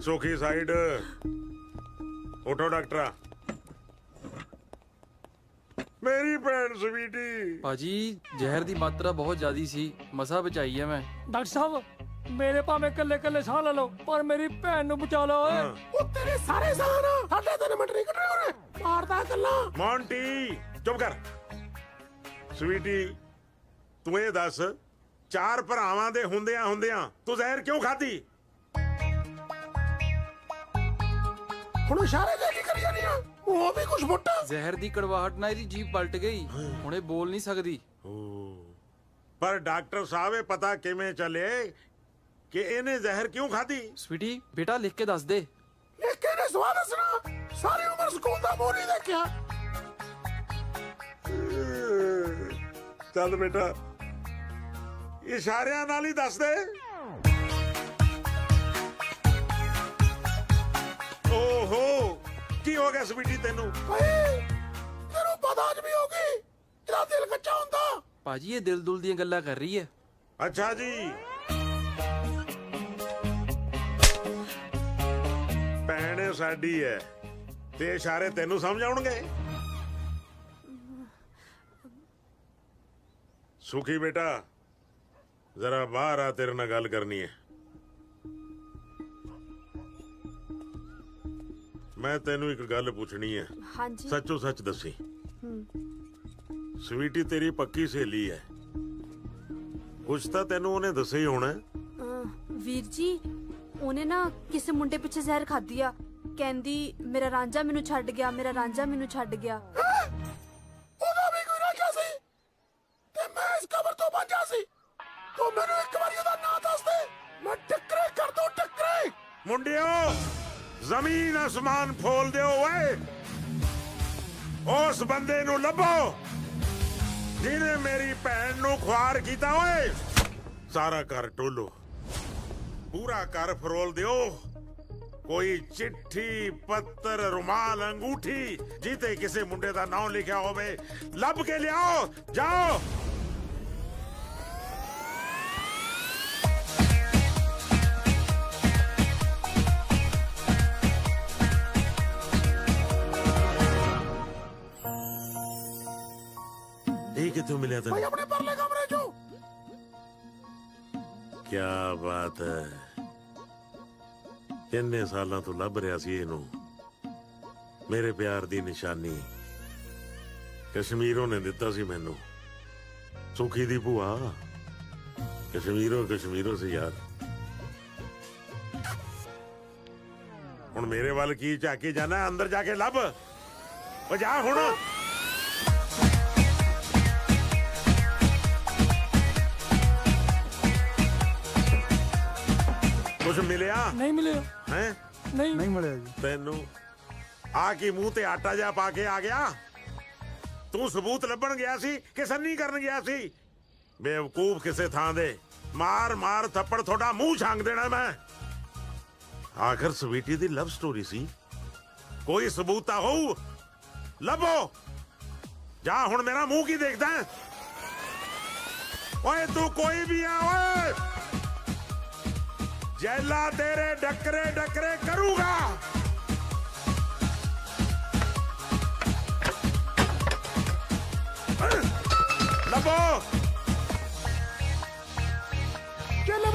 ਸੁਖੀ ਸਾਈਡ। ਉਠੋ ਡਾਕਟਰਾ। ਮੇਰੀ ਭੈਣ ਸਵੀਟੀ। ਭਾਜੀ ਜ਼ਹਿਰ ਦੀ ਮਾਤਰਾ ਬਹੁਤ ਜ਼ਿਆਦੀ ਸੀ, ਮਸਾ ਬਚਾਈ ਹੈ ਮੈਂ। ਡਾਕਟਰ ਸਾਹਿਬ ਮੇਰੇ ਭਾਵੇਂ ਕੱਲੇ ਸਾਹ ਲੈ ਲਓ, ਪਰ ਮੇਰੀ ਭੈਣ ਨੂੰ ਬਚਾ ਲਓ। ਉਹ ਤੇਰੇ ਸਾਰੇ ਸਾਹ ਨਾ ਸਾਡੇ 3 ਮਿੰਟ ਨਹੀਂ ਕੱਢਣੇ ਹੋਣੇ। ਮਾਰਦਾ ਗੱਲਾਂ। ਮੌਂਟੀ ਚੁੱਪ ਕਰ। ਸਵੀਟੀ ਤੂੰ ਇਹ ਦੱਸ, 4 ਭਰਾਵਾਂ ਦੇ ਹੁੰਦਿਆਂ ਤੂੰ ਜ਼ਹਿਰ ਕਿਉਂ ਖਾਧੀ? ਹੁਣ ਇਸ਼ਾਰੇ ਦੇ ਕੀ ਕਰੀ ਜਾਨੀ ਆ? ਉਹ ਵੀ ਕੁਝ ਮੋਟਾ। ਜ਼ਹਿਰ ਦੀ ਕੜਵਾਹਟ ਨਾਲ ਇਹਦੀ ਜੀਭ ਪਲਟ ਗਈ, ਹੁਣ ਇਹ ਬੋਲ ਨਹੀਂ ਸਕਦੀ। ਪਰ ਡਾਕਟਰ ਸਾਹਿਬ ਇਹ ਪਤਾ ਕਿਵੇਂ ਚੱਲੇ ਕਿ ਇਹਨੇ ਜ਼ਹਿਰ ਕਿਉਂ ਖਾਧੀ? ਸਵੀਟੀ ਬੇਟਾ ਲਿਖ ਕੇ ਦੱਸ ਦੇ। ਲਿਖ ਕੇ ਨੇ ਸਵਾਲ ਦੱਸਣਾ। ਸਾਰੀ ਉਮਰ ਸਕੂਲ ਦਾ ਮੋਰੀ ਦੇਖਿਆ। ਚੱਲ ਬੇਟਾ ਇਸ਼ਾਰਿਆਂ ਨਾਲ ਹੀ ਦੱਸ ਦੇ। ਓਹੋ ਕੀ ਹੋ ਗਿਆ ਸਵੀਟੀ ਤੈਨੂੰ? ਤੈਨੂੰ ਪਤਾ ਅੱਜ ਵੀ ਹੋਗੀ ਇਹਦਾ ਦਿਲ ਕੱਚਾ ਹੁੰਦਾ। ਭਾਜੀ ਇਹ ਦਿਲ ਦੁਲ ਦੀਆਂ ਗੱਲਾਂ ਕਰ ਰਹੀ ਹੈ। ਅੱਛਾ ਜੀ ਭੈਣ ਸਾਡੀ ਹੈ ਤੇ ਇਸ਼ਾਰੇ ਤੈਨੂੰ ਸਮਝ ਆਉਣਗੇ। ਸੁਖੀ ਬੇਟਾ ਜ਼ਰਾ ਬਾਹਰ ਆ, ਤੇਰੇ ਨਾਲ ਗੱਲ ਕਰਨੀ ਹੈ। ਮੈਂ ਤੈਨੂੰ ਇੱਕ ਗੱਲ ਪੁੱਛਣੀ ਹੈ। ਹਾਂਜੀ ਸੱਚੋ ਸੱਚ ਦੱਸੀ। ਸਵੀਟੀ ਤੇਰੀ ਪੱਕੀ ਸਹੇਲੀ ਹੈ, ਕੁਛ ਤਾਂ ਤੈਨੂੰ ਉਹਨੇ ਦੱਸਿਆ ਹੀ ਹੋਣਾ। ਵੀਰ ਜੀ ਉਹਨੇ ਨਾ ਕਿਸੇ ਮੁੰਡੇ ਪਿੱਛੇ ਜ਼ਹਿਰ ਖਾਧੀ ਆ, ਕਹਿੰਦੀ ਮੇਰਾ ਰਾਂਝਾ ਮੈਨੂੰ ਛੱਡ ਗਿਆ, ਮੇਰਾ ਰਾਂਝਾ ਮੈਨੂੰ ਛੱਡ ਗਿਆ। ਉਹਦਾ ਵੀ ਕੋਈ ਰਾਂਝਾ ਸੀ ਤੇ ਮੈਂ ਇਸ ਕਬਰ ਤੋਂ ਬਚਾ ਸੀ। ਤੂੰ ਮੈਨੂੰ ਇੱਕ ਵਾਰੀ ਉਹਦਾ ਨਾਂ ਦੱਸ ਦੇ, ਮੈਂ ਟੱਕਰੇ ਕਰ ਦੂੰ ਟੱਕਰੇ। ਮੁੰਡਿਓ ਜ਼ਮੀਨ ਆਸਮਾਨ ਫੋਲ ਦਿਓ ਓਏ, ਉਸ ਬੰਦੇ ਨੂੰ ਲੱਭੋ ਜਿਹਨੇ ਮੇਰੀ ਭੈਣ ਨੂੰ ਖੁਆਰ ਕੀਤਾ ਓਏ। ਸਾਰਾ ਘਰ ਟੋਲੋ, ਪੂਰਾ ਘਰ ਫਰੋਲ ਦਿਓ। ਕੋਈ ਚਿੱਠੀ ਪੱਤਰ ਰੁਮਾਲ ਅੰਗੂਠੀ ਜਿੱਤੇ ਕਿਸੇ ਮੁੰਡੇ ਦਾ ਨਾਮ ਲਿਖਿਆ ਹੋਵੇ ਲੱਭ ਕੇ ਲਿਆਓ। ਜਾਓ ਇਹ ਕਿੱਥੋਂ ਮਿਲਿਆ ਤੈਨੂੰ? ਆਪਣੇ ਪਰਲੇ ਕਮਰੇ ਚੋਂ। ਕੀ ਬਾਤ ਹੈ, ਇੰਨੇ ਸਾਲਾਂ ਤੋਂ ਲੱਭ ਰਿਹਾ ਸੀ ਇਹਨੂੰ। ਮੇਰੇ ਪਿਆਰ ਦੀ ਨਿਸ਼ਾਨੀ ਕਸ਼ਮੀਰੋਂ ਨੇ ਦਿੱਤਾ ਸੀ ਮੈਨੂੰ। ਸੁਖੀ ਦੀ ਭੂਆ ਕਸ਼ਮੀਰੋਂ ਸੀ ਯਾਰ। ਹੁਣ ਮੇਰੇ ਵੱਲ ਕੀ ਝਾਕੀ ਜਾਣਾ? ਅੰਦਰ ਜਾ ਕੇ ਲੱਭ। ਉਹ ਜਾ ਹੁਣ। ਕੁਛ ਮਿਲਿਆ? ਨਹੀਂ ਮਿਲਿਆ। ਹੈ ਨਹੀਂ ਮਿਲਿਆ ਜੀ। ਤੈਨੂੰ ਆ ਕੀ ਮੂੰਹ ਤੇ ਆਟਾ ਜਾ ਪਾ ਕੇ ਆ ਗਿਆ? ਤੂੰ ਸਬੂਤ ਲੱਭਣ ਗਿਆ ਸੀ ਕਿ ਸੰਨੀ ਕਰਨ ਗਿਆ ਸੀ? ਬੇਵਕੂਫ ਕਿਸੇ ਥਾਂ ਦੇ। ਮਾਰ ਮਾਰ ਥੱਪੜ ਤੁਹਾਡਾ ਮੂੰਹ ਛਾਂਗ ਦੇਣਾ ਮੈਂ। ਆਖਰ ਸਵੀਟੀ ਦੀ ਲਵ ਸਟੋਰੀ ਸੀ, ਕੋਈ ਸਬੂਤ ਤਾਂ ਹੋਊ। ਲੱਭੋ। ਜਾ ਹੁਣ, ਮੇਰਾ ਮੂੰਹ ਕੀ ਦੇਖਦਾ? ਓਏ ਤੂੰ ਕੋਈ ਵੀ ਆ ਓਏ, ਜੈਲਾ ਤੇਰੇ ਡੱਕਰੇ ਡੱਕਰੇ ਕਰੂਗਾ। ਲੱਭੋ। ਚੱਲ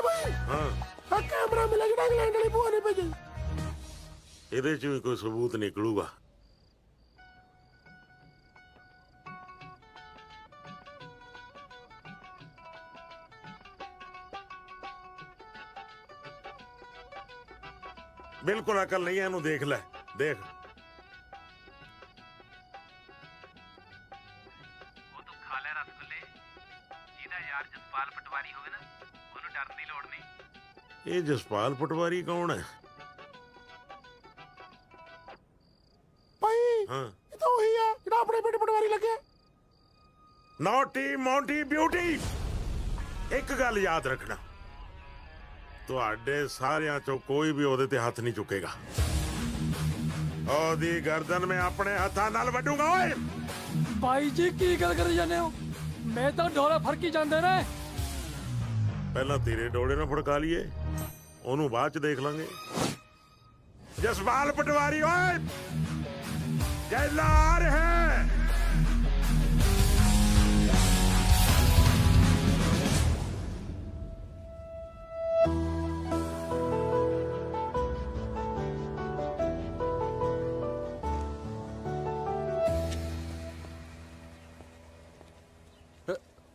ਬਈ ਹਾਂ ਆ ਕੈਮਰਾ ਮਿਲਿਆ ਜਿਹੜਾ ਇੰਗਲੈਂਡ ਵਾਲੀ ਭੂਆ ਨੇ ਭੇਜੀ। ਇਹਦੇ ਚ ਵੀ ਕੋਈ ਸਬੂਤ ਨਿਕਲੂਗਾ। ਬਿਲਕੁਲ ਅਕਲ ਨਹੀਂ ਹੈ ਇਹਨੂੰ। ਦੇਖ ਲੈ, ਦੇਖ। ਉਹ ਤੂੰ ਖਾ ਲੈ ਰਸਗੁੱਲੇ। ਜਿਹਦਾ ਯਾਰ ਜਸਪਾਲ ਪਟਵਾਰੀ ਹੋਵੇ ਨਾ, ਉਹਨੂੰ ਡਰਨ ਦੀ ਲੋੜ ਨਹੀਂ। ਇਹ ਜਸਪਾਲ ਪਟਵਾਰੀ ਕੌਣ ਹੈ? ਭਾਈ ਹਾਂ ਇਹ ਤਾਂ ਉਹੀ ਆ ਜਿਹੜਾ ਆਪਣੇ ਪਿੰਡ ਪਟਵਾਰੀ ਲੱਗਿਆ। ਨੌਟੀ ਮੌਂਟੀ ਬਿਊਟੀ, ਇੱਕ ਗੱਲ ਯਾਦ ਰੱਖਣਾ, ਤੁਹਾਡੇ ਸਾਰਿਆਂ ਚੋਂ ਕੋਈ ਵੀ ਉਹਦੇ ਤੇ ਹੱਥ ਨਹੀਂ ਚੁੱਕੇਗਾ। ਉਹਦੀ ਗਰਦਨ ਮੈਂ ਆਪਣੇ ਹੱਥਾਂ ਨਾਲ ਵੱਢੂਗਾ। ਓਏ ਭਾਈ ਜੀ ਕੀ ਗੱਲ ਕਰੀ ਜਾਂਦੇ ਹੋ? ਮੈਂ ਤਾਂ ਡੋਲੇ ਫੜਕੀ ਜਾਂਦੇ ਨੇ। ਪਹਿਲਾਂ ਤੇਰੇ ਡੋਲੇ ਨਾਲ ਫੜਕਾ ਲਈਏ, ਉਹਨੂੰ ਬਾਅਦ ਚ ਦੇਖ ਲਾਂਗੇ। ਜਸਪਾਲ ਪਟਵਾਰੀ ਓਏ, ਜੈਲਾ ਆ ਰਿਹਾ ਹੈ।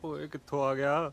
ਓਏ ਕਿੱਥੋਂ ਆ ਗਿਆ?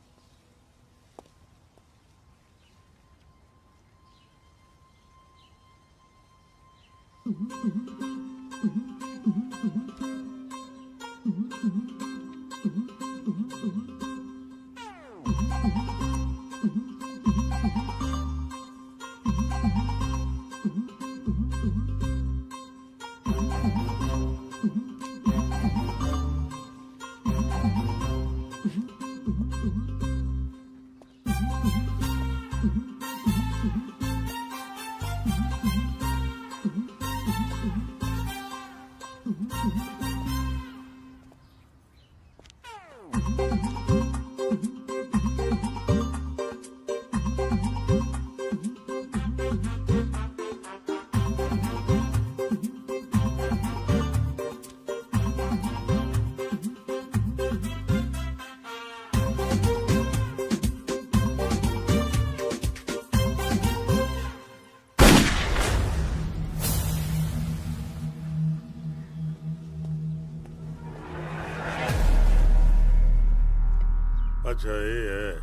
ਅੱਛਾ ਇਹ ਹੈ,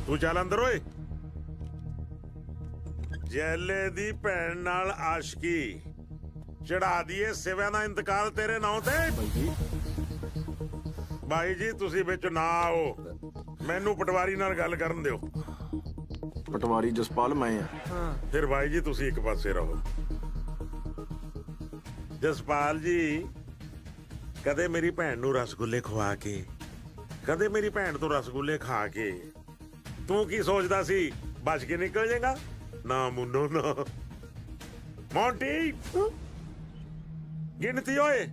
ਤੂੰ ਚੱਲ ਅੰਦਰ ਓਏ। ਜੈਲੇ ਦੀ ਭੈਣ ਨਾਲ ਆਸ਼ਕੀ ਚੜਾ ਦੀਏ ਸਿਵਿਆਂ ਦਾ ਇੰਤਕਾਲ ਤੇਰੇ ਨਾਂ ਤੇ। ਬਾਈ ਜੀ ਤੁਸੀਂ ਵਿੱਚ ਨਾ ਆਓ, ਮੈਨੂੰ ਪਟਵਾਰੀ ਨਾਲ ਗੱਲ ਕਰਨ ਦਿਓ। ਪਟਵਾਰੀ ਜਸਪਾਲ ਮੈਂ ਆ। ਫਿਰ ਬਾਈ ਜੀ ਤੁਸੀਂ ਇੱਕ ਪਾਸੇ ਰਹੋ। ਜਸਪਾਲ ਜੀ, ਕਦੇ ਮੇਰੀ ਭੈਣ ਨੂੰ ਰਸਗੁੱਲੇ ਖਵਾ ਕੇ, ਕਦੇ ਮੇਰੀ ਭੈਣ ਤੋਂ ਰਸਗੁੱਲੇ ਖਾ ਕੇ ਤੂੰ ਕੀ ਸੋਚਦਾ ਸੀ ਬਚ ਕੇ ਨਿਕਲ ਜਾਏਗਾ? ਨਾ ਮੁੰਨੋ ਨਾ। ਮੌਂਟੀ ਗਿਣਤੀ ਓਏ।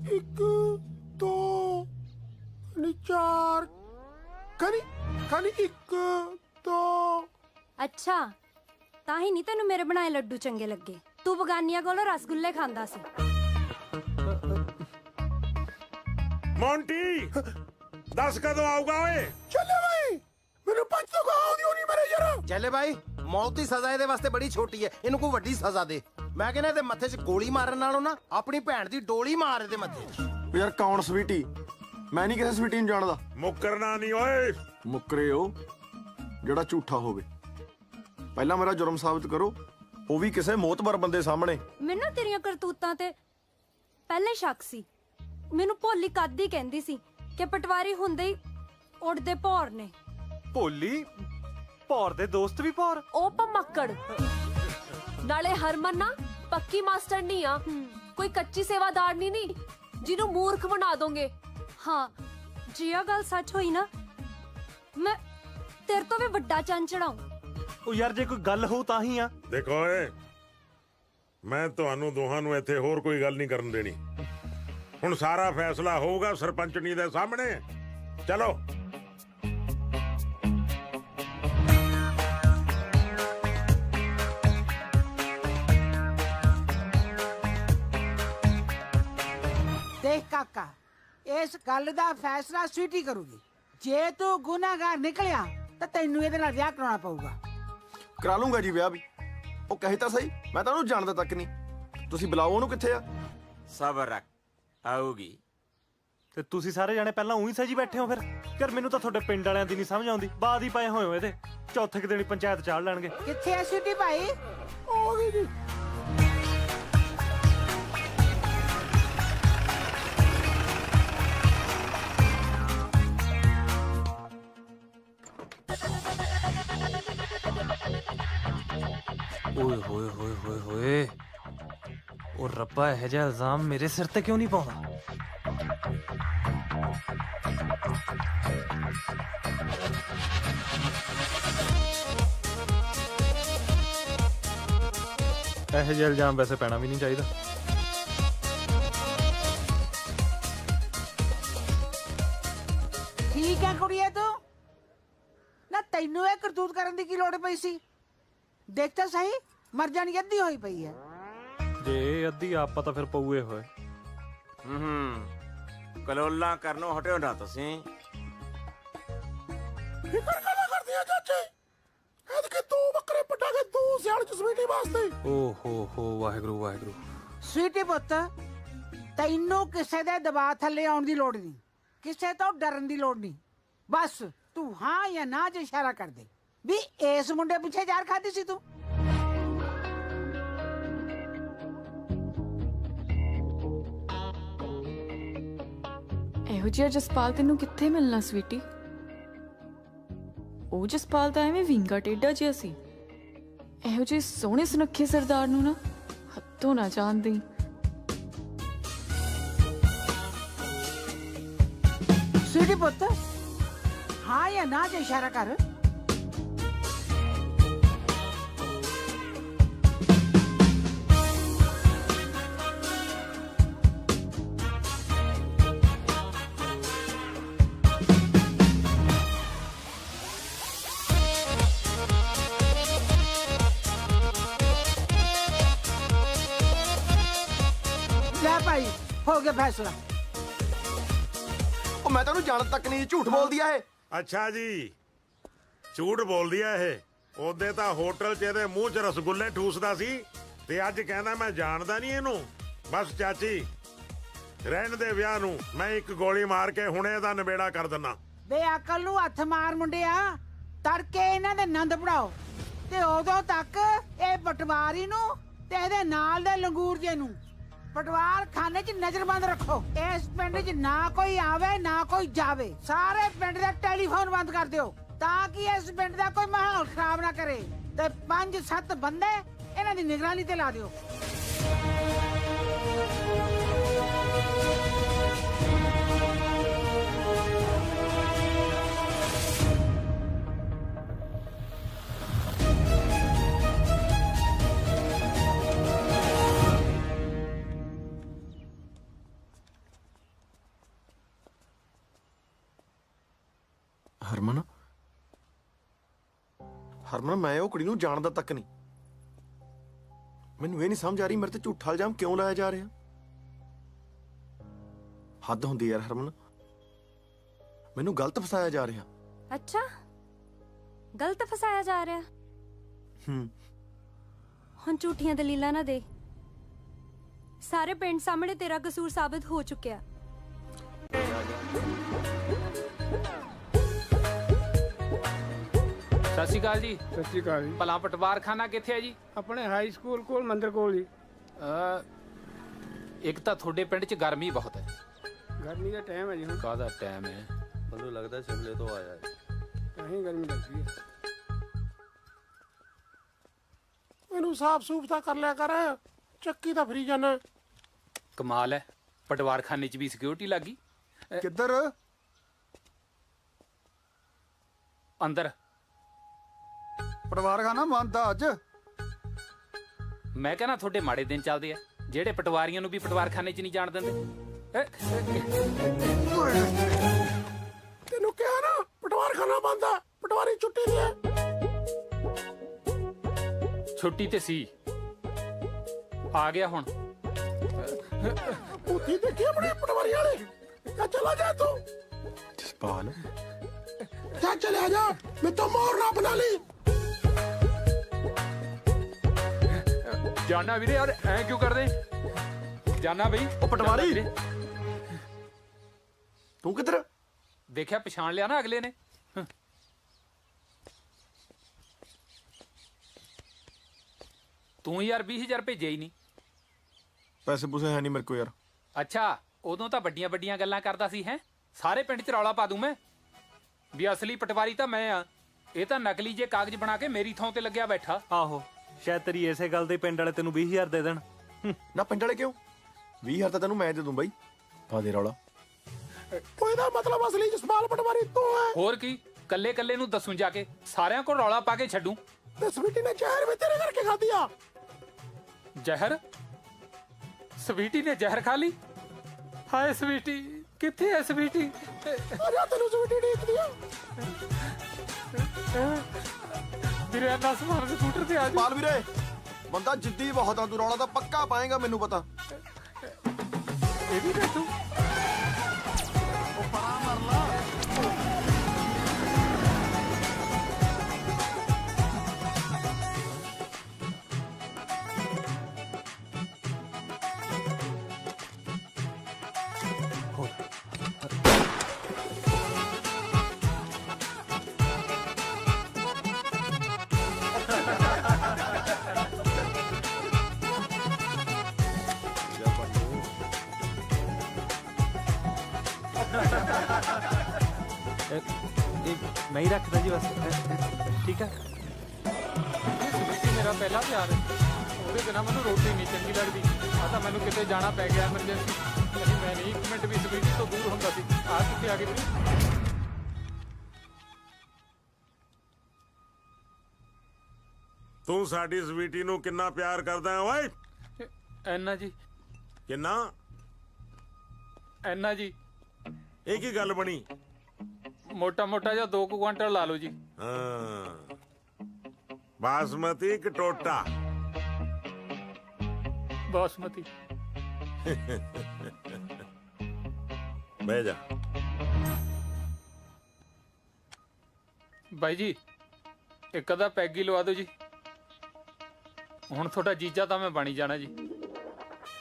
1 2 4 ਖਾਲੀ 1 2। ਅੱਛਾ ਤਾਂ ਹੀ ਨਹੀਂ ਤੈਨੂੰ ਮੇਰੇ ਬਣਾਏ ਲੱਡੂ ਚੰਗੇ ਲੱਗੇ। ਤੂੰ ਬਗਾਨੀਆਂ ਕੋਲੋਂ ਰਸਗੁੱਲੇ ਖਾਂਦਾ ਸੀ। ਮੌਂਟੀ ਦੱਸ ਕਦੋਂ ਆਊਗਾ ਓਏ? ਚੱਲੇ ਬਾਈ, ਮੈਨੂੰ 5 ਤੋਂ ਆਉਂਦੀ ਹੋਣੀ ਮੇਰੇ ਯਾਰ। ਚੱਲੇ ਬਾਈ, ਮੌਤ ਦੀ ਸਜ਼ਾ ਇਹਦੇ ਵਾਸਤੇ ਬੜੀ ਛੋਟੀ ਹੈ, ਇਹਨੂੰ ਕੋਈ ਵੱਡੀ ਸਜ਼ਾ ਦੇ। ਮੈਂ ਕਹਿੰਦਾ ਇਹਦੇ ਮੱਥੇ 'ਚ ਗੋਲੀ ਮਾਰਨ ਨਾਲੋਂ ਨਾ ਆਪਣੀ ਭੈਣ ਦੀ ਡੋਲੀ ਮਾਰ ਇਹਦੇ ਮੱਥੇ 'ਚ। ਯਾਰ ਕੌਣ ਸਵੀਟੀ? ਮੈਂ ਨਹੀਂ ਕਿਸੇ ਸਵੀਟੀ ਨੂੰ ਜਾਣਦਾ। ਮੁੱਕਰਨਾ ਨਹੀਂ ਓਏ। ਮੁੱਕਰੇ ਉਹ ਜਿਹੜਾ ਝੂਠਾ ਹੋਵੇ। ਪਹਿਲਾਂ ਮੇਰਾ ਜੁਰਮ ਸਾਬਤ ਕਰੋ, ਉਹ ਵੀ ਕਿਸੇ ਮੋਤਬਰ ਬੰਦੇ ਸਾਹਮਣੇ। ਮੈਨੂੰ ਤੇਰੀਆਂ ਕਰਤੂਤਾਂ ਤੇ ਪਹਿਲੇ ਸ਼ੱਕ ਸੀ। ਮੈਨੂੰ ਭੋਲੀ ਕਾਦੀ ਕਹਿੰਦੀ ਸੀ ਕਿ ਪਟਵਾਰੀ ਹੁੰਦੇ ਹੀ ਉੜਦੇ ਭੌਰ ਨੇ। ਭੋਲੀ ਭੌਰ ਦੇ ਦੋਸਤ ਵੀ ਭੌਰ? ਉਹ ਪਮੱਕੜ। ਨਾਲੇ ਹਰਮਨ ਨਾ ਪੱਕੀ ਮਾਸਟਰ ਨਹੀਂ ਆ, ਕੋਈ ਕੱਚੀ ਸੇਵਾਦਾਰ ਨਹੀਂ ਜਿਹਨੂੰ ਮੂਰਖ ਬਣਾ ਦੋਗੇ। ਹਾਂ ਜੇ ਇਹ ਗੱਲ ਸੱਚ ਹੋਈ ਨਾ, ਮੈਂ ਤੇਰੇ ਤੋਂ ਵੀ ਵੱਡਾ ਚੰਨ ਚੜਾਉਂ। ਉਹ ਯਾਰ ਜੇ ਕੋਈ ਗੱਲ ਹੋ ਤਾਂ ਹੀ ਆ। ਦੇਖੋ ਓਏ, ਮੈਂ ਤੁਹਾਨੂੰ ਦੋਹਾਂ ਨੂੰ ਇੱਥੇ ਹੋਰ ਕੋਈ ਗੱਲ ਨਹੀਂ ਕਰਨ ਦੇਣੀ। ਹੁਣ ਸਾਰਾ ਫੈਸਲਾ ਹੋਊਗਾ ਸਰਪੰਚਣੀ ਦੇ ਸਾਹਮਣੇ। ਚਲੋ। ਦੇਖ ਕਾਕਾ, ਇਸ ਗੱਲ ਦਾ ਫੈਸਲਾ ਸਵੀਟੀ ਕਰੂਗੀ। ਜੇ ਤੂੰ ਗੁਨਾਹਗਾਰ ਨਿਕਲਿਆ ਤਾਂ ਤੈਨੂੰ ਇਹਦੇ ਨਾਲ ਵਿਆਹ ਕਰਾਉਣਾ ਪਊਗਾ। ਕਰਾ ਲੂੰਗਾ ਜੀ ਵਿਆਹ ਵੀ। ਉਹ ਕਹੇ ਤਾਂ ਸਹੀ, ਮੈਂ ਤਾਂ ਉਹਨੂੰ ਜਾਣਦਾ ਤੱਕ ਨਹੀਂ। ਤੁਸੀਂ ਬੁਲਾਓ ਉਹਨੂੰ, ਕਿੱਥੇ ਆ? ਸਬਰ ਰੱਖ, ਆਊਗੀ। ਤੇ ਤੁਸੀਂ ਸਾਰੇ ਜਾਣੇ ਪਹਿਲਾਂ ਉਹੀ ਸਜੀ ਬੈਠੇ ਹੋ ਫਿਰ? ਯਾਰ ਮੈਨੂੰ ਤਾਂ ਤੁਹਾਡੇ ਪਿੰਡ ਵਾਲਿਆਂ ਦੀ ਨਹੀਂ ਸਮਝ ਆਉਂਦੀ। ਬਾਦ ਹੀ ਪਏ ਹੋਏ ਹੋ ਇਹਦੇ। ਚੌਥੇ ਕੁ ਦਿਨ ਪੰਚਾਇਤ ਚਾੜ ਲੈਣਗੇ। ਕਿੱਥੇ ਆ ਸਵੀਟੀ ਭਾਈ? ਉਹ ਗਈ ਜੀ। ਓਏ ਹੋਏ ਹੋਏ ਹੋਏ ਹੋਏ, ਉਹ ਰੱਬਾ ਇਹ ਜਿਹਾ ਇਲਜ਼ਾਮ ਮੇਰੇ ਸਿਰ ਤੇ ਕਿਉਂ ਨਹੀਂ ਪਾਉਂਦਾ? ਇਹ ਜਿਹਾ ਇਲਜ਼ਾਮ ਵੈਸੇ ਪੈਣਾ ਵੀ ਨਹੀਂ ਚਾਹੀਦਾ। ਠੀਕ ਹੈ ਕੁੜੀਏ, ਤੂੰ ਨਾ ਤੈਨੂੰ ਇਹ ਕਰਤੂਤ ਕਰਨ ਦੀ ਕੀ ਲੋੜ ਪਈ ਸੀ? ਦੇਖ ਤਾਂ ਸਹੀ, ਮਰ ਜਾਣੀ ਅੱਧੀ ਹੋਈ ਪਈ ਹੈ। ਜੇ ਅੱਧੀ ਆਪਾਂ ਤਾਂ ਫਿਰ ਪਊਏ ਹੋਏ। ਕਲੋਲਾਂ ਕਰਨੋਂ ਹਟਿਓ ਨਾ ਤੁਸੀਂ। ਫਿਕਰ ਕਾਹਦਾ ਕਰਦੀ ਆ ਚਾਚੇ? ਐਤਕੇ 2 ਬੱਕਰੇ ਪਟਾਗੇ 2 ਸਿਆਲ ਚ ਸਵੀਟੀ ਵਾਸਤੇ। ਓ ਹੋ ਵਾਹਿਗੁਰੂ ਵਾਹਿਗੁਰੂ। ਸਵੀਟੀ ਪੁੱਤ, ਤੈਨੂੰ ਕਿਸੇ ਦੇ ਦਬਾਅ ਥੱਲੇ ਆਉਣ ਦੀ ਲੋੜ ਨਹੀਂ, ਕਿਸੇ ਤੋਂ ਡਰਨ ਦੀ ਲੋੜ ਨਹੀਂ। ਬਸ ਤੂੰ ਹਾਂ ਜਾਂ ਨਾ 'ਚ ਇਸ਼ਾਰਾ ਕਰ ਦੇ ਵੀ ਇਸ ਮੁੰਡੇ ਪਿੱਛੇ ਜ਼ਾਰ ਖਾਦੀ ਸੀ ਤੂੰ। ਇਹੋ ਜਿਹਾ ਜਸਪਾਲ ਤੈਨੂੰ ਕਿੱਥੇ ਮਿਲਣਾ ਸਵੀਟੀ? ਉਹ ਜਸਪਾਲ ਤਾਂ ਐਵੇਂ ਵਿੰਗਾ ਟੇਡਾ ਜਿਹਾ ਸੀ। ਇਹੋ ਜਿਹੇ ਸੋਹਣੇ ਸੁਨੱਖੇ ਸਰਦਾਰ ਨੂੰ ਨਾ ਹੱਥੋਂ ਨਾ ਜਾਣਦੀ। ਸਵੀਟੀ ਪੁੱਤ, ਹਾਂ ਜਾਂ ਨਾ 'ਚ ਇਸ਼ਾਰਾ ਕਰ। ਕੇ ਫੈਸਲਾ। ਉਹ ਮੈਂ ਤੈਨੂੰ ਜਾਣ ਤੱਕ ਨਹੀਂ, ਝੂਠ ਬੋਲਦੀ ਆ ਇਹ। ਅੱਛਾ ਜੀ, ਝੂਠ ਬੋਲਦੀ ਆ ਇਹ। ਉਹਦੇ ਤਾਂ ਹੋਟਲ 'ਚ ਇਹਦੇ ਮੂੰਹ 'ਚ ਰਸਗੁੱਲੇ ਠੂਸਦਾ ਸੀ ਤੇ ਅੱਜ ਕਹਿੰਦਾ ਮੈਂ ਜਾਣਦਾ ਨਹੀਂ ਇਹਨੂੰ। ਬਸ ਚਾਚੀ, ਰਹਿਣ ਦੇ ਵਿਆਹ ਨੂੰ, ਮੈਂ ਇੱਕ ਗੋਲੀ ਮਾਰ ਕੇ ਹੁਣੇ ਇਹਦਾ ਨਿਬੇੜਾ ਕਰ ਦਿੰਨਾ। ਬੇਅਕਲ ਨੂੰ ਹੱਥ ਮਾਰ ਮੁੰਡਿਆ, ਤੜਕੇ ਇਹਨਾਂ ਦੇ ਨੰਦ ਪੜਾਓ ਤੇ ਉਦੋਂ ਤੱਕ ਇਹ ਪਟਵਾਰੀ ਨੂੰ ਤੇ ਇਹਦੇ ਨਾਲ ਦੇ ਲੰਗੂਰ ਜੇ ਨੂੰ ਪਟਵਾਰ ਖਾਨੇ 'ਚ ਨਜ਼ਰਬੰਦ ਰੱਖੋ। ਇਸ ਪਿੰਡ 'ਚ ਨਾ ਕੋਈ ਆਵੇ ਨਾ ਕੋਈ ਜਾਵੇ। ਸਾਰੇ ਪਿੰਡ ਦਾ ਟੈਲੀਫੋਨ ਬੰਦ ਕਰ ਦਿਓ ਤਾਂ ਕਿ ਇਸ ਪਿੰਡ ਦਾ ਕੋਈ ਮਾਹੌਲ ਖਰਾਬ ਨਾ ਕਰੇ। ਤੇ 5-7 ਬੰਦੇ ਇਹਨਾਂ ਦੀ ਨਿਗਰਾਨੀ ਤੇ ਲਾ ਦਿਓ। ਹਰਮਨ, ਹਰਮਨ ਮੈਂ ਉਹ ਕੁੜੀ ਨੂੰ ਜਾਣਦਾ ਤੱਕ ਨਹੀਂ। ਮੈਨੂੰ ਇਹ ਨਹੀਂ ਸਮਝ ਆ ਰਹੀ ਮੇਰੇ ਤੇ ਝੂਠਾ ਇਲਜ਼ਾਮ ਕਿਉਂ ਲਾਇਆ ਜਾ ਰਿਹਾ। ਹੱਦ ਹੁੰਦੀ ਯਾਰ ਹਰਮਨ, ਮੈਨੂੰ ਗਲਤ ਫਸਾਇਆ ਜਾ ਰਿਹਾ। ਅੱਛਾ, ਗਲਤ ਫਸਾਇਆ ਜਾ ਰਿਹਾ। ਹੁਣ ਝੂਠੀਆਂ ਦਲੀਲਾਂ ਨਾ ਦੇ। ਸਾਰੇ ਪਿੰਡ ਸਾਹਮਣੇ ਤੇਰਾ ਕਸੂਰ ਸਾਬਤ ਹੋ ਚੁੱਕਿਆ। ਸਤਿ ਸ਼੍ਰੀ ਅਕਾਲ ਜੀ। ਸਤਿ ਸ਼੍ਰੀ ਅਕਾਲ ਜੀ। ਭਲਾ ਪਟਵਾਰਖਾਨਾ ਕਿੱਥੇ ਹੈ ਜੀ? ਆਪਣੇ ਹਾਈ ਸਕੂਲ ਕੋਲ, ਮੰਦਰ ਕੋਲ ਜੀ। ਇੱਕ ਤਾਂ ਤੁਹਾਡੇ ਪਿੰਡ 'ਚ ਗਰਮੀ ਬਹੁਤ ਹੈ। ਗਰਮੀ ਦਾ ਟਾਈਮ ਹੈ ਜੀ ਹੁਣ। ਕਾਹਦਾ ਟਾਈਮ ਹੈ? ਮੈਨੂੰ ਲੱਗਦਾ ਸ਼ਿਮਲੇ ਤੋਂ ਆਇਆ ਹੈ। ਤਾਂ ਹੀ ਗਰਮੀ ਲੱਗਦੀ ਹੈ। ਇਹਨੂੰ ਸਾਫ ਸੂਫ ਤਾਂ ਕਰ ਲਿਆ ਕਰ, ਚੱਕੀ ਤਾਂ ਫਰੀ ਜਾਣਾ। ਕਮਾਲ ਹੈ, ਪਟਵਾਰਖਾਨੇ 'ਚ ਵੀ ਸਿਕਿਉਰਿਟੀ ਲੱਗੀ। ਕਿੱਧਰ? ਅੰਦਰ। ਪਟਵਾਰਖਾਨਾ ਬੰਦ ਆ ਅੱਜ। ਮੈਂ ਕਹਿੰਦਾ ਤੁਹਾਡੇ ਮਾੜੇ ਦਿਨ ਚੱਲਦੇ ਆ ਜਿਹੜੇ ਪਟਵਾਰੀਆਂ ਨੂੰ ਵੀ ਪਟਵਾਰਖਾਨੇ 'ਚ ਨਹੀਂ ਜਾਣ ਦਿੰਦੇ। ਤੈਨੂੰ ਕਿਹਾ ਨਾ ਪਟਵਾਰਖਾਨਾ ਬੰਦ ਆ, ਪਟਵਾਰੀ ਛੁੱਟੀ ਤੇ ਹੈ। ਛੁੱਟੀ ਤੇ ਸੀ, ਆ ਗਿਆ ਹੁਣ। ਉੱਥੇ ਦੇਖੀ ਆਪਣੇ ਪਟਵਾਰੀ ਵਾਲੇ। ਜਾ ਚਲਾ ਜਾ ਤੂੰ। ਜਸਪਾਲ, ਜਾ ਚਲਿਆ ਜਾ, ਮੈਂ ਤਾਂ ਮੋਰ ਨਾ ਬਣਾ ਲਈ। ਜਾਨਾ ਵੀਰੇ, ਯਾਰ ਐ ਕਿਉਂ ਕਰਦੇ? ਜਾਨਾ ਬਈ। ਉਹ ਪਟਵਾਰੀ ਤੂੰ ਕਿੱਧਰ? ਦੇਖਿਆ, ਪਛਾਣ ਲਿਆ ਨਾ ਅਗਲੇ ਨੇ। ਤੂੰ ਯਾਰ 20,000 ਭੇਜਿਆ ਹੀ ਨਹੀਂ। ਪੈਸੇ ਪੂਸੇ ਹੈ ਨਹੀਂ ਮੇਰੇ ਕੋਲ ਯਾਰ। ਅੱਛਾ, ਉਦੋਂ ਤਾਂ ਵੱਡੀਆਂ ਵੱਡੀਆਂ ਗੱਲਾਂ ਕਰਦਾ ਸੀ ਹੈ। ਸਾਰੇ ਪਿੰਡ 'ਚ ਰੌਲਾ ਪਾ ਦੂੰ ਮੈਂ ਵੀ ਅਸਲੀ ਪਟਵਾਰੀ ਤਾਂ ਮੈਂ ਆ। ਇਹ ਤਾਂ ਨਕਲੀ ਜੇ ਕਾਗਜ਼ ਬਣਾ ਕੇ ਮੇਰੀ ਥਾਂ ਤੇ ਲੱਗਿਆ ਬੈਠਾ। ਆਹੋ, ਸ਼ਾਇਦ ਤੇਰੀ ਇਸੇ ਗੱਲ ਦੇ ਪਿੰਡ ਵਾਲੇ ਤੈਨੂੰ 20,000 ਦੇ ਦੇਣ। ਨਾ ਪਿੰਡ ਵਾਲੇ ਕਿਉਂ? 20,000 ਤਾਂ ਤੈਨੂੰ ਮੈਂ ਦੇ ਦੂੰ ਬਾਈ। ਪਾ ਦੇ ਰੌਲਾ। ਕੋਈ ਦਾ ਮਤਲਬ ਅਸਲੀ ਜਸਪਾਲ ਪਟਵਾਰੀ ਤੂੰ ਹੈ। ਹੋਰ ਕੀ, ਕੱਲੇ ਕੱਲੇ ਨੂੰ ਦੱਸੂ ਜਾ ਕੇ, ਸਾਰਿਆਂ ਕੋਲ ਰੌਲਾ ਪਾ ਕੇ ਛੱਡੂ। ਤੇ ਸਵੀਟੀ ਨੇ ਜ਼ਹਿਰ ਵੀ ਤੇਰੇ ਕਰਕੇ ਖਾਧੀ ਆ। ਜ਼ਹਿਰ? ਸਵੀਟੀ ਨੇ ਜ਼ਹਿਰ ਖਾ ਲਈ? ਹਾਏ ਸਵੀਟੀ, ਕਿੱਥੇ ਹੈ ਸਵੀਟੀ? ਅਰੇ ਤੈਨੂੰ ਸਵੀਟੀ ਦੇਖਦੀ ਆ। ਵੀਰੇ ਇੰਨਾ ਸਮਾਨ ਸਕੂਟਰ ਤੇ ਆ ਜਾ। ਪਾਲ ਵੀਰੇ, ਬੰਦਾ ਜਿੱਦੀ ਬਹੁਤ ਆ, ਤੂੰ ਰੌਲਾ ਤਾਂ ਪੱਕਾ ਪਾਏਗਾ ਮੈਨੂੰ ਪਤਾ। ਇਹ ਵੀ ਕਰ ਤੂੰ। ਉਹ ਪਰਾਂ ਮਰ ਲਾ। ਮੈਂ ਹੀ ਰੱਖਦਾ ਜੀ ਬਸ। ਠੀਕ ਆ। ਸਵੀਟੀ ਮੇਰਾ ਪਹਿਲਾ ਪਿਆਰ ਹੈ, ਉਹਦੇ ਬਿਨਾਂ ਮੈਨੂੰ ਰੋਟੀ ਨਹੀਂ ਚੰਗੀ ਲੱਗਦੀ। ਆ ਤਾਂ ਮੈਨੂੰ ਕਿਤੇ ਜਾਣਾ ਪੈ ਗਿਆ ਐਮਰਜੈਂਸੀ, ਨਹੀਂ ਮੈਂ ਨਹੀਂ ਇੱਕ ਮਿੰਟ ਵੀ ਸਵੀਟੀ ਤੋਂ ਦੂਰ ਹੁੰਦਾ ਸੀ। ਆ ਕਿੱਥੇ ਆ ਗਈ? ਤੂੰ ਸਾਡੀ ਸਵੀਟੀ ਨੂੰ ਕਿੰਨਾ ਪਿਆਰ ਕਰਦਾ ਹੈ ਓਏ? ਐਨਾ ਜੀ। ਕਿੰਨਾ? ਐਨਾ ਜੀ। ਇਹ ਕੀ ਗੱਲ ਬਣੀ? ਮੋਟਾ ਮੋਟਾ ਜਿਹਾ 2 ਕੁਆਂਟਲ ਲਾ ਲਓ ਜੀ। ਹਾਂ, ਬਾਸਮਤੀ ਕਿ ਟੋਟਾ? ਬਾਸਮਤੀ। ਬਹਿ ਜਾ। ਬਾਈ ਜੀ ਇੱਕ ਅੱਧਾ ਪੈਗ ਹੀ ਲਵਾ ਦਿਓ ਜੀ। ਹੁਣ ਤੁਹਾਡਾ ਜੀਜਾ ਤਾਂ ਮੈਂ ਬਣੀ ਜਾਣਾ ਜੀ।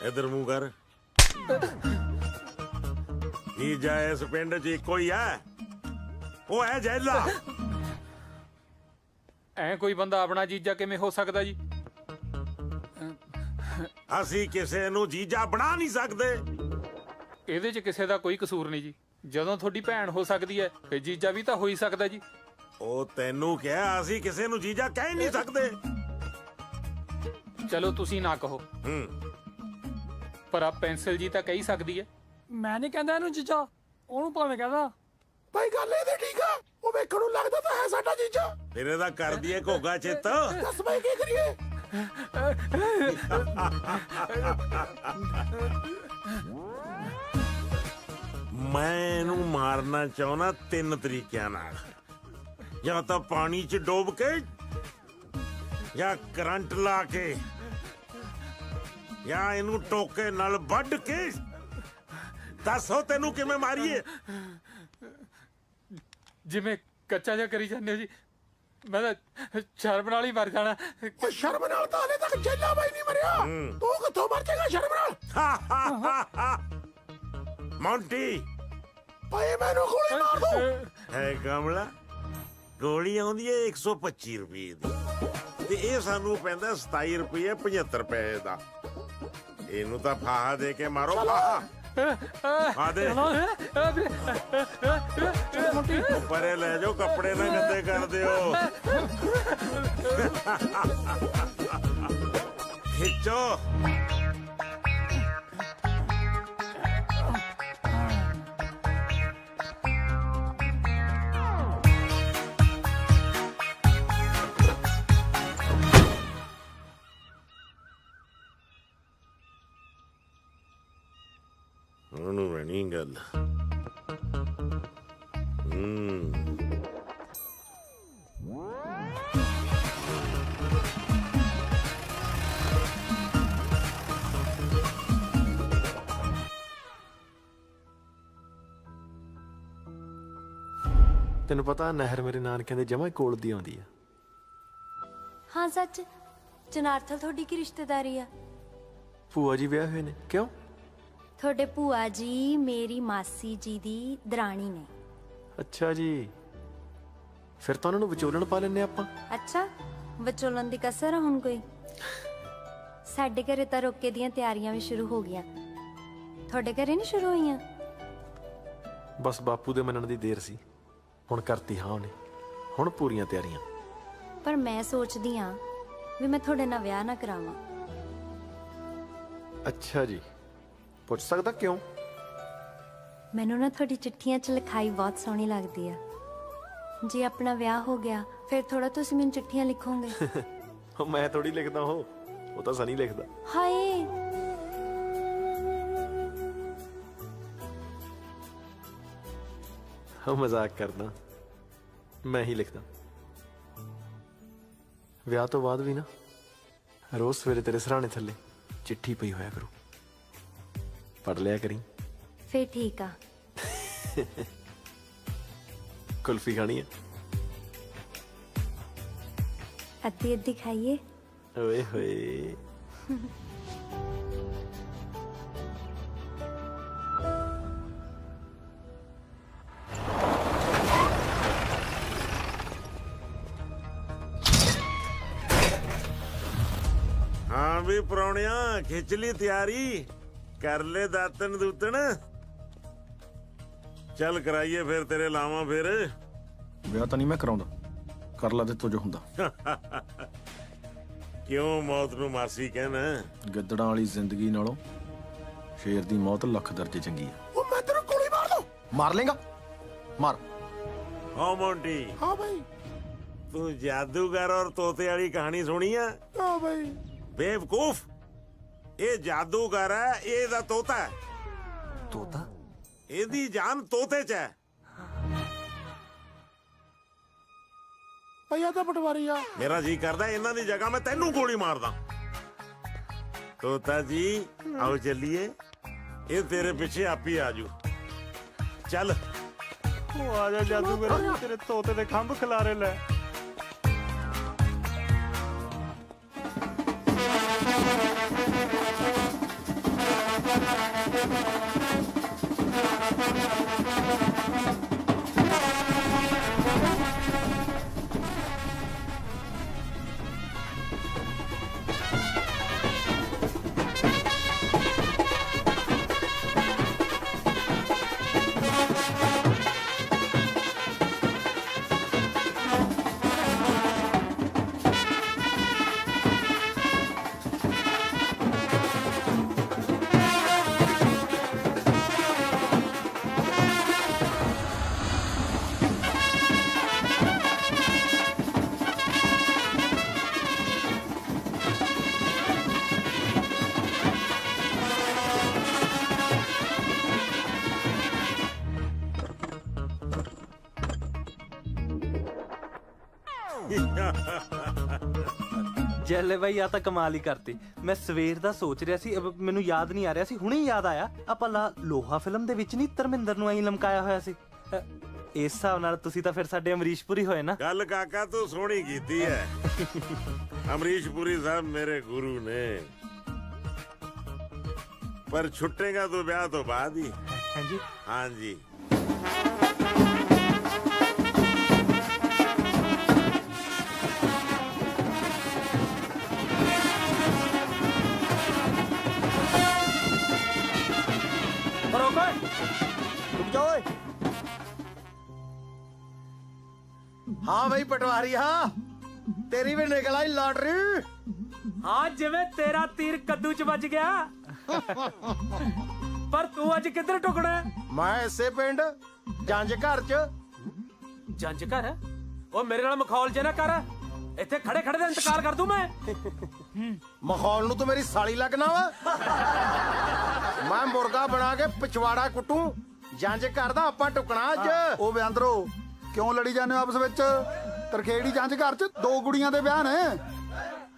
ਇਧਰ ਮੂੰਹ ਕਰ। ਜੀਜਾ ਇਸ ਪਿੰਡ 'ਚ ਇੱਕੋ ਹੀ ਹੈ, ਉਹ ਹੈ ਜੈਲਾ। ਐ ਕੋਈ ਬੰਦਾ ਆਪਣਾ ਜੀਜਾ ਕਿਵੇਂ ਹੋ ਸਕਦਾ ਜੀ? ਅਸੀਂ ਕਿਸੇ ਨੂੰ ਜੀਜਾ ਬਣਾ ਨਹੀਂ ਸਕਦੇ। ਇਹਦੇ 'ਚ ਕਿਸੇ ਦਾ ਕੋਈ ਕਸੂਰ ਨਹੀਂ ਜੀ। ਜਦੋਂ ਤੁਹਾਡੀ ਭੈਣ ਹੋ ਸਕਦੀ ਹੈ ਫਿਰ ਜੀਜਾ ਵੀ ਤਾਂ ਹੋ ਹੀ ਸਕਦਾ ਜੀ। ਉਹ ਤੈਨੂੰ ਕਿਹਾ ਅਸੀਂ ਕਿਸੇ ਨੂੰ ਜੀਜਾ ਕਹਿ ਨਹੀਂ ਸਕਦੇ। ਚਲੋ ਤੁਸੀਂ ਨਾ ਕਹੋ, ਪਰ ਆ ਪੈਨਸਲ ਜੀ ਤਾਂ ਕਹਿ ਸਕਦੀ ਹੈ। ਮੈਂ ਨਹੀਂ ਕਹਿੰਦਾ ਇਹਨੂੰ ਜੀਜਾ, ਉਹਨੂੰ ਭਾਵੇਂ ਕਹਿੰਦਾ। ਭਾਈ ਗੱਲ ਇਹਦੇ ਠੀਕ ਆ, ਉਹ ਵੇਖਣ ਨੂੰ ਲੱਗਦਾ ਤਾਂ ਹੈ ਸਾਡਾ ਜੀਜਾ। ਫਿਰ ਇਹਦਾ ਕਰ ਦਈਏ ਘੋਗਾ ਚਿੱਤ। ਦੱਸ ਭਾਈ ਕੀ ਕਰੀਏ? ਮੈਂ ਇਹਨੂੰ ਮਾਰਨਾ ਚਾਹੁੰਦਾ 3 ਤਰੀਕਿਆਂ ਨਾਲ। ਜਾਂ ਤਾਂ ਪਾਣੀ 'ਚ ਡੋਬ ਕੇ, ਜਾਂ ਕਰੰਟ ਲਾ ਕੇ, ਜਾਂ ਇਹਨੂੰ ਟੋਕੇ ਨਾਲ ਵੱਢ ਕੇ। ਦੱਸੋ ਤੈਨੂੰ ਕਿਵੇਂ ਮਾਰੀਏ? ਜਿਵੇਂ ਕੱਚਾ ਜਿਹਾ ਕਰੀ ਜਾਂਦੇ ਹੋ ਜੀ। ਮੈਂ ਤਾਂ ਸ਼ਰਮ ਨਾਲ ਹੀ ਮਰ ਜਾਣਾ। ਸ਼ਰਮ ਨਾਲ ਤਾਂ ਹਲੇ ਤੱਕ ਜੈਲਾ ਬਾਈ ਨਹੀਂ ਮਰਿਆ। ਤੂੰ ਕਿੱਥੋਂ ਮਰ ਜਾਏਗਾ ਸ਼ਰਮ ਨਾਲ? ਮੌਂਟੀ ਭਾਈ ਮੈਨੂੰ ਗੋਲੀ ਮਾਰ ਦੋ। ਹੈ ਕਮਲਾ, ਗੋਲੀ ਆਉਂਦੀ ਹੈ 125 ਰੁਪਏ ਦੀ, ਤੇ ਇਹ ਸਾਨੂੰ ਪੈਂਦਾ 27 ਰੁਪਏ 75 ਪੈਸੇ ਦਾ। ਇਹਨੂੰ ਤਾਂ ਫਾਹਾ ਦੇ ਕੇ ਮਾਰੋ। ਫਾਹਾ ਆ ਦੇ। ਪਰੇ ਲੈ ਜਾਓ, ਕੱਪੜੇ ਨਾ ਗੰਦੇ ਕਰ ਦਿਓ। ਖਿੱਚੋ। ਉਹਨੂੰ ਰਹਿਣੀ ਗੱਲ। ਤੈਨੂੰ ਪਤਾ ਨਹਿਰ ਮੇਰੇ ਨਾਨਕਿਆਂ ਦੇ ਜਮਾਂ ਕੋਲ ਦੀ ਆਉਂਦੀ ਆ। ਹਾਂ ਸੱਚ, ਜਨਾਰਥਲ ਤੁਹਾਡੀ ਕੀ ਰਿਸ਼ਤੇਦਾਰੀ ਆ? ਭੂਆ ਜੀ ਵਿਆਹ ਹੋਏ ਨੇ। ਕਿਉਂ? ਤੁਹਾਡੇ ਭੂਆ ਜੀ ਮੇਰੀ ਮਾਸੀ ਜੀ ਦੀ ਦਰਾਣੀ ਨੇ। ਅੱਛਾ ਜੀ, ਫਿਰ ਤਾਂ ਉਹਨਾਂ ਨੂੰ ਵਿਚੋਲਣ ਪਾ ਲੈਨੇ ਆਪਾਂ। ਅੱਛਾ, ਵਿਚੋਲਣ ਦੀ ਕਸਰ ਆ ਹੁਣ ਕੋਈ? ਸਾਡੇ ਘਰੇ ਤਾਂ ਰੋਕੇ ਦੀਆਂ ਤਿਆਰੀਆਂ ਵੀ ਸ਼ੁਰੂ ਹੋ ਗਈਆਂ। ਤੁਹਾਡੇ ਘਰੇ ਨਹੀਂ ਸ਼ੁਰੂ ਹੋਈਆਂ? ਬਸ ਬਾਪੂ ਦੇ ਮੰਨਣ ਦੀ ਦੇਰ ਸੀ, ਹੁਣ ਕਰਤੀ ਹਾਂ ਉਹਨੇ। ਹੁਣ ਪੂਰੀਆਂ ਤਿਆਰੀਆਂ। ਪਰ ਮੈਂ ਸੋਚਦੀ ਆ ਵੀ ਮੈਂ ਤੁਹਾਡੇ ਨਾਲ ਵਿਆਹ ਨਾ ਕਰਾਵਾਂ। ਅੱਛਾ ਜੀ, ਪੁੱਛ ਸਕਦਾ ਕਿਉਂ? ਮੈਨੂੰ ਨਾ ਤੁਹਾਡੀ ਚਿੱਠੀਆਂ 'ਚ ਲਿਖਾਈ ਬਹੁਤ ਸੋਹਣੀ ਲੱਗਦੀ ਆ। ਜੇ ਆਪਣਾ ਵਿਆਹ ਹੋ ਗਿਆ ਫਿਰ ਥੋੜਾ ਤੁਸੀਂ ਮੈਨੂੰ ਚਿੱਠੀਆਂ ਲਿਖੋਗੇ। ਮੈਂ ਥੋੜੀ ਲਿਖਦਾ, ਉਹ ਤਾਂ ਸਨੀ ਲਿਖਦਾ। ਹਾਏ, ਮਜ਼ਾਕ ਕਰਦਾ, ਮੈਂ ਹੀ ਲਿਖਦਾ। ਵਿਆਹ ਤੋਂ ਬਾਅਦ ਵੀ ਨਾ ਰੋਜ਼ ਸਵੇਰੇ ਤੇਰੇ ਸਿਰਹਾਣੇ ਥੱਲੇ ਚਿੱਠੀ ਪਈ ਹੋਇਆ ਕਰੂ, ਪੜ ਲਿਆ ਕਰੀ। ਫੇਰ ਠੀਕ ਆ। ਕੁਲਫੀ ਖਾਣੀ ਹੈ? ਅੱਧੀ ਅੱਧੀ ਖਾਈਏ। ਓਏ ਹੋਏ। ਹਾਂ ਵੀ ਪ੍ਰਾਹੁਣਿਆ, ਖਿੱਚ ਲਈ ਤਿਆਰੀ, ਕਰ ਲੈ ਦਾਤਨ ਦੂਤਨ। ਚੱਲ ਕਰਾਈਏ ਫਿਰ ਤੇਰੇ ਲਾਵਾਂ। ਫਿਰ ਵਿਆਹ ਤਾਂ ਨਹੀਂ ਮੈਂ ਕਰਾਉਂਦਾ, ਕਰ ਲਾ ਦੇ ਤੋ ਜੋ ਹੁੰਦਾ। ਕਿਉਂ ਮੌਤ ਨੂੰ ਮਾਸੀ ਕਹਿਣਾ? ਗਿੱਦੜਾਂ ਵਾਲੀ ਜ਼ਿੰਦਗੀ ਨਾਲੋਂ ਸ਼ੇਰ ਦੀ ਮੌਤ ਲੱਖ ਦਰਜੇ ਚੰਗੀ ਆ। ਉਹ ਮੈਂ ਤੈਨੂੰ ਗੋਲੀ ਮਾਰ ਦੂੰ। ਮਾਰ ਲੇਗਾ? ਮਾਰ। ਹਾਂ ਮੌਂਟੀ। ਹਾਂ ਭਾਈ। ਤੂੰ ਜਾਦੂਗਰ ਔਰ ਤੋਤੇ ਵਾਲੀ ਕਹਾਣੀ ਸੁਣੀ ਆ? ਹਾਂ ਭਾਈ। बेवकूफ, ਇਹ ਜਾਦੂਗਰ ਹੈ, ਇਹ ਦਾ ਤੋਤਾ ਹੈ। ਤੋਤਾ? ਇਹਦੀ ਜਾਨ ਤੋਤੇ 'ਚ ਹੈ। ਭਈਆ ਤਾਂ ਪਟਵਾਰੀ ਆ। ਮੇਰਾ ਜੀ ਕਰਦਾ ਇਹਨਾਂ ਦੀ ਜਗ੍ਹਾ ਮੈਂ ਤੈਨੂੰ ਗੋਲੀ ਮਾਰਦਾ। ਤੋਤਾ ਜੀ ਆਓ ਚੱਲੀਏ, ਇਹ ਤੇਰੇ ਪਿੱਛੇ ਆਪੀ ਆਜੂ। ਚੱਲ ਉਹ ਆ ਜਾ ਜਾਦੂਗਰ ਤੇਰੇ ਤੋਤੇ ਦੇ ਖੰਭ ਖਿਲਾਰੇ ਲੈ ਜੈਲੇ ਬਾਈ ਆ ਤਾਂ ਕਮਾਲ ਹੀ ਕਰਤੀ ਮੈਂ ਸਵੇਰ ਦਾ ਸੋਚ ਰਿਹਾ ਸੀ ਮੈਨੂੰ ਯਾਦ ਨਹੀਂ ਆ ਰਿਹਾ ਸੀ ਹੁਣੇ ਯਾਦ ਆਇਆ ਆਪਾਂ ਲੋਹਾ ਫਿਲਮ ਦੇ ਵਿੱਚ ਨਹੀਂ ਧਰਮਿੰਦਰ ਨੂੰ ਐਂ ਲਮਕਾਇਆ ਹੋਇਆ ਸੀ ਇਸ ਹਿਸਾਬ ਨਾਲ ਤੁਸੀਂ ਤਾਂ ਫਿਰ ਸਾਡੇ ਅਮਰੀਸ਼ ਪੁਰੀ ਹੋਏ ਨਾ ਗੱਲ ਕਾਕਾ ਤੂੰ ਸੋਹਣੀ ਕੀਤੀ ਹੈ ਅਮਰੀਸ਼ ਪੁਰੀ ਸਾਹਿਬ ਮੇਰੇ ਗੁਰੂ ਨੇ ਪਰ ਛੁੱਟੇਗਾ ਤੂੰ ਵਿਆਹ ਤੋਂ ਬਾਅਦ ਹੀ ਹਾਂਜੀ ਹਾਂਜੀ हाँ भाई पटवारी हाँ तेरी भी निकल आई लॉटरी हाँ जिवें तेरा तीर कद्दू च बज गया पर तू अज किधर टुकड़ा मैं इसे पिंड जंज घर च जंज घर ओ मेरे नाल मखौल जे ना कर इत्थे खड़े खड़े दा इंतकाल कर दूं मैं मखौल नू तू मेरी साली लगना वा मैं मुर्गा बना के पिछवाड़ा कुटू जंज घर दा आपां टुकना अज ओ बेअंदरो क्यों लड़ी जाने आपस विच तरखेड़ी जंज घर च दो कुड़ियां दे ब्याह ने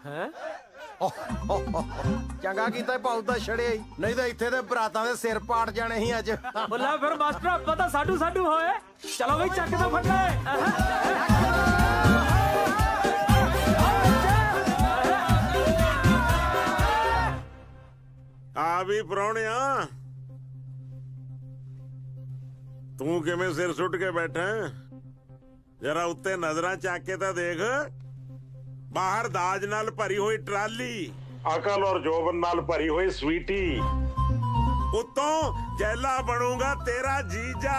हैं चंगा कीता भाऊ दा छड़े नहीं तो इत्थे दे बरातां दे सिर पाट जाने ही अज बोला फिर मास्टर आपा तां साडू साडू होए चलो भाई चक दो फटे आ भी प्राहुणिया तू किवें सिर सुट के बैठा जरा उत्ते नजरां चाक के तां देख बाहर दाज नाल भरी हुई ट्राली अकल और जोबन नाल भरी हुई स्वीटी उत्तों जैला बनूंगा तेरा जीजा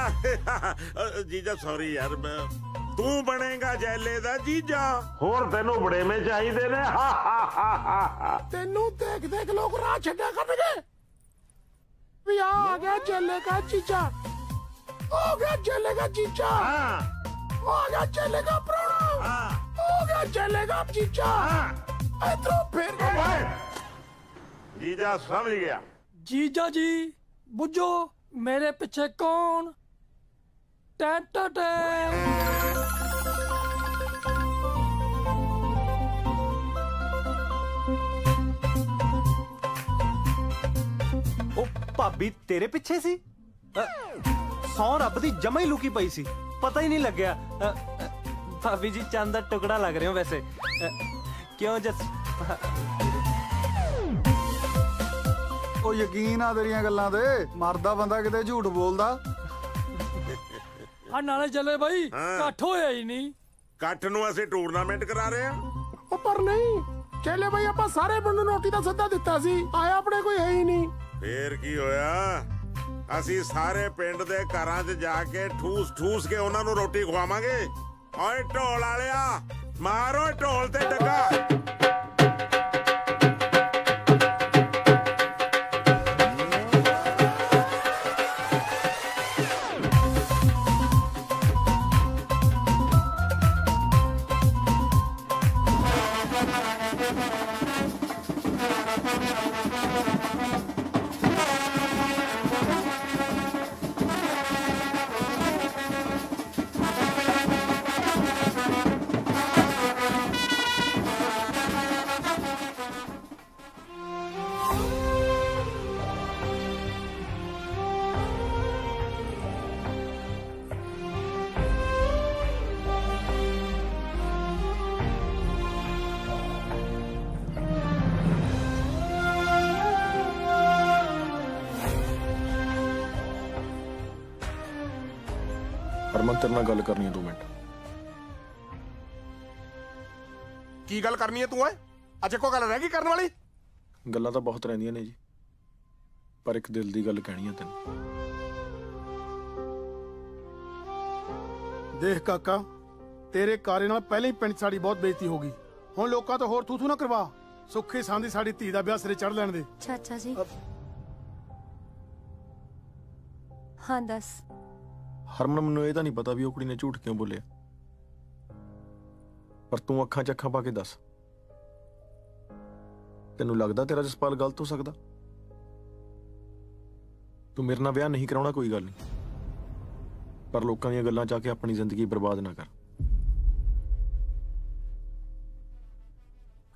जीजा सॉरी यार तू बनेगा जैले दा जीजा होर तेनू बड़े में चाहिए ने तेनू देख देख लोग राह छड्या करनगे भी आ गया जैले का जीजा हो गया जैले का जीजा हो गया जैले का प्राणा हो गया जैले का जीजा इधरों फिर जीजा समझ गया जीजा जी बुझो मेरे पीछे कौन टेंटा ਉਹ ਭਾਬੀ ਤੇਰੇ ਪਿੱਛੇ ਸੀ ਸੌ ਰੱਬ ਦੀ ਜਮਾ ਹੀ ਲੁਕੀ ਪਈ ਸੀ ਪਤਾ ਹੀ ਨਹੀਂ ਲੱਗਿਆ ਭਾਬੀ ਜੀ ਚੰਦ ਦਾ ਟੁਕੜਾ ਲੱਗ ਰਹੇ ਹੋ ਵੈਸੇ ਕਿਉਂ ਜਸ ਉਹ ਯਕੀਨ ਆ ਤੇਰੀਆਂ ਗੱਲਾਂ ਤੇ ਮਰਦਾ ਬੰਦਾ ਕਿਤੇ ਝੂਠ ਬੋਲਦਾ ਆ ਨਾਲੇ ਚੱਲੇ ਬਾਈ ਇਕੱਠ ਹੋਇਆ ਹੀ ਨਹੀਂ ਇਕੱਠ ਨੂੰ ਅਸੀਂ ਟੂਰਨਾਮੈਂਟ ਕਰਾ ਰਹੇ ਆ ਉਹ ਪਰ ਨਹੀਂ ਚੇਲੇ ਬਈ ਆਪਾਂ ਸਾਰੇ ਪਿੰਡ ਨੂੰ ਨੋਟੀ ਦਾ ਸੱਦਾ ਦਿੱਤਾ ਸੀ ਆਇਆ ਆਪਣੇ ਕੋਈ ਹੈ ਹੀ ਨਹੀਂ ਫੇਰ ਕੀ ਹੋਇਆ ਅਸੀਂ ਸਾਰੇ ਪਿੰਡ ਦੇ ਘਰਾਂ 'ਚ ਜਾ ਕੇ ਠੂਸ ਠੂਸ ਕੇ ਉਹਨਾਂ ਨੂੰ ਰੋਟੀ ਖਵਾਵਾਂਗੇ ਓਏ ਢੋਲ ਵਾਲਿਆ ਮਾਰੋ ਢੋਲ ਤੇ ਡੱਗਾ ਹਰਮਨ ਤੇਰੇ ਨਾਲ ਗੱਲ ਕਰਨੀ ਹੈ 2 ਮਿੰਟ। ਕੀ ਗੱਲ ਕਰਨੀ ਹੈ ਤੂੰ ਓਏ? ਅੱਜ ਕੋਈ ਗੱਲ ਰਹਿ ਗਈ ਕਰਨ ਵਾਲੀ? ਗੱਲਾਂ ਤਾਂ ਬਹੁਤ ਰਹਿੰਦੀਆਂ ਨੇ ਜੀ, ਪਰ ਇੱਕ ਦਿਲ ਦੀ ਗੱਲ ਕਹਿਣੀ ਹੈ ਤੈਨੂੰ। ਦੇਖ ਕਾਕਾ, ਤੇਰੇ ਕਾਰੇ ਨਾਲ ਪਹਿਲਾਂ ਹੀ ਪਿੰਡ 'ਚ ਸਾਡੀ ਬਹੁਤ ਬੇਇੱਜ਼ਤੀ ਹੋ ਗਈ। ਹੁਣ ਲੋਕਾਂ ਤੋਂ ਹੋਰ ਥੂ ਨਾ ਕਰਵਾ। ਸੁੱਖੀ ਸਾਂਦੀ ਸਾਡੀ ਧੀ ਦਾ ਵਿਆਹ ਸਿਰੇ ਚੜ ਲੈਣ ਦੇ। ਚਾਚਾ ਜੀ ਹਾਂ ਦੱਸ। ਹਰਮਨ ਮੈਨੂੰ ਇਹ ਤਾਂ ਨਹੀਂ ਪਤਾ ਵੀ ਉਹ ਕੁੜੀ ਨੇ ਝੂਠ ਕਿਉਂ ਬੋਲਿਆ, ਪਰ ਤੂੰ ਅੱਖਾਂ 'ਚ ਅੱਖਾਂ ਪਾ ਕੇ ਦੱਸ, ਤੈਨੂੰ ਲੱਗਦਾ ਤੇਰਾ ਜਸਪਾਲ ਗਲਤ ਹੋ ਸਕਦਾ? ਤੂੰ ਮੇਰੇ ਨਾਲ ਵਿਆਹ ਨਹੀਂ ਕਰਾਉਣਾ ਕੋਈ ਗੱਲ ਨਹੀਂ, ਪਰ ਲੋਕਾਂ ਦੀਆਂ ਗੱਲਾਂ 'ਚ ਆ ਕੇ ਆਪਣੀ ਜ਼ਿੰਦਗੀ ਬਰਬਾਦ ਨਾ ਕਰ।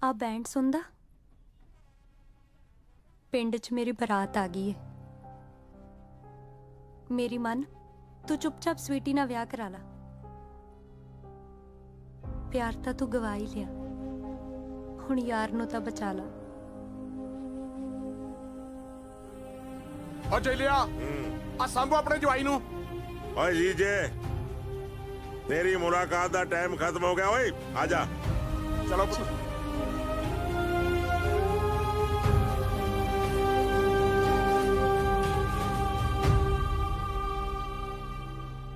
ਆ ਬੈਂਡ ਸੁਣਦਾ? ਪਿੰਡ 'ਚ ਮੇਰੀ ਬਰਾਤ ਆ ਗਈ ਹੈ। ਮੇਰੀ ਮਨ, ਤੂੰ ਚੁੱਪਚਾਪ ਸਵੀਟੀ ਨਾਲ ਵਿਆਹ ਕਰਾ ਲਾ। ਪਿਆਰ ਤਾਂ ਤੂੰ ਗਵਾ ਹੀ ਲਿਆ, ਹੁਣ ਯਾਰ ਨੂੰ ਤਾਂ ਬਚਾ ਲਾ। ਓ ਜੇਲਿਆ, ਆ ਸੰਭੋ ਆਪਣੇ ਜਵਾਈ ਨੂੰ। ਓਏ ਜੀਜੇ, तेरी मुलाकात का टाइम खत्म हो गया। ओए आजा, चलो।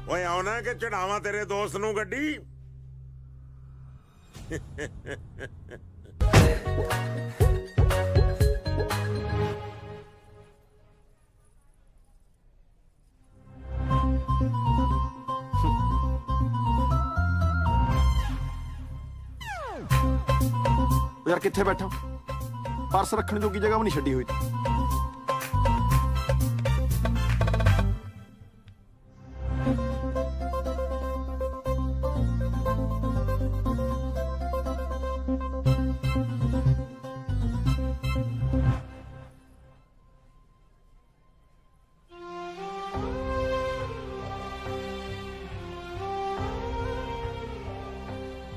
ओए आना के चढ़ावा तेरे दोस्त नू गड्डी। यार किथे बैठा, पर्स रखने जोगी जगह भी नहीं छड्डी हुई।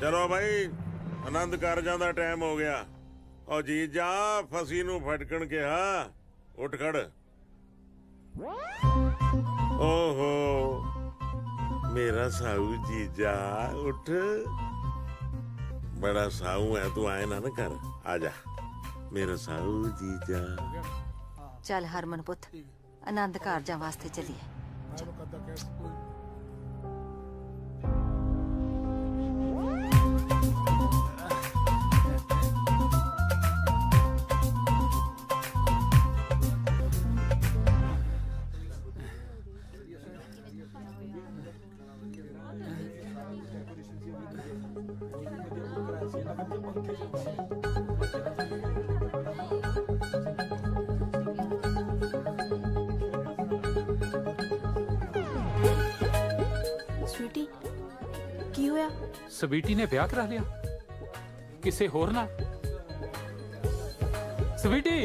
चलो भाई, आनंद कारजां दा टाइम हो गया। और जी जा फसी नू फटकन के हा उठ खड़। ओहो मेरा साहू जीजा उठ, बड़ा साहू है तू, आए ना कर, आजा मेरा साहू जीजा। चल हरमन पुत, आनंद कारजां वास्ते चलिए। स्वीटी की होया? स्वीटी ने ब्याह करा लिया किसे होर नाल। स्वीटी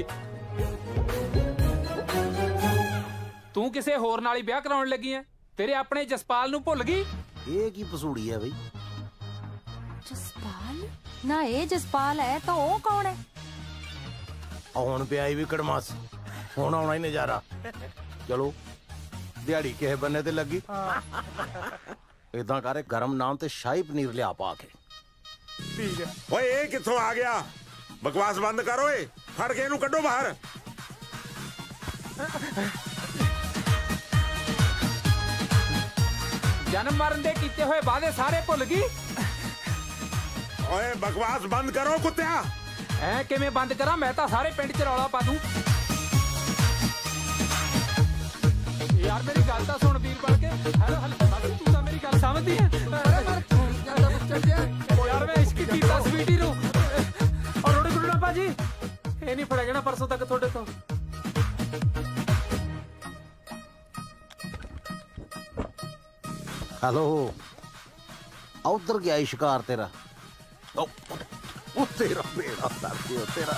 तू किसे होर नाल ही ब्याह कराउण लगी है? तेरे अपने जसपाल नू भुल गई? ये की पसूड़ी है बई? जसपाल ना, ये जसपाल है तो वो कौन है? आउण पे आई भी कड़मास, हुण आउणा ही नजारा। चलो दिहाड़ी किसे बन्ने ते लगी। इदां करे गरम नान ते शाही पनीर लिया पा के। ठीक है। ओए ये कित्थों आ गया? बकवास बंद करो, फड़ के इनू कड्डो बाहर। जन्म मरण दे कीते हुए वादे सारे भुल गई। ओए बकवास बंद करो कुत्तिया। ऐ किवें बंद करा? मैं तो सारे पिंड च रौला पा दूं। यार मेरी गल तो सुन वीर बन के। हेलो हेलो, तू तो मेरी गल समझदी है? यार मैं इश्क कीता स्वीटी नू। और रोड़ी गुडना पाजी ये नहीं फड़ेगा ना परसों तक थोड़े तो। हेलो, उधर गया शिकार तेरा। ओ तेरा बेड़ा दर्द हो तेरा।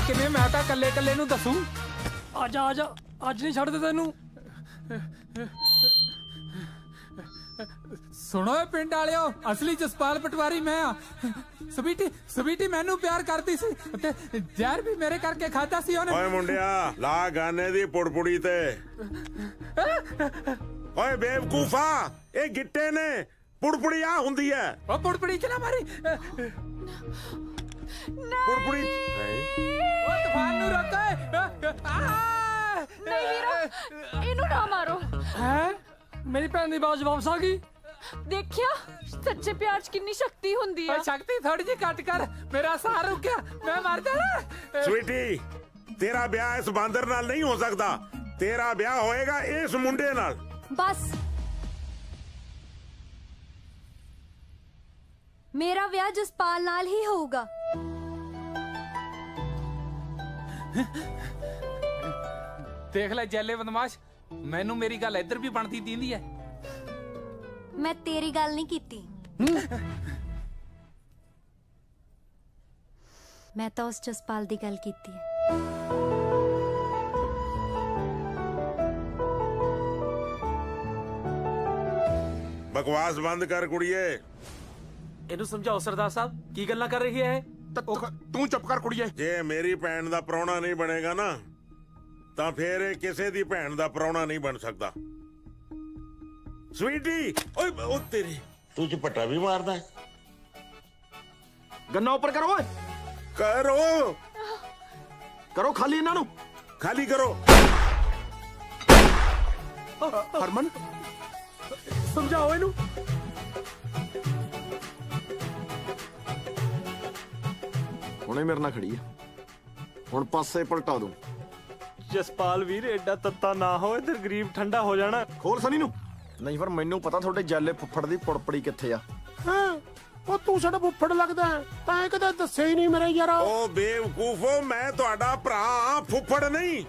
किवें मैं तां कल्ले कल्ले नू दसूं। आजा आजा, अज नहीं छड्डदे तैनू। ਸੁਣੋ ਏ ਪਿੰਡ ਵਾਲਿਓ, ਅਸਲੀ ਜਸਪਾਲ ਪਟਵਾਰੀ ਮੈਂ ਆ। ਸਵੀਟੀ ਮੈਨੂੰ ਪਿਆਰ ਕਰਦੀ ਸੀ ਤੇ ਜ਼ਹਿਰ ਵੀ ਮੇਰੇ ਕਰਕੇ ਖਾਦਾ ਸੀ ਉਹਨੇ। ਓਏ ਮੁੰਡਿਆ, ਲਾ ਗਾਨੇ ਦੀ ਪੁੜਪੁੜੀ ਤੇ। ਓਏ ਬੇਵਕੂਫਾ, ਇਹ ਗਿੱਟੇ ਨੇ, ਪੁੜਪੁੜੀ ਆ ਹੁੰਦੀ ਐ। ਉਹ ਪੁੜਪੁੜੀ ਚ ਨਾ ਮਾਰੀ, ਪੁੜਪੁੜੀ ਉਹ ਤੂਫਾਨ ਨੂੰ ਰੋਕ। ਨਹੀਂ ਵੀਰਾ, ਇਹਨੂੰ ਨਾ ਮਾਰੋ। ਹੈ ਮੇਰੀ ਭੈਣ ਦੀ ਬਾਤ ਵਾਪਸ ਆ ਗਈ। ਦੇਖਿਆ ਸੱਚੇ ਪਿਆਰ ਚ ਕਿੰਨੀ ਸ਼ਕਤੀ ਹੁੰਦੀ ਆ। ਸ਼ਕਤੀ ਥੋੜੀ ਜਿਹੀ ਘੱਟ ਕਰ, ਮੇਰਾ ਸਾਹ ਰੁਕ ਗਿਆ, ਮੈਂ ਮਰ ਜਾਣਾ। ਸਵੀਟੀ, ਤੇਰਾ ਵਿਆਹ ਇਸ ਬਾਂਦਰ ਨਾਲ ਨਹੀਂ ਹੋ ਸਕਦਾ। ਤੇਰਾ ਵਿਆਹ ਹੋਏਗਾ ਇਸ ਮੁੰਡੇ ਨਾਲ। ਬਸ ਮੇਰਾ ਵਿਆਹ ਜਸਪਾਲ ਨਾਲ ਹੀ ਹੋਊਗਾ। ਦੇਖ ਲੈ ਜੈਲੇ ਬਦਮਾਸ਼, ਮੈਨੂੰ ਮੇਰੀ ਗੱਲ ਇੱਧਰ ਵੀ ਬਣਦੀ ਦੀਂਦੀ ਐ। ਮੈਂ ਤੇਰੀ ਗੱਲ ਨਹੀਂ ਕੀਤੀ, ਮੈਂ ਤਾਂ ਉਸ ਜਸਪਾਲ ਦੀ ਗੱਲ ਕੀਤੀ ਹੈ। ਬਕਵਾਸ ਬੰਦ ਕਰ ਕੁੜੀਏ। ਇਹਨੂੰ ਸਮਝਾਓ ਸਰਦਾਰ ਸਾਹਿਬ, ਕੀ ਗੱਲਾਂ ਕਰ ਰਹੀ ਹੈ? ਤੂੰ ਚੁੱਪ ਕਰ ਕੁੜੀਏ। ਜੇ ਮੇਰੀ ਭੈਣ ਦਾ ਪ੍ਰਾਹੁਣਾ ਨਹੀਂ ਬਣੇਗਾ ਨਾ, ਤਾਂ ਫੇਰ ਇਹ ਕਿਸੇ ਦੀ ਭੈਣ ਦਾ ਪ੍ਰਾਹੁਣਾ ਨਹੀਂ ਬਣ ਸਕਦਾ। ਸਵੀਟੀ, ਓਏ ਉਹ ਤੇਰੀ, ਤੂੰ ਝਪੱਟਾ ਵੀ ਮਾਰਦਾ। ਗੰਨਾ ਉੱਪਰ ਕਰੋ ਓਏ। ਕਰੋ ਖਾਲੀ ਇਹਨਾਂ ਨੂੰ, ਖਾਲੀ ਕਰੋ। ਹਰਮਨ ਸਮਝਾਓ ਇਹਨੂੰ। ਹੁਣੇ ਮੇਰੇ ਨਾਲ ਖੜੀ ਆ, ਹੁਣ ਪਾਸੇ ਪਲਟਾ ਦੂੰ। ਜਸਪਾਲ ਵੀਰ, ਐਡਾ ਤੱਤਾ ਨਾ ਹੋ, ਇਧਰ ਗਰੀਬ ਠੰਡਾ ਹੋ ਜਾਣਾ। ਖੋਲ ਸਨੀ ਨੂੰ। ਨਹੀਂ ਪਰ ਮੈਨੂੰ ਪਤਾ ਤੁਹਾਡੇ ਜੈਲੇ ਫੁੱਫੜ ਦੀ ਪੁੜਪੜੀ ਕਿੱਥੇ ਆ। ਹਾਂ, ਉਹ ਤੂੰ ਸਾਡਾ ਫੁੱਫੜ ਲੱਗਦਾ ਤਾਂ ਕਦੇ ਦੱਸਿਆ ਹੀ ਨਹੀਂ ਮੇਰੇ ਯਾਰਾ। ਉਹ ਬੇਵਕੂਫੋ, ਮੈਂ ਤੁਹਾਡਾ ਭਰਾ, ਫੁੱਫੜ ਨਹੀਂ।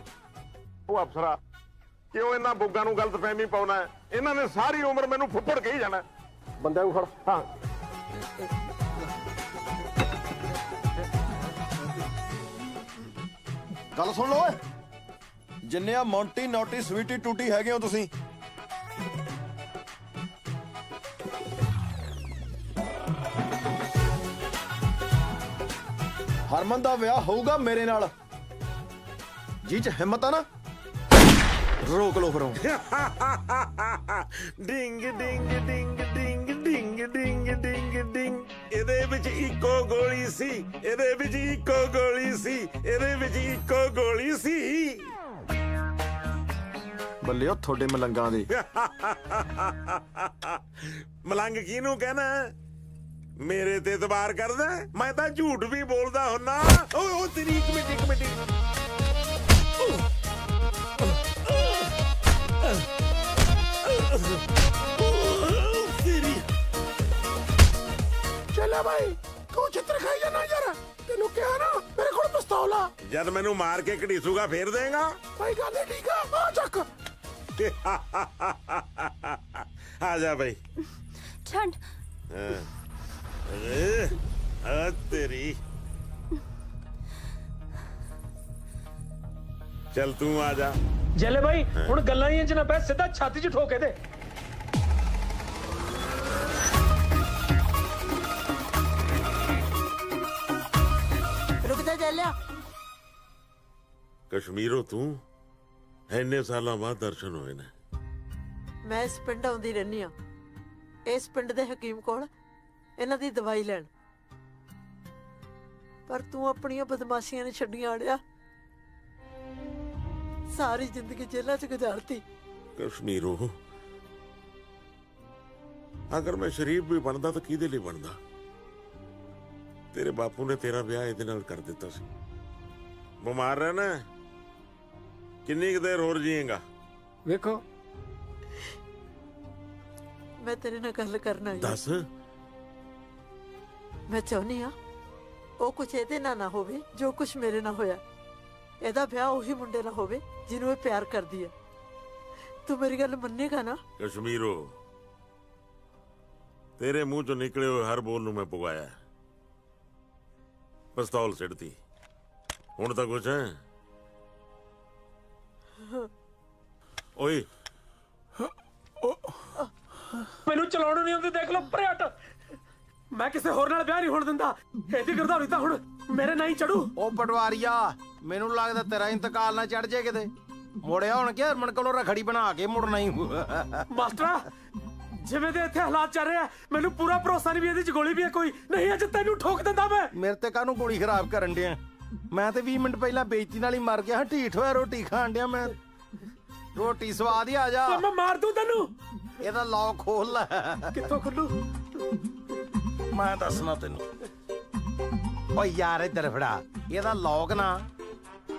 ਉਹ ਅਫਸਰਾ, ਕਿਉਂ ਇਹਨਾਂ ਬੁੱਗਾਂ ਨੂੰ ਗਲਤਫਹਿਮੀ ਪਾਉਣਾ ਹੈ? ਇਹਨਾਂ ਨੇ ਸਾਰੀ ਉਮਰ ਮੈਨੂੰ ਫੁੱਫੜ ਕਹੀ ਜਾਣਾ। ਬੰਦਾ ਨੂੰ ਫੜ। ਹਾਂ ਗੱਲ ਸੁਣ ਲਓ ਓਏ, ਜਿੰਨੇ ਆ ਮੌਂਟੀ ਨੌਟੀ ਸਵੀਟੀ ਟੂਟੀ ਹੈਗੇ ਹੋ ਤੁਸੀਂ, ਹਰਮਨ ਦਾ ਵਿਆਹ ਹੋਊਗਾ ਮੇਰੇ ਨਾਲ। ਜੀ ਚ ਹਿੰਮਤ ਆ ਨਾ, ਰੋਕ ਲੋ ਫਿਰੋਂ। ਡਿੰਗ ਡਿੰਗ ਡਿੰਗ ਡਿੰਗ ਡਿੰਗ ਡਿੰਗ ਡਿੰਗ ਡਿੰਗ। ਇਹਦੇ ਵਿੱਚ ਇੱਕੋ ਗੋਲੀ ਸੀ, ਇਹਦੇ ਵਿੱਚ ਇੱਕੋ ਗੋਲੀ ਸੀ, ਇਹਦੇ ਵਿੱਚ ਇੱਕੋ ਗੋਲੀ ਸੀ। ਬੱਲਿਓ ਤੁਹਾਡੇ ਮਲੰਗਾਂ ਦੇ। ਮਲੰਗ ਕਿਹਨੂੰ ਕਹਿਣਾ? ਮੇਰੇ ਤੇ ਇਤਬਾਰ ਕਰਦਾ? ਮੈਂ ਤਾਂ ਝੂਠ ਵੀ ਬੋਲਦਾ ਹੁੰਨਾ। ਓਏ ਤੇਰੀ ਇੱਕ ਮਿੰਟ ਚੱਲੇ ਭਾਈ, ਤੂੰ ਚਿੱਤਰ ਖਾਈ ਜਾਣਾ ਯਾਰ। ਤੈਨੂੰ ਕਿਹਾ ਨਾ ਮੇਰੇ ਕੋਲ ਪਿਸਤੌਲ ਆ। ਜਦ ਮੈਨੂੰ ਮਾਰ ਕੇ ਘੜੀਸੂਗਾ ਫੇਰ ਦੇਗਾ। ਭਾਈ ਗੱਲ ਹੀ ਠੀਕ ਆ, ਆ ਚੱਕ। ਆ ਜਾ ਭਾਈ। ਛੱਡ। ਆ ਤੇਰੀ। ਚੱਲ ਤੂੰ ਆ ਜਾ। ਜੈਲੇ ਭਾਈ, ਹੁਣ ਗੱਲਾਂ ਹੀ ਇੰਜ ਨਾ ਪੈ, ਸਿੱਧਾ ਛਾਤੀ 'ਚ ਠੋਕੇ ਦੇ। ਰੁਕ ਜਾ ਜੈਲਿਆ। ਕਸ਼ਮੀਰੋਂ ਤੂੰ? ਇੰਨੇ ਸਾਲਾਂ ਬਾਅਦ ਦਰਸ਼ਨ ਹੋਏ ਨੇ। ਮੈਂ ਇਸ ਪਿੰਡ ਆਉਂਦੀ ਰਹਿੰਦੀ ਆ, ਇਸ ਪਿੰਡ ਦੇ ਹਕੀਮ ਕੋਲ ਇਹਨਾਂ ਦੀ ਦਵਾਈ ਲੈਣ। ਪਰ ਤੂੰ ਆਪਣੀਆਂ ਬਦਮਾਸ਼ੀਆਂ ਨੇ ਛੱਡੀਆਂ ਅੜਿਆ, ਸਾਰੀ ਜ਼ਿੰਦਗੀ ਜੇਲ੍ਹਾਂ 'ਚ ਗੁਜ਼ਾਰਤੀ। ਕਸ਼ਮੀਰੋਂ, ਅਗਰ ਮੈਂ ਸ਼ਰੀਫ ਵੀ ਬਣਦਾ ਤਾਂ ਕਿਹਦੇ ਲਈ ਬਣਦਾ? ਤੇਰੇ ਬਾਪੂ ਨੇ ਤੇਰਾ ਵਿਆਹ ਇਹਦੇ ਨਾਲ ਕਰ ਦਿੱਤਾ ਸੀ। ਬਿਮਾਰ ਰਹਿਣਾ, ਕਿੰਨੀ ਕੁ ਦੇਰ ਹੋਰ ਜੀਏਗਾ? ਵੇਖੋ, ਮੈਂ ਤੇਰੇ ਨਾਲ ਗੱਲ ਕਰਨਾ। ਦੱਸ। ਮੈਂ ਚਾਹੁੰਦੀ ਆ ਉਹ ਕੁਛ ਇਹਦੇ ਨਾਲ ਨਾ ਹੋਵੇ ਜੋ ਕੁਛ ਮੇਰੇ ਨਾਲ ਹੋਇਆ। ਇਹਦਾ ਵਿਆਹ ਉਹੀ ਮੁੰਡੇ ਨਾਲ ਹੋਵੇ ਜਿਹਨੂੰ ਇਹ ਪਿਆਰ ਕਰਦੀ ਹੈ। ਤੂੰ ਮੇਰੀ ਗੱਲ ਮੰਨੇਗਾ ਨਾ? ਕਸ਼ਮੀਰੋ, ਤੇਰੇ ਮੂੰਹ ਚੋਂ ਨਿਕਲੇ ਹੋਏ ਹਰ ਬੋਲ ਨੂੰ ਮੈਂ ਪੁਗਾਇਆ, ਪਿਸਤੌਲ ਸਿੱਟਦੀ। ਹੁਣ ਤਾਂ ਕੁਛ ਹੈ? ਓਏ ਮੈਨੂੰ ਚਲਾਉਣ ਨਹੀਂ ਆਉਂਦੀ, ਦੇਖ ਲਓ ਭਰਿਆਟ। ਮੈਂ ਕਿਸੇ ਹੋਰ ਨਾਲ ਵਿਆਹ ਨਹੀਂ ਹੋਣ ਦਿੰਦਾ। ਇਹਦੀ ਗਰਦਾਵਰੀ ਤਾਂ ਹੁਣ ਮੇਰੇ ਨਾਲ ਹੀ ਚੜੂ। ਉਹ ਪਟਵਾਰੀਆ, ਮੈਨੂੰ ਲੱਗਦਾ ਤੇਰਾ ਇੰਤਕਾਲ ਨਾ ਚੜ ਜੇ ਕਿਤੇ। ਮੁੜਿਆ ਹੁਣ ਕਿ ਹਰਮਨ ਕੋਲੋਂ ਰਖੜੀ ਬਣਾ ਕੇ ਮੁੜਨਾ ਹੀ। ਮਾਸਟਰਾ, ਜਿਵੇਂ ਦੇ ਇੱਥੇ ਹਾਲਾਤ ਚੱਲ ਰਹੇ ਆ, ਮੈਨੂੰ ਪੂਰਾ ਭਰੋਸਾ ਨਹੀਂ ਵੀ ਇਹਦੇ ਚ ਗੋਲੀ ਵੀ ਹੈ ਕੋਈ। ਨਹੀਂ ਅੱਜ ਤੈਨੂੰ ਠੋਕ ਦਿੰਦਾ ਮੈਂ। ਮੇਰੇ ਤੇ ਕਾਹਨੂੰ ਗੋਲੀ ਖਰਾਬ ਕਰਨ ਡਿਆ? ਮੈਂ ਤੇ 20 ਮਿੰਟ ਪਹਿਲਾਂ ਬੇਇੱਜ਼ਤੀ ਨਾਲ ਹੀ ਮਰ ਗਿਆ ਹਾਂ। ਢੀਠ ਹੋਇਆ ਰੋਟੀ ਖਾਣ ਡਿਆ ਮੈਂ। ਰੋਟੀ ਸਵਾਦ ਹੀ ਆ ਜਾ। ਮੈਂ ਮਾਰ ਦੂੰ ਤੈਨੂੰ। ਇਹਦਾ ਲੌਕ ਖੋਲ ਲੈ। ਕਿੱਥੋਂ ਖੁੱਲੂ? ਮੈਂ ਦੱਸਣਾ ਤੈਨੂੰ। ਓ ਯਾਰ ਇੱਧਰ ਫੜਾ। ਇਹਦਾ ਲੌਕ ਨਾ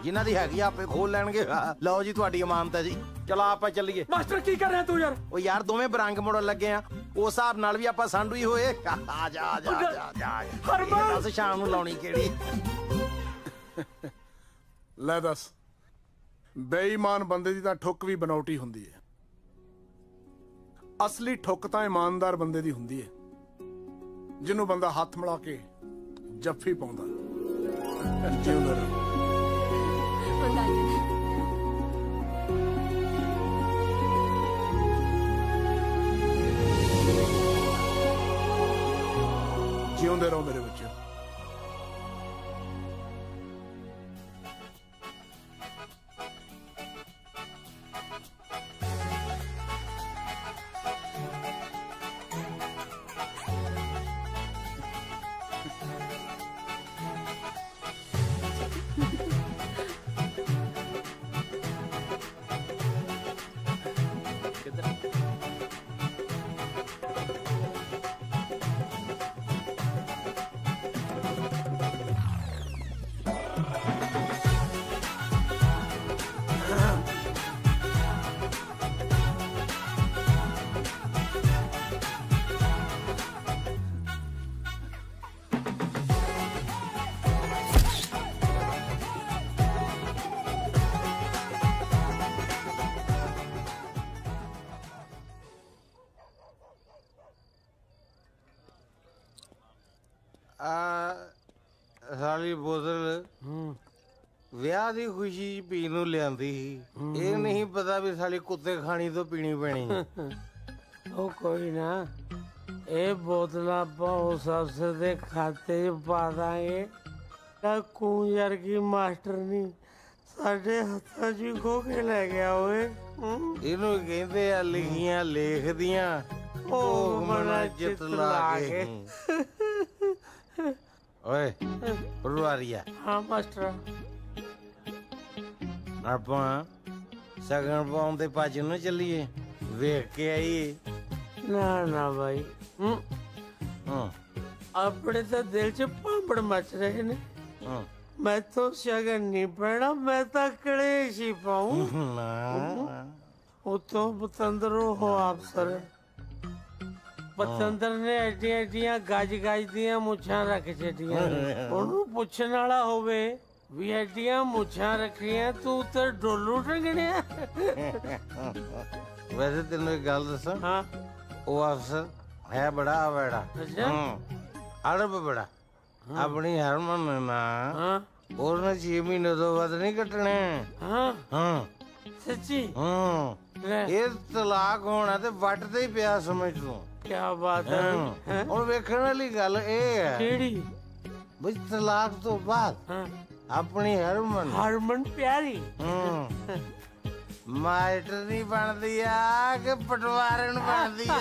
ਜਿਨ੍ਹਾਂ ਦੀ ਹੈਗੀ ਆਪੇ ਖੋਲ ਲੈਣਗੇ। ਲਓ ਜੀ ਤੁਹਾਡੀ ਅਮਾਨਤ ਹੈ ਜੀ। ਚਲੋ ਆਪਾਂ ਚੱਲੀਏ। ਮਾਸਟਰ ਕੀ ਕਰ ਰਿਹਾ ਤੂੰ ਯਾਰ? ਓ ਯਾਰ ਦੋਵੇਂ ਬਰੰਗ ਮੋੜਨ ਲੱਗੇ ਆ, ਉਸ ਹਿਸਾਬ ਨਾਲ ਵੀ ਆਪਾਂ ਸਾਂਢੂ ਹੀ ਹੋਏ। ਆ ਜਾ ਆ ਜਾ ਆ ਜਾ। ਹਰਮਨ ਦੱਸ ਸ਼ਾਮ ਨੂੰ ਲਾਉਣੀ ਕਿਹੜੀ? ਲੈ ਦੱਸ, ਬੇਈਮਾਨ ਬੰਦੇ ਦੀ ਤਾਂ ਠੁੱਕ ਵੀ ਬਨੌਟੀ ਹੁੰਦੀ ਹੈ। ਅਸਲੀ ਠੁੱਕ ਤਾਂ ਇਮਾਨਦਾਰ ਬੰਦੇ ਦੀ ਹੁੰਦੀ ਹੈ, ਜਿਹਨੂੰ ਬੰਦਾ ਹੱਥ ਮਿਲਾ ਕੇ ਜੱਫੀ ਪਾਉਂਦਾ। ਜਿਉਂਦਾ ਰਹੋ। ਜਿਉਂਦੇ ਰਹੋ ਮੇਰੇ ਬੱਚੇ। ਸਾਲੀ ਬੋਤਲ ਵਿਆਹ ਦੀ ਖੁਸ਼ੀ ਪੀਣ ਨੂੰ ਲਿਆਂਦੀ ਸੀ। ਇਹ ਨਹੀਂ ਪਤਾ ਵੀ ਸਾਲੀ ਕੁੱਤੇ ਖਾਣੀ ਤੋਂ ਪੀਣੀ ਪੈਣੀ। ਉਹ ਕੋਈ ਨਾ, ਇਹ ਬੋਤਲਾਂ ਆਪਾਂ ਉਸ ਅਫਸਰ ਦੇ ਖਾਤੇ 'ਚ ਪਾ ਦਾਂਗੇ ਤਾਂ ਕੂੰ ਵਰਗੀ ਮਾਸਟਰ ਨਹੀਂ ਸਾਡੇ ਹੱਥਾਂ 'ਚ ਖੋ ਕੇ ਲੈ ਗਿਆ ਓਏ। ਇਹਨੂੰ ਕਹਿੰਦੇ ਆ ਲਿਖੀਆਂ ਲੇਖਦੀਆਂ ਉਹ ਮਨਾ ਜਿੱਤ ਲਾ ਕੇ। ਓਏ ਪਰਵਾਰੀਆ। ਹਾਂ ਮਾਸਟਰ। ਆਪਾਂ ਸਗਨ ਪਾਉਣ ਤੇ ਭੱਜ ਨੂੰ ਚੱਲੀਏ, ਵੇਖ ਕੇ ਆਈਏ। ਨਾ ਨਾ ਭਾਈ, ਆਪਣੇ ਤਾਂ ਦਿਲ 'ਚ ਭਾਂਬੜ ਮਚ ਰਹੇ ਨੇ। ਮੈਂ ਤਾਂ ਸ਼ਗਨ ਨਹੀਂ ਪੈਣਾ, ਮੈਂ ਤਾਂ ਕਲੇਸ਼ ਹੀ ਪਾਉਂ। ਉਤੋਂ ਪਤੰਦਰੋਂ ਹੋ ਅਫਸਰ। ਪਤੰਦਰ ਨੇ ਐਡੀਆਂ ਐਡੀਆਂ ਗੱਜ ਦੀਆਂ ਮੁੱਛਾਂ ਰੱਖ ਛੱਡੀਆਂ। ਉਹਨੂੰ ਪੁੱਛਣ ਵਾਲਾ ਹੋਵੇ ਵੀ ਐਡੀਆਂ ਮੁੱਛਾਂ ਰੱਖੀਆਂ ਤੂੰ ਤੇ ਡੋਲੂ ਟੰਗਣਿਆ। ਵੈਸੇ ਤੈਨੂੰ ਇੱਕ ਗੱਲ ਦੱਸਾਂ। ਹਾਂ। ਉਹ ਅਫਸਰ ਹੈ ਬੜਾ ਆਵੜਾ। ਅੜਬ ਬੜਾ। ਆਪਣੀ ਹਰਮਨ ਨਾ ਉਹਨੇ 6 ਮਹੀਨੇ ਤੋਂ ਵੱਧ ਨਹੀਂ ਕੱਟਣੇ। ਹਾਂ ਸੱਚੀ? ਇਹ ਤਲਾਕ ਹੋਣਾ ਤੇ ਵੱਟ ਤੇ ਹੀ ਪਿਆ ਸਮਝ ਤੂੰ। ਕੀ ਬਾਤ ਹੈ। ਹੁਣ ਵੇਖਣ ਵਾਲੀ ਗੱਲ ਇਹ ਹੈ ਕਿਹੜੀ ਬਈ ਤਲਾਕ ਤੋਂ ਬਾਅਦ ਆਪਣੀ ਹਰਮਨ ਪਿਆਰੀ ਮਾਸਟਰ ਨਹੀਂ ਬਣਦੀ ਆ ਕਿ ਪਟਵਾਰਨ ਬਣਦੀ ਆ।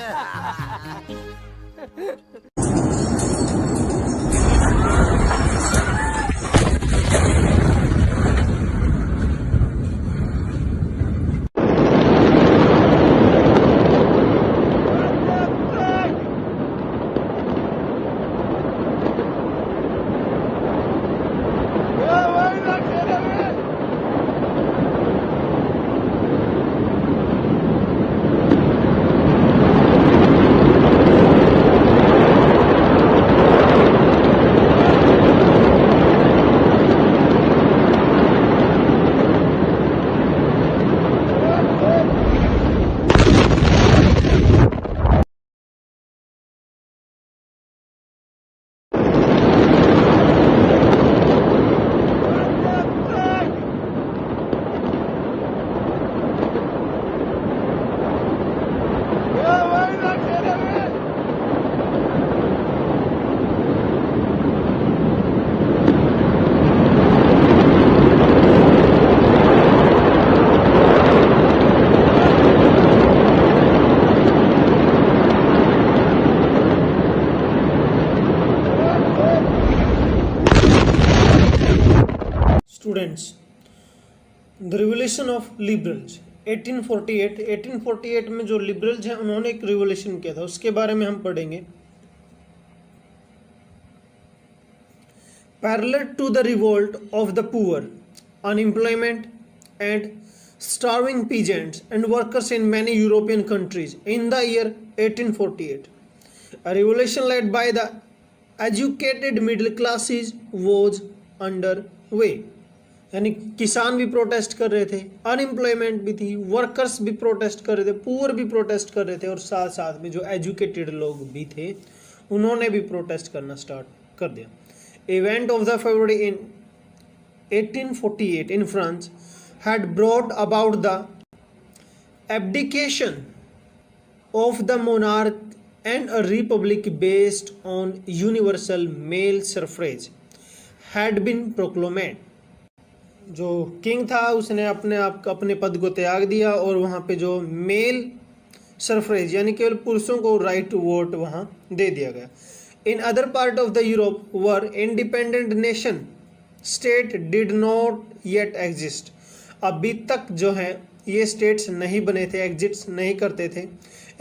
Students, the revolution of liberals 1848 में जो लिबरल्स हैं उन्होंने एक रिवोल्यूशन किया था, उसके बारे में हम पढ़ेंगे। Parallel to the revolt of the poor, unemployment and starving peasants and workers in many European countries in the year 1848. A revolution led by the educated middle classes was underway. यानी किसान भी प्रोटेस्ट कर रहे थे, unemployment भी थी, workers भी protest कर रहे थे, पुअर भी प्रोटेस्ट कर रहे थे, और साथ साथ में जो एजुकेटेड लोग भी थे उन्होंने भी प्रोटेस्ट करना स्टार्ट कर दिया। Event of the February in 1848 in France had brought about the abdication of the monarch and a republic based on universal male suffrage had been proclaimed. जो किंग था उसने अपने आप अपने पद को त्याग दिया और वहाँ पे जो मेल सफरेज यानी केवल पुरुषों को राइट टू वोट वहाँ दे दिया गया। In other part of the Europe were independent nation state did not yet exist. अभी तक जो है ये स्टेट्स नहीं बने थे, एग्जिस्ट नहीं करते थे।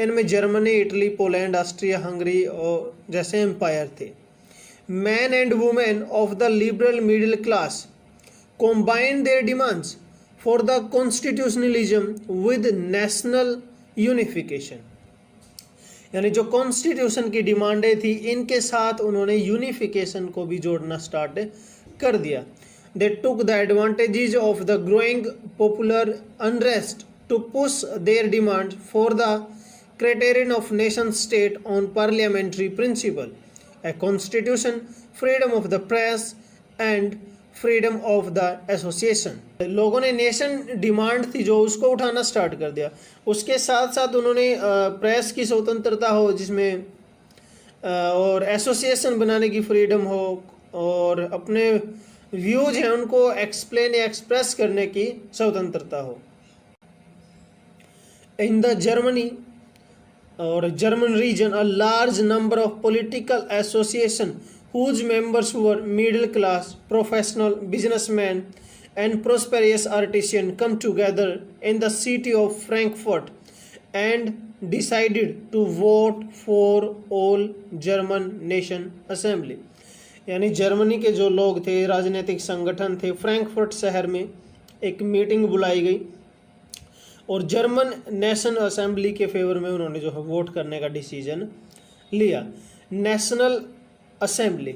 इनमें Germany, Italy, Poland, Austria, Hungary और जैसे एम्पायर थे। Man and women of the liberal middle class combined their demands for the constitutionalism with national unification. यानी जो कॉन्स्टिट्यूशन की डिमांडें थी इनके साथ उन्होंने यूनिफिकेशन को भी जोड़ना स्टार्ट कर दिया। They took the advantages of the growing popular unrest to push their demand for the criterion of nation state on parliamentary principle, a constitution, freedom of the press and freedom of the association. लोगों ने nation demand थी जो उसको उठाना start कर दिया। उसके साथ साथ उन्होंने प्रेस की स्वतंत्रता हो जिसमें और एसोसिएशन बनाने की फ्रीडम हो और अपने व्यूज हैं उनको एक्सप्लेन या एक्सप्रेस करने की स्वतंत्रता हो। इन द जर्मनी और German region a large number of political association whose members were middle class, professional, businessmen and prosperous artisans come together in the city of Frankfurt and decided to vote for all German Nation Assembly. यानी Germany के जो लोग थे, राजनीतिक संगठन थे, Frankfurt शहर में एक मीटिंग बुलाई गई और जर्मन नेशन असेंबली के फेवर में उन्होंने जो है वोट करने का डिसीजन लिया। National Assembly.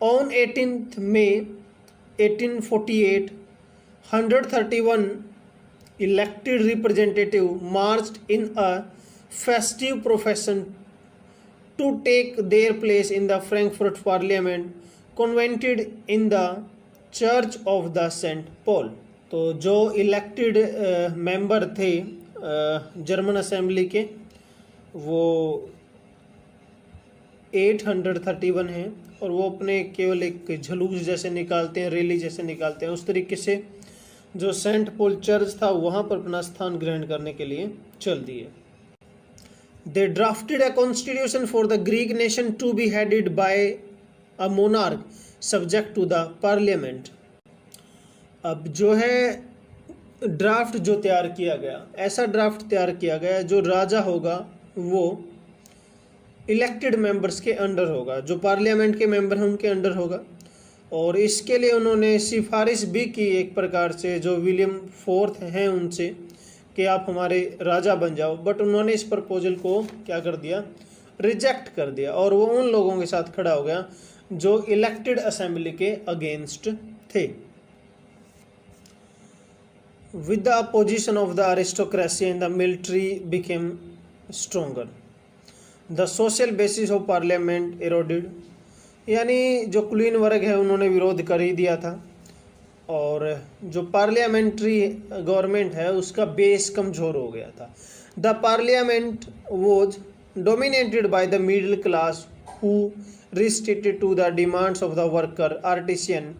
On 18th May 1848, 131 elected representatives marched in a festive procession to take their place in the Frankfurt Parliament, convened in the Church of the St. Paul. तो जो elected member थे German assembly के वो 831 हैं और वो अपने केवल एक झलूस जैसे निकालते हैं, रैली जैसे निकालते हैं। उस तरीके से जो सेंट पॉल चर्च था वहाँ पर अपना स्थान ग्रहण करने के लिए चल दिए। They drafted a constitution for the Greek nation to be headed by a monarch subject to the parliament. अब जो है ड्राफ्ट जो तैयार किया गया, ऐसा ड्राफ्ट तैयार किया गया जो राजा होगा वो इलेक्टेड मेंबर्स के अंडर होगा, जो पार्लियामेंट के मेंबर हैं उनके अंडर होगा। और इसके लिए उन्होंने सिफारिश भी की एक प्रकार से जो विलियम फोर्थ हैं उनसे कि आप हमारे राजा बन जाओ, बट उन्होंने इस प्रपोजल को क्या कर दिया, रिजेक्ट कर दिया और वो उन लोगों के साथ खड़ा हो गया जो इलेक्टेड असेंबली के अगेंस्ट थे। With the opposition of the aristocracy and the military became stronger, the social basis of parliament eroded. यानी जो कुलीन वर्ग है उन्होंने विरोध कर ही दिया था और जो पार्लियामेंट्री गवर्नमेंट है उसका बेस कमज़ोर हो गया था। The parliament was dominated by the middle class who restricted to the demands of the worker artisan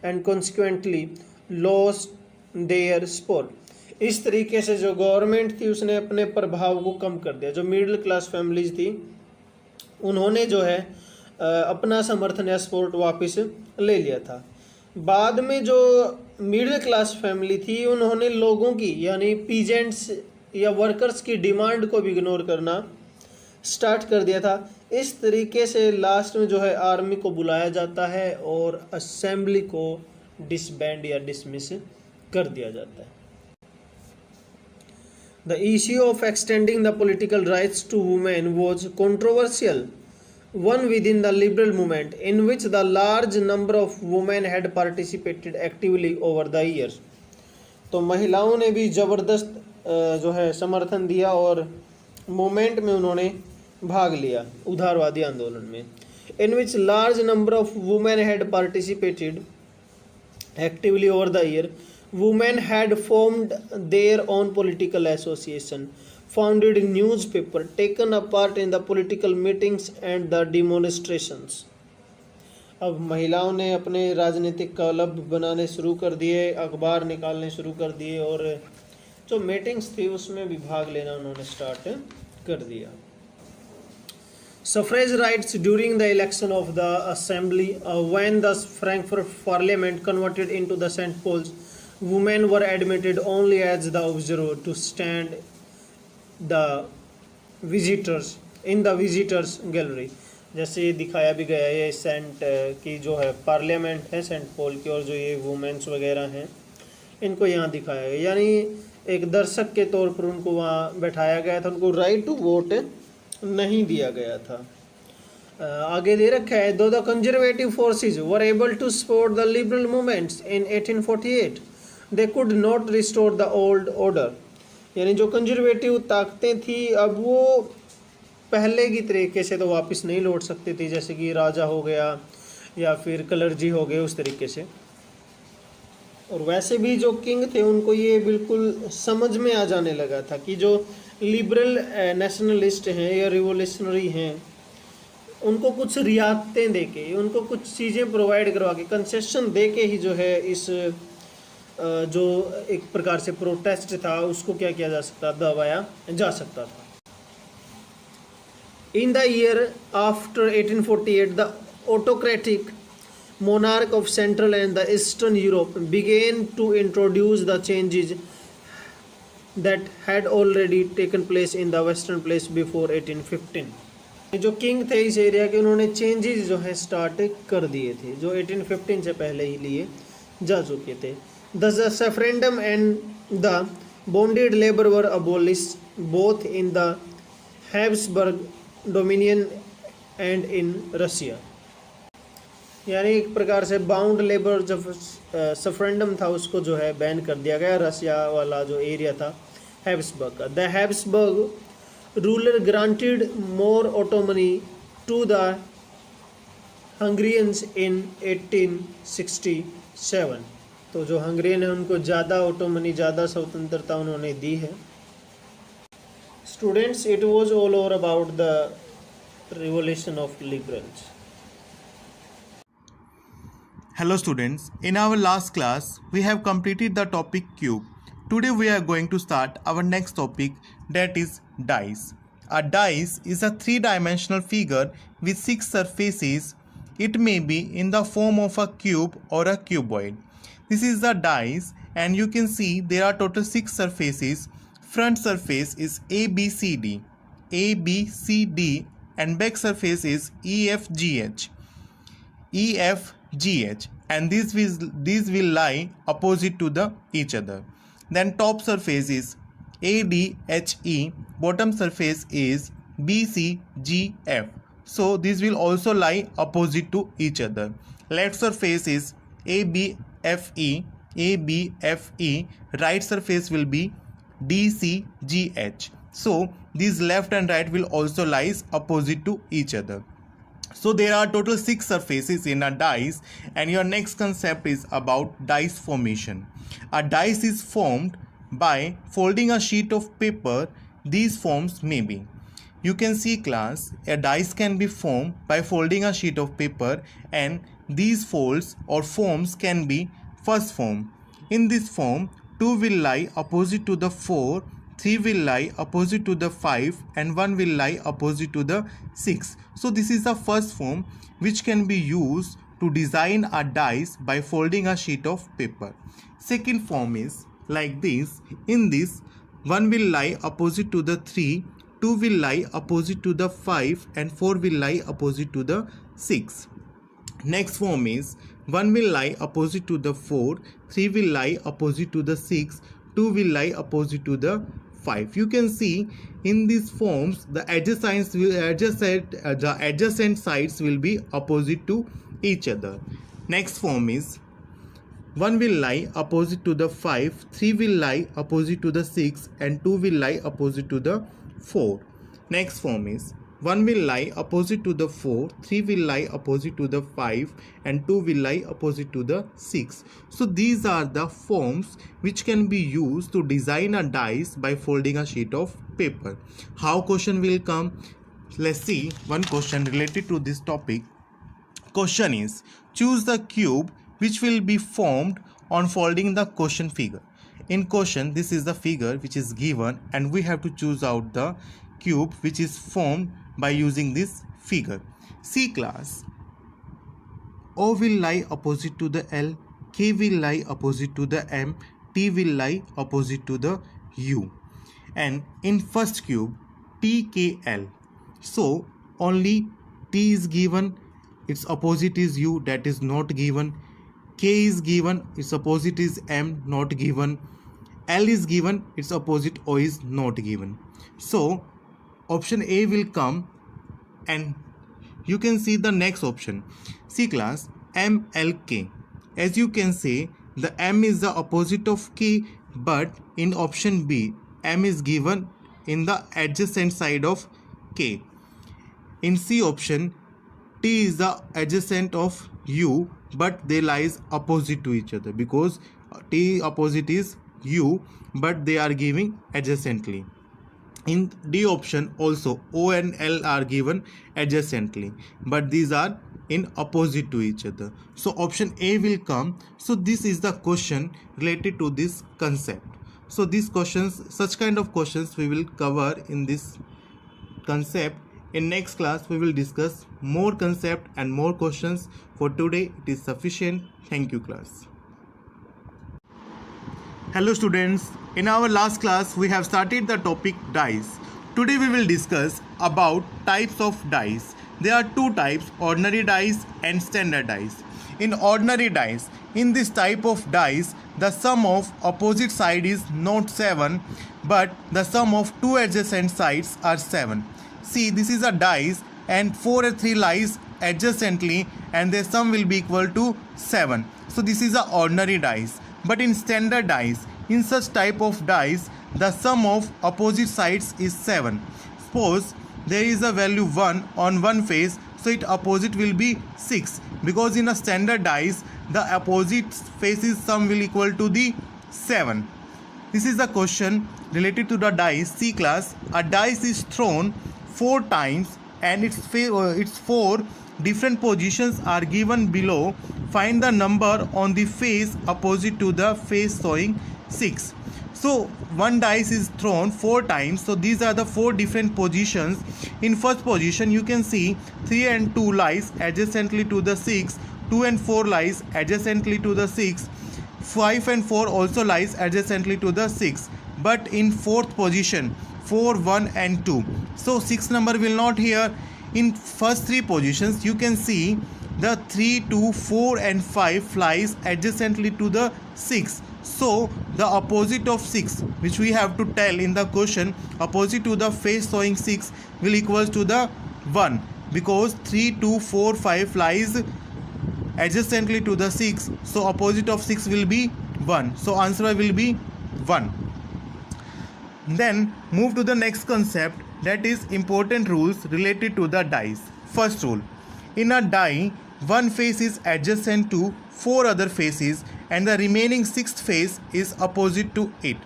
and consequently lost their support. इस तरीके से जो गवर्नमेंट थी उसने अपने प्रभाव को कम कर दिया। जो मिडिल क्लास फैमिलीज थी उन्होंने जो है अपना समर्थन या सपोर्ट वापस ले लिया था। बाद में जो मिडिल क्लास फैमिली थी उन्होंने लोगों की यानी पीजेंट्स या वर्कर्स की डिमांड को भी इग्नोर करना स्टार्ट कर दिया था। इस तरीके से लास्ट में जो है आर्मी को बुलाया जाता है और असेंबली को डिसबैंड या डिसमिस कर दिया जाता है। The issue of extending the political rights to women was controversial, one within the liberal movement, in which the large number of women had participated actively over the years. तो महिलाओं ने भी ज़बरदस्त जो है समर्थन दिया और मूवमेंट में उन्होंने भाग लिया, उदारवादी आंदोलन में। In which large number of women had participated actively over the year. Women had formed their own political association, founded newspaper, taken a part in the political meetings and the demonstrations. अब महिलाओं ने अपने राजनीतिक club बनाने शुरू कर दिए, अखबार निकालने शुरू कर दिए और जो मीटिंग्स थी उसमें भी भाग लेना उन्होंने स्टार्ट कर दिया। Suffrage rights during the election of the assembly, when the Frankfurt Parliament converted into the St. Paul's, women were admitted only as the observer to stand the visitors in the visitors gallery. जैसे ये दिखाया भी गया है, ये Saint की जो है पार्लियामेंट है सेंट पॉल की, और जो ये वुमेन्स वगैरह हैं इनको यहाँ दिखाया गया, यानी एक दर्शक के तौर पर उनको वहाँ बैठाया गया था, उनको राइट टू वोट नहीं दिया गया था। आगे दे रखा है, though the conservative forces were able to support the liberal movements in 1848 they could not restore the old order. यानी जो कंजर्वेटिव ताकतें थी अब वो पहले की तरीके से तो वापस नहीं लौट सकती थी, जैसे कि राजा हो गया या फिर कलर्जी हो गए उस तरीके से। और वैसे भी जो किंग थे उनको ये बिल्कुल समझ में आ जाने लगा था कि जो लिबरल नेशनलिस्ट हैं या रिवोल्यूशनरी हैं उनको कुछ रियायतें दे के, उनको कुछ चीज़ें प्रोवाइड करवा के, कंसेशन दे के ही जो है इस जो एक प्रकार से प्रोटेस्ट था उसको क्या किया जा सकता, दबाया जा सकता था। In the year after 1848, the autocratic monarch of Central and the Eastern Europe began to introduce the changes that had already taken place in the Western place before 1815. जो किंग थे इस एरिया के उन्होंने चेंजेस जो है start कर दिए थे जो 1815 से पहले ही लिए जा चुके थे। The referendum and the bonded labor were abolished both in the Habsburg dominion and in Russia. यानी एक प्रकार से बाउंड लेबर जब सफरेंडम था उसको जो है बैन कर दिया गया, रसिया वाला जो एरिया था हैब्सबर्ग का। The Habsburg ruler granted more autonomy to the Hungarians in 1867। तो जो हंगरियन है उनको ज़्यादा ऑटोनॉमी, ज़्यादा स्वतंत्रता उन्होंने दी है। Students, it was all over about the revolution of liberals. Hello students, in our last class we have completed the topic cube. Today we are going to start our next topic, that is dice. A dice is a three-dimensional figure with 6 surfaces. It may be in the form of a cube or a cuboid. This is the dice and you can see there are total 6 surfaces. Front surface is ABCD, ABCD, and back surface is EFGH, EFGH, and these will lie opposite to each other. Then top surface is ADHE, bottom surface is BCGF. So these will also lie opposite to each other. Left surface is ABFE, ABFE, right surface will be DCGH. So these left and right will also lie opposite to each other. So there are total 6 surfaces in a dice, and your next concept is about dice formation. A dice is formed by folding a sheet of paper. These forms may be, you can see class, a dice can be formed by folding a sheet of paper, and these folds or forms can be first form. In this form 2 will lie opposite to the 4, 3 will lie opposite to the 5, and 1 will lie opposite to the 6. So this is the first form which can be used to design a dice by folding a sheet of paper. Second form is like this. In this, 1 will lie opposite to the 3, 2 will lie opposite to the 5, and 4 will lie opposite to the 6. Next form is 1 will lie opposite to the 4, 3 will lie opposite to the 6, 2 will lie opposite to the 5. You can see in these forms the adjacent sides will be opposite to each other. Next form is 1 will lie opposite to the 5, 3 will lie opposite to the 6, and 2 will lie opposite to the 4. Next form is 1 will lie opposite to the 4, 3 will lie opposite to the 5, and 2 will lie opposite to the 6. So these are the forms which can be used to design a dice by folding a sheet of paper. How question will come? Let's see one question related to this topic. Question is, choose the cube which will be formed on folding the question figure. In question, this is the figure which is given and we have to choose out the cube which is formed by using this figure. See class, O will lie opposite to the L, K will lie opposite to the M, T will lie opposite to the U. And in first cube, TKL. So only T is given, its opposite is U, that is not given. K is given, its opposite is M, not given. L is given, its opposite O is not given. So option A will come, and you can see the next option. See class, MLK. As you can see, the M is the opposite of K, but in option B, M is given in the adjacent side of K. In C option, T is the adjacent of U, but they lies opposite to each other because T opposite is U, but they are giving adjacently. In D option also O and L are given adjacently, but these are in opposite to each other. So option A will come. So this is the question related to this concept. So these questions, such kind of questions we will cover in this concept. In next class we will discuss more concept and more questions. For today it is sufficient. Thank you class. Hello students, in our last class we have started the topic dice. Today we will discuss about types of dice. There are two types, ordinary dice and standard dice. In ordinary dice, in this type of dice, the sum of opposite side is not 7, but the sum of two adjacent sides are 7. See, this is a dice and 4 and 3 lies adjacently and their sum will be equal to 7. So this is a ordinary dice. But in standard dice, in such type of dice, the sum of opposite sides is 7. Suppose there is a value 1 on one face, so its opposite will be 6, because in a standard dice the opposite faces sum will equal to the 7. This is the question related to the dice. See class, a dice is thrown 4 times and its 4 different positions are given below. Find the number on the face opposite to the face showing 6. So one dice is thrown 4 times. So these are the 4 different positions. In first position you can see 3 and 2 lies adjacently to the 6. 2 and 4 lies adjacently to the 6. 5 and 4 also lies adjacently to the 6. But in fourth position 4, 1 and 2. So 6 number will not here. In first 3 positions you can see the 3, 2, 4 and 5 flies adjacently to the 6. So the opposite of 6, which we have to tell in the question, opposite to the face showing 6 will equals to the 1, because 3, 2, 4, 5 flies adjacently to the 6. So opposite of 6 will be 1. So answer will be 1. Then move to the next concept, that is important rules related to the dice. First rule, in a die, one face is adjacent to 4 other faces and the remaining 6th face is opposite to it.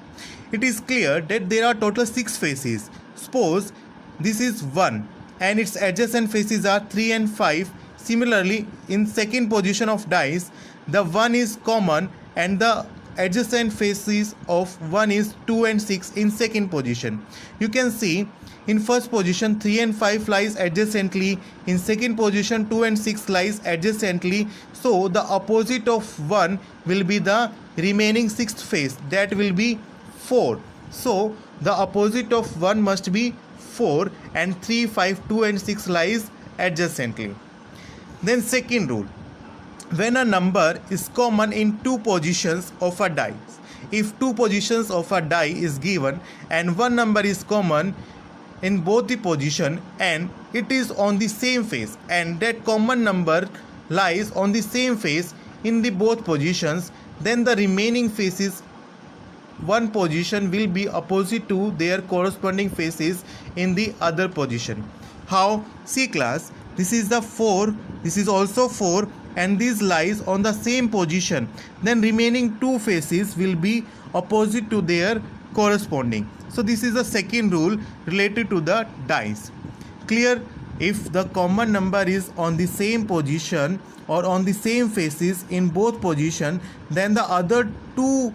It is clear that there are total 6 faces. Suppose this is 1 and its adjacent faces are 3 and 5. Similarly, in second position of dice, the 1 is common and the adjacent faces of 1 is 2 and 6 in second position. You can see In first position 3 and 5 lies adjacently. In second position 2 and 6 lies adjacently. So the opposite of 1 will be the remaining sixth face, that will be 4. So the opposite of 1 must be 4, and 3, 5, 2 and 6 lies adjacently. Then second rule, when a number is common in two positions of a die, if two positions of a die is given and one number is common in both the position and it is on the same face, and that common number lies on the same face in the both positions, then the remaining faces one position will be opposite to their corresponding faces in the other position. How? See class, this is the 4, this is also 4, and this lies on the same position, then remaining two faces will be opposite to their corresponding. So this is the second rule related to the dice. Clear? If the common number is on the same position or on the same faces in both position, then the other two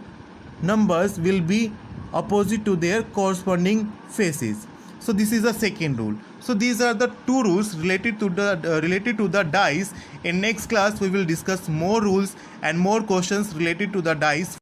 numbers will be opposite to their corresponding faces. So this is the second rule. So these are the two rules related to the dice. In next class we will discuss more rules and more questions related to the dice.